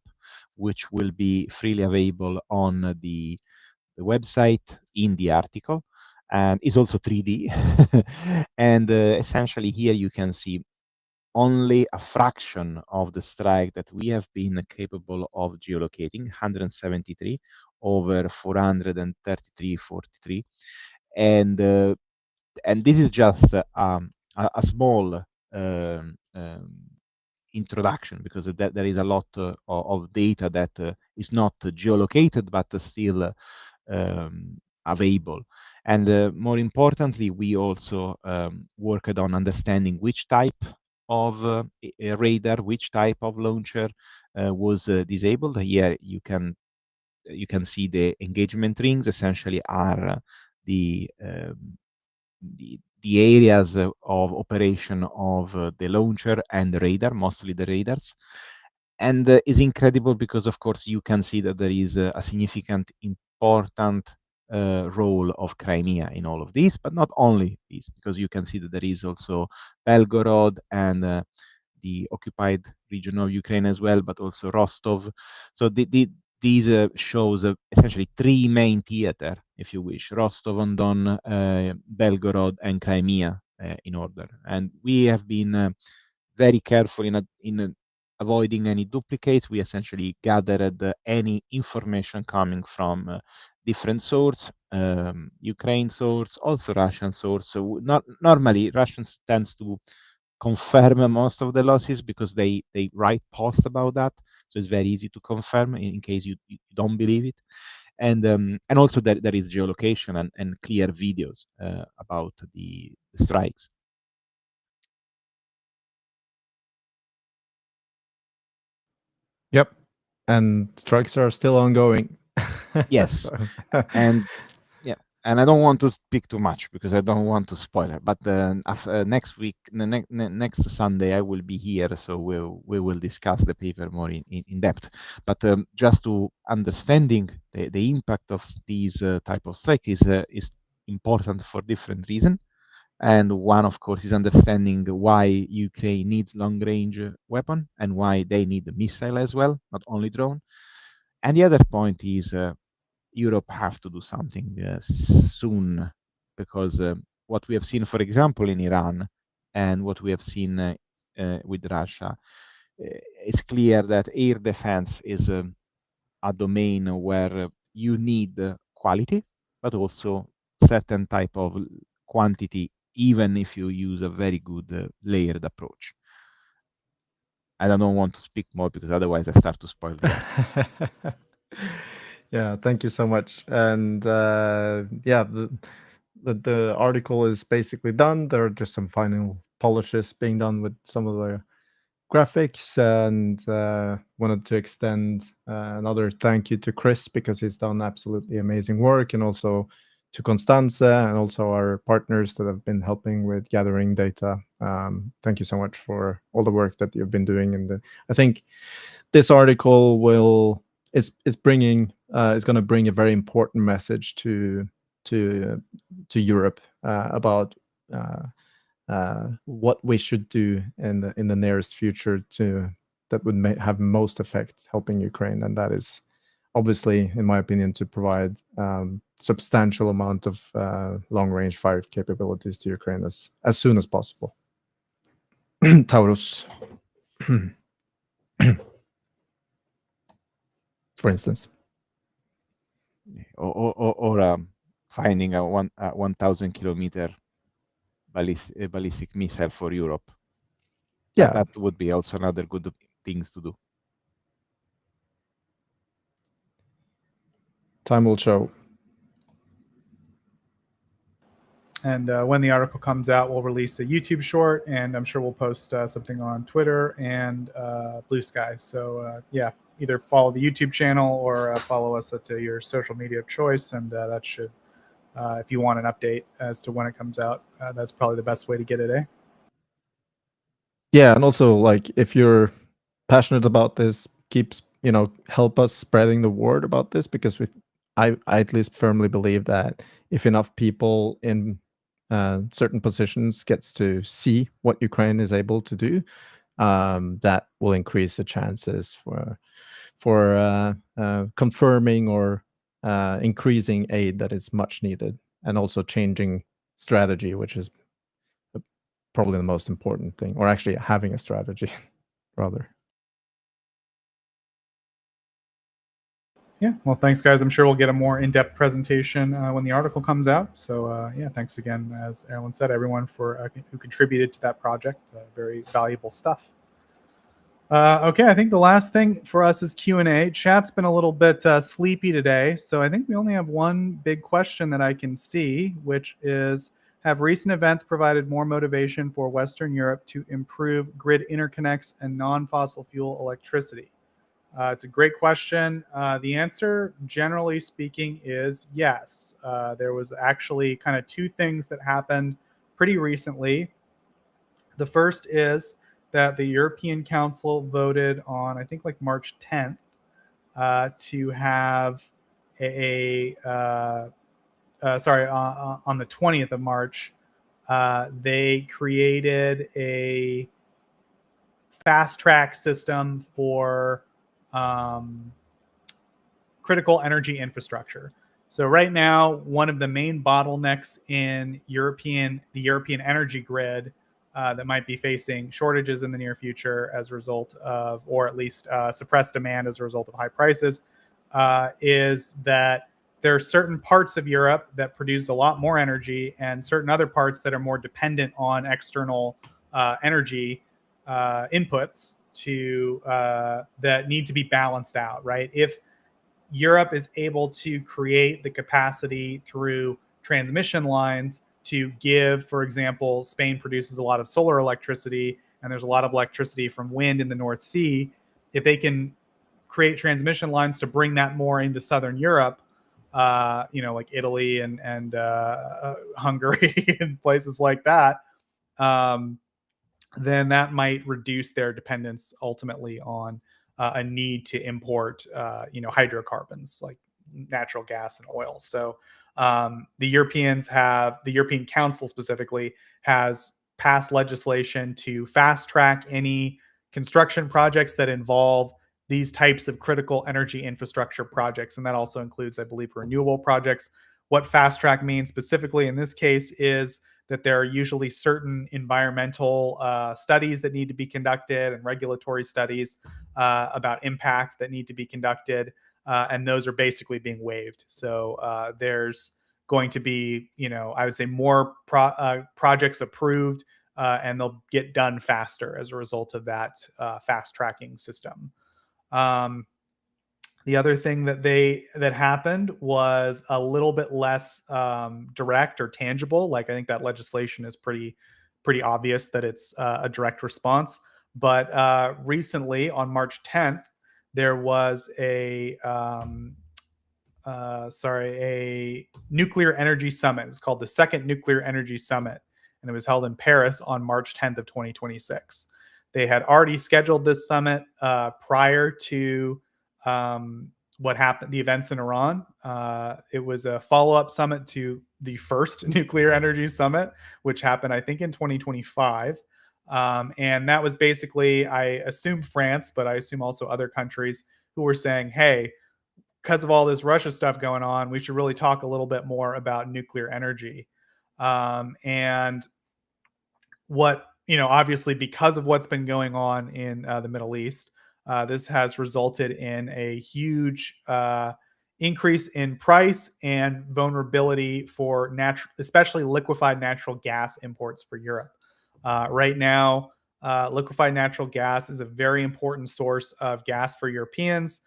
which will be freely available on the website in the article, and is also 3D. And essentially here you can see only a fraction of the strike that we have been capable of geolocating, 173 over 433.43. And this is just a small introduction, because there is a lot of data that is not geolocated but still available. And more importantly, we also worked on understanding which type of radar, which type of launcher was disabled. Here you can see the engagement rings essentially are the areas of operation of the launcher and the radar, mostly the radars. And is incredible because, of course, you can see that there is a significant, important role of Crimea in all of this, but not only this, because you can see that there is also Belgorod and the occupied region of Ukraine as well, but also Rostov. So these shows essentially three main theater, if you wish: Rostov-on-Don, Belgorod, and Crimea in order. And we have been very careful in avoiding any duplicates. We essentially gathered any information coming from different source, Ukraine source, also Russian source. So normally Russians tends to confirm most of the losses because they write posts about that. So it's very easy to confirm in case you don't believe it. And also there is geolocation and clear videos about the strikes. Yep, and strikes are still ongoing. Yes, and yeah, and I don't want to speak too much because I don't want to spoil it. But next week, next Sunday, I will be here, so we will discuss the paper more in depth. But just to understanding the impact of these type of strike is important for different reasons. And one, of course, is understanding why Ukraine needs long-range weapon and why they need the missile as well, not only drone. And the other point is Europe have to do something soon, because what we have seen, for example, in Iran, and what we have seen with Russia, it's clear that air defense is a domain where you need quality, but also certain type of quantity, even if you use a very good layered approach. I don't want to speak more because otherwise I start to spoil the art. Yeah, thank you so much. And yeah, the article is basically done. There are just some final polishes being done with some of the graphics, and wanted to extend another thank you to Chris, because he's done absolutely amazing work, and also to Constanze, and also our partners that have been helping with gathering data. Thank you so much for all the work that you've been doing. And I think this article is going to bring a very important message to Europe about what we should do in the nearest future that would have most effect helping Ukraine, and that is obviously, in my opinion, to provide substantial amount of long-range fire capabilities to Ukraine as soon as possible. Taurus, for instance, or finding a 1,000 kilometer ballistic missile for Europe. Yeah, That would be also another good things to do. time will show. And when the article comes out, we'll release a YouTube short, and I'm sure we'll post something on Twitter and Blue Sky. So yeah, either follow the YouTube channel or follow us at your social media of choice, and that should, if you want an update as to when it comes out, that's probably the best way to get it, eh? Yeah, and also like if you're passionate about this, help us spreading the word about this, because I at least firmly believe that if enough people in certain positions gets to see what Ukraine is able to do, that will increase the chances for confirming or increasing aid that is much needed, and also changing strategy, which is probably the most important thing, or actually having a strategy rather. Yeah, well, thanks, guys. I'm sure we'll get a more in-depth presentation when the article comes out. So, yeah, thanks again, as Erlend said, everyone for who contributed to that project. Very valuable stuff. Okay, I think the last thing for us is Q&A. Chat's been a little bit sleepy today, so I think we only have one big question that I can see, which is, have recent events provided more motivation for Western Europe to improve grid interconnects and non-fossil fuel electricity? It's a great question. The answer, generally speaking, is yes. There was actually kind of two things that happened pretty recently. The first is that the European Council voted on, I think, like March 10th, to have on the 20th of March, they created a fast track system for critical energy infrastructure. So right now, one of the main bottlenecks in the European energy grid that might be facing shortages in the near future as a result of, or at least suppressed demand as a result of high prices, is that there are certain parts of Europe that produce a lot more energy, and certain other parts that are more dependent on external energy inputs that need to be balanced out, right? If Europe is able to create the capacity through transmission lines to give, for example, Spain produces a lot of solar electricity, and there's a lot of electricity from wind in the North Sea. If they can create transmission lines to bring that more into Southern Europe, like Italy and Hungary and places like that, then that might reduce their dependence ultimately on a need to import, hydrocarbons like natural gas and oil. So the European Council specifically has passed legislation to fast track any construction projects that involve these types of critical energy infrastructure projects. And that also includes, I believe, renewable projects. What fast track means specifically in this case is that there are usually certain environmental studies that need to be conducted and regulatory studies about impact that need to be conducted. And those are basically being waived. So there's going to be, I would say more projects approved and they'll get done faster as a result of that fast tracking system. The other thing that happened was a little bit less direct or tangible. Like, I think that legislation is pretty obvious that it's a direct response. But recently, on March 10th, there was a nuclear energy summit. It's called the Second Nuclear Energy Summit, and it was held in Paris on March 10th of 2026. They had already scheduled this summit prior to what happened, the events in Iran. It was a follow-up summit to the first nuclear energy summit, which happened, I think, in 2025. And that was basically, I assume France, but I assume also other countries who were saying, hey, because of all this Russia stuff going on, we should really talk a little bit more about nuclear energy. And obviously, because of what's been going on in the Middle East, this has resulted in a huge increase in price and vulnerability for especially liquefied natural gas imports for Europe. Right now, liquefied natural gas is a very important source of gas for Europeans.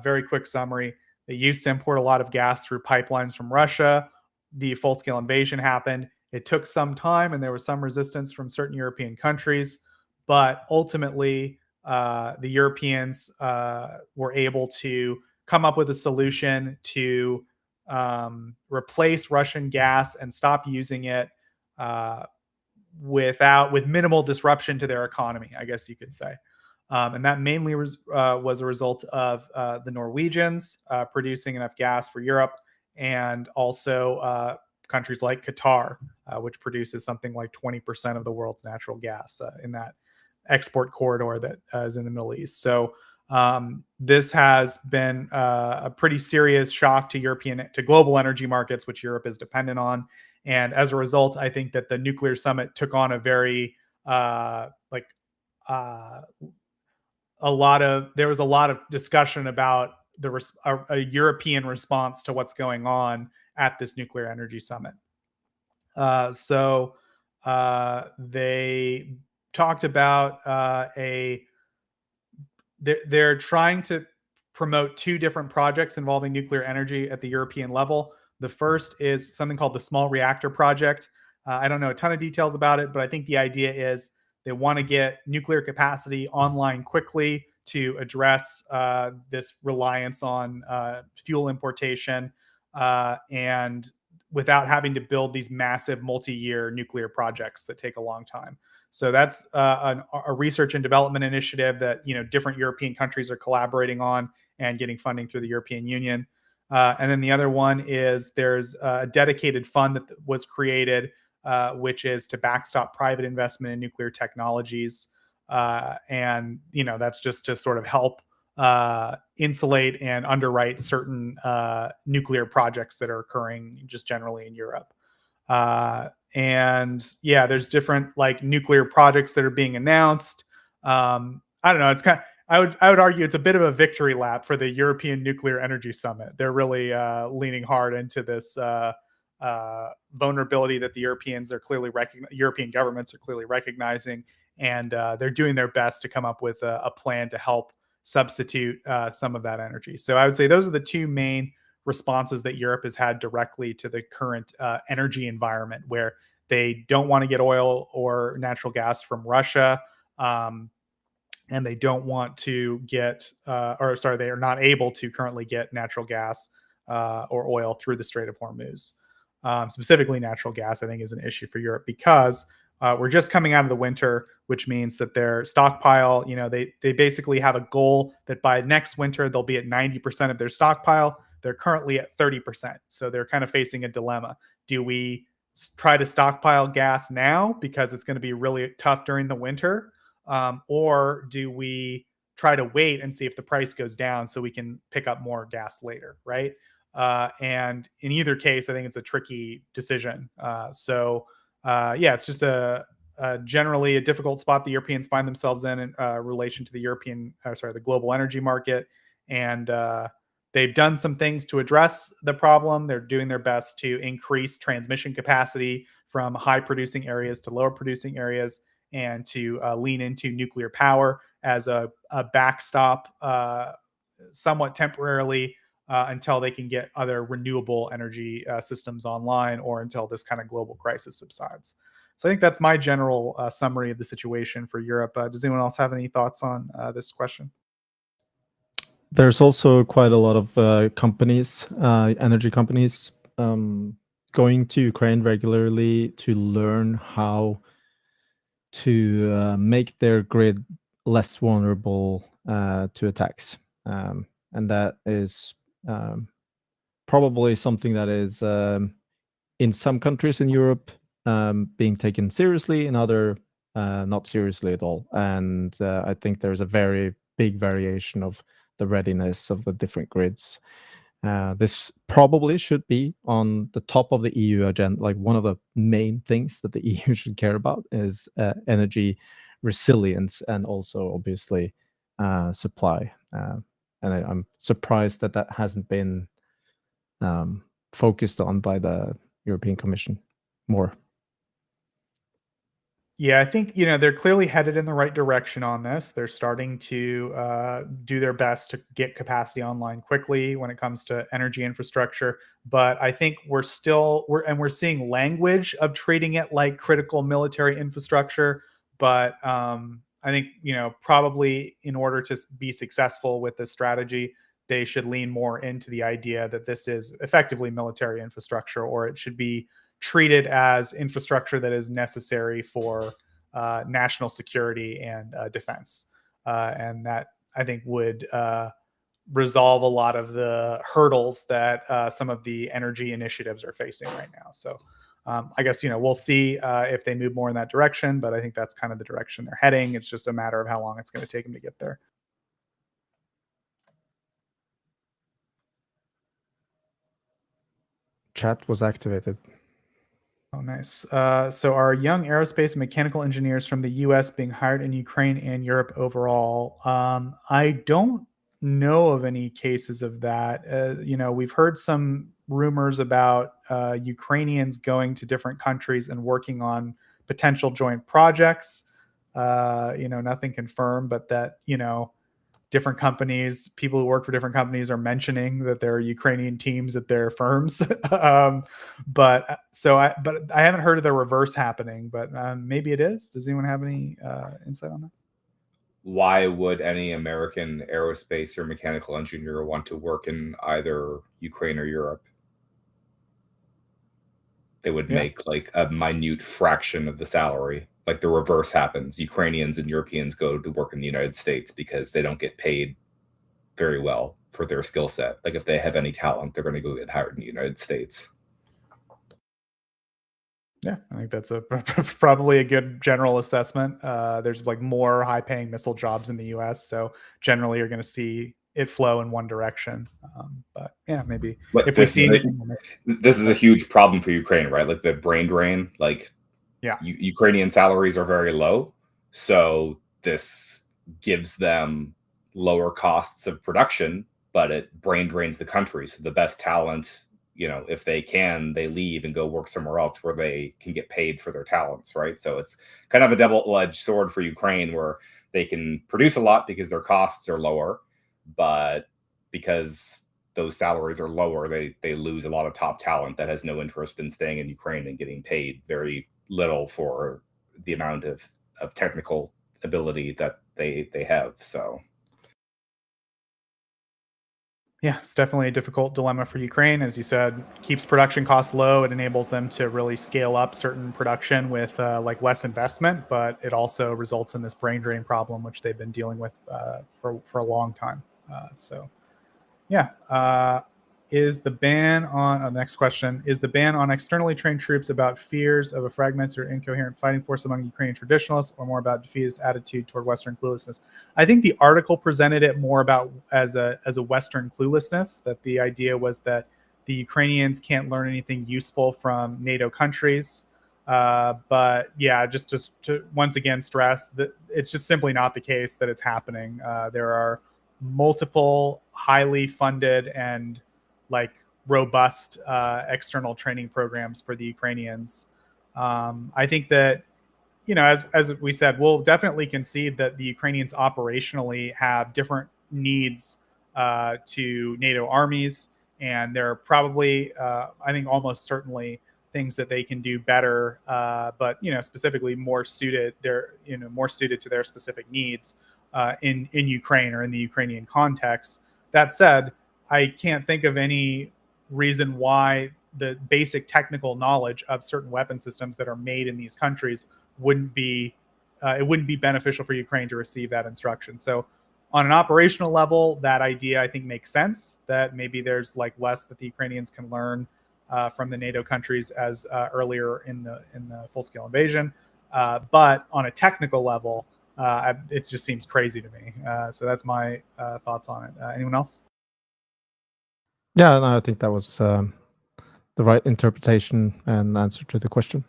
Very quick summary. They used to import a lot of gas through pipelines from Russia. The full-scale invasion happened. It took some time, and there was some resistance from certain European countries. But ultimately, the Europeans were able to come up with a solution to replace Russian gas and stop using it with minimal disruption to their economy, I guess you could say. And that mainly was a result of the Norwegians producing enough gas for Europe, and also countries like Qatar, which produces something like 20% of the world's natural gas in that export corridor that is in the Middle East. So this has been a pretty serious shock to global energy markets, which Europe is dependent on. And as a result, I think that the nuclear summit took on a very there was a lot of discussion about a European response to what's going on at this nuclear energy summit. So they talked about they're trying to promote two different projects involving nuclear energy at the European level. The first is something called the Small Reactor Project. I don't know a ton of details about it, but I think the idea is they want to get nuclear capacity online quickly to address this reliance on fuel importation and without having to build these massive multi-year nuclear projects that take a long time. So that's a research and development initiative that different European countries are collaborating on and getting funding through the European Union. And then the other one is there's a dedicated fund that was created, which is to backstop private investment in nuclear technologies. And that's just to sort of help insulate and underwrite certain nuclear projects that are occurring just generally in Europe. And yeah, there's different like nuclear projects that are being announced. I don't know. It's kind of, I would argue it's a bit of a victory lap for the European Nuclear Energy Summit. They're really leaning hard into this vulnerability that the European governments are clearly recognizing, and they're doing their best to come up with a plan to help substitute some of that energy. So I would say those are the two main responses that Europe has had directly to the current energy environment, where they don't want to get oil or natural gas from Russia, and they don't want to get, they are not able to currently get natural gas or oil through the Strait of Hormuz. Specifically, natural gas, I think, is an issue for Europe because we're just coming out of the winter, which means that their stockpile, they basically have a goal that by next winter, they'll be at 90% of their stockpile. They're currently at 30%. So they're kind of facing a dilemma. Do we try to stockpile gas now because it's going to be really tough during the winter? Or do we try to wait and see if the price goes down so we can pick up more gas later, right? And in either case, I think it's a tricky decision. It's just generally a difficult spot the Europeans find themselves in relation to the global energy market. And they've done some things to address the problem. They're doing their best to increase transmission capacity from high producing areas to lower producing areas, and to lean into nuclear power as a backstop somewhat temporarily until they can get other renewable energy systems online, or until this kind of global crisis subsides. So I think that's my general summary of the situation for Europe. Does anyone else have any thoughts on this question? There's also quite a lot of companies, energy companies, going to Ukraine regularly to learn how to make their grid less vulnerable to attacks. And that is probably something that is in some countries in Europe being taken seriously, in other not seriously at all. And I think there's a very big variation of the readiness of the different grids. This probably should be on the top of the EU agenda. Like, one of the main things that the EU should care about is energy resilience, and also obviously supply. And I'm surprised that hasn't been focused on by the European Commission more. Yeah, I think they're clearly headed in the right direction on this. They're starting to do their best to get capacity online quickly when it comes to energy infrastructure. But I think we're seeing language of treating it like critical military infrastructure. But I think probably in order to be successful with this strategy, they should lean more into the idea that this is effectively military infrastructure, or it should be treated as infrastructure that is necessary for national security and defense. And that, I think, would resolve a lot of the hurdles that some of the energy initiatives are facing right now. So I guess, we'll see if they move more in that direction, but I think that's kind of the direction they're heading. It's just a matter of how long it's going to take them to get there. Chat was activated. Oh, nice. So are young aerospace and mechanical engineers from the U.S. being hired in Ukraine and Europe overall? I don't know of any cases of that. We've heard some rumors about Ukrainians going to different countries and working on potential joint projects. Nothing confirmed, but that, different companies, people who work for different companies are mentioning that there are Ukrainian teams at their firms. But I haven't heard of the reverse happening, but maybe it is. Does anyone have any insight on that? Why would any American aerospace or mechanical engineer want to work in either Ukraine or Europe? They would make like a minute fraction of the salary. Like the reverse happens. Ukrainians and Europeans go to work in the United States because they don't get paid very well for their skill set. Like if they have any talent, they're going to go get hired in the United States. Yeah, I think that's probably a good general assessment. There's like more high-paying missile jobs in the U.S., so generally you're going to see it flow in one direction. But yeah, maybe but if we see this is a huge problem for Ukraine, right? Like the brain drain. Like, yeah, Ukrainian salaries are very low, so this gives them lower costs of production, but it brain drains the country. So the best talent, if they can, they leave and go work somewhere else where they can get paid for their talents, right? So it's kind of a double-edged sword for Ukraine, where they can produce a lot because their costs are lower, but because those salaries are lower, they lose a lot of top talent that has no interest in staying in Ukraine and getting paid very little for the amount of technical ability that they have. So yeah, it's definitely a difficult dilemma for Ukraine. As you said, keeps production costs low. It enables them to really scale up certain production with like less investment, but it also results in this brain drain problem, which they've been dealing with for a long time. So yeah. Is the ban on next question, is the ban on externally trained troops about fears of a fragmented or incoherent fighting force among Ukrainian traditionalists, or more about defeatist attitude toward Western cluelessness? I think the article presented it more about as a Western cluelessness, that the idea was that the Ukrainians can't learn anything useful from NATO countries. But yeah, just to once again stress that it's just simply not the case that it's happening. There are multiple highly funded and like robust external training programs for the Ukrainians. I think that, as we said, we'll definitely concede that the Ukrainians operationally have different needs to NATO armies, and there are probably, I think, almost certainly things that they can do better, but specifically more suited to their specific needs in Ukraine or in the Ukrainian context. That said, I can't think of any reason why the basic technical knowledge of certain weapon systems that are made in these countries wouldn't be beneficial for Ukraine to receive that instruction. So on an operational level, that idea I think makes sense, that maybe there's like less that the Ukrainians can learn from the NATO countries as earlier in the full-scale invasion. But on a technical level, it just seems crazy to me. So that's my thoughts on it. Anyone else? Yeah, no, I think that was the right interpretation and answer to the question.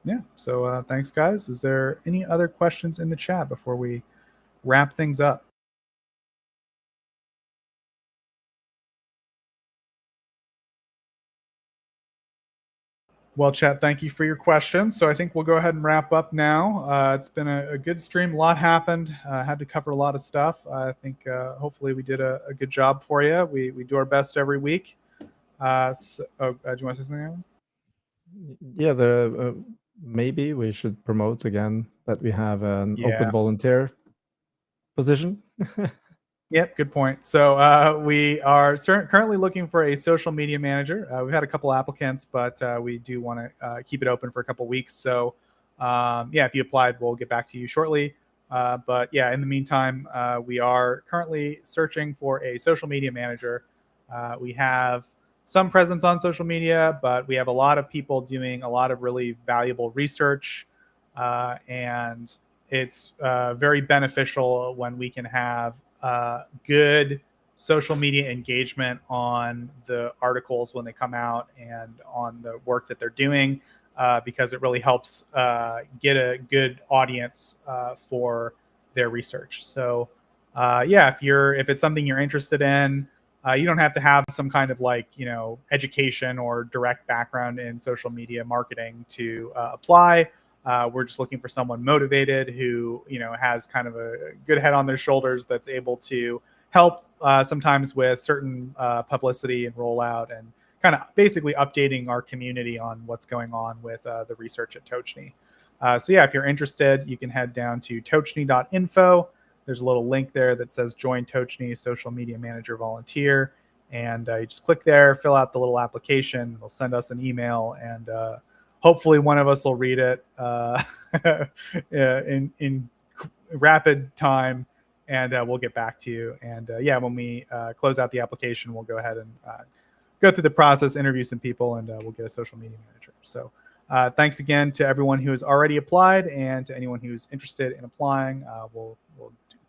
Yeah. So thanks, guys. Is there any other questions in the chat before we wrap things up? Well, chat, thank you for your questions. So I think we'll go ahead and wrap up now. It's been a good stream. A lot happened. Had to cover a lot of stuff. I think hopefully we did a good job for you. We do our best every week. Do you want to say something, Erlend? Yeah, maybe we should promote again that we have an open volunteer position. Yep, good point. So we are currently looking for a social media manager. We've had a couple applicants, but we do want to keep it open for a couple weeks. So yeah, if you applied, we'll get back to you shortly. But yeah, in the meantime, we are currently searching for a social media manager. We have some presence on social media, but we have a lot of people doing a lot of really valuable research, and it's very beneficial when we can have good social media engagement on the articles when they come out and on the work that they're doing, because it really helps get a good audience for their research. So yeah, if it's something you're interested in, you don't have to have some kind of education or direct background in social media marketing to apply. We're just looking for someone motivated who has kind of a good head on their shoulders that's able to help sometimes with certain publicity and rollout, and kind of basically updating our community on what's going on with the research at Tochnyi. So yeah, if you're interested, you can head down to tochnyi.info. There's a little link there that says Join Tochnyi Social Media Manager Volunteer, and you just click there, fill out the little application. They'll send us an email, and hopefully one of us will read it in rapid time, and we'll get back to you. And yeah, when we close out the application, we'll go ahead and go through the process, interview some people, and we'll get a social media manager. So thanks again to everyone who has already applied, and to anyone who's interested in applying. We'll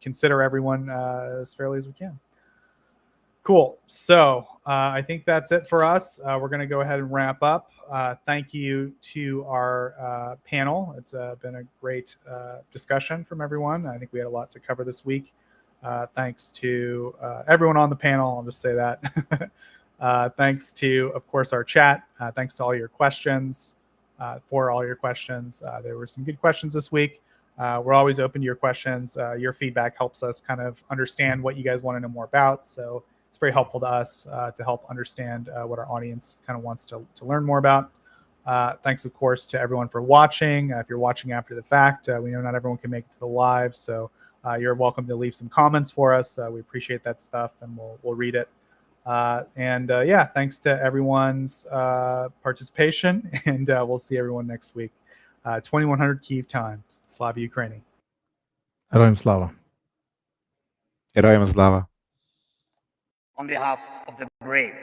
consider everyone as fairly as we can. Cool. So I think that's it for us. We're going to go ahead and wrap up. Thank you to our panel. It's been a great discussion from everyone. I think we had a lot to cover this week. Thanks to everyone on the panel. I'll just say that. Thanks to, of course, our chat. Thanks to all your questions. For all your questions. There were some good questions this week. We're always open to your questions. Your feedback helps us kind of understand what you guys want to know more about. So it's very helpful to us to help understand what our audience kind of wants to learn more about. Thanks, of course, to everyone for watching. If you're watching after the fact, we know not everyone can make it to the live, so you're welcome to leave some comments for us. We appreciate that stuff, and we'll read it. Yeah, thanks to everyone's participation, and we'll see everyone next week. 2100 Kyiv time. Slava Ukraini. Heroям слава. Героям слава. On behalf of the brave.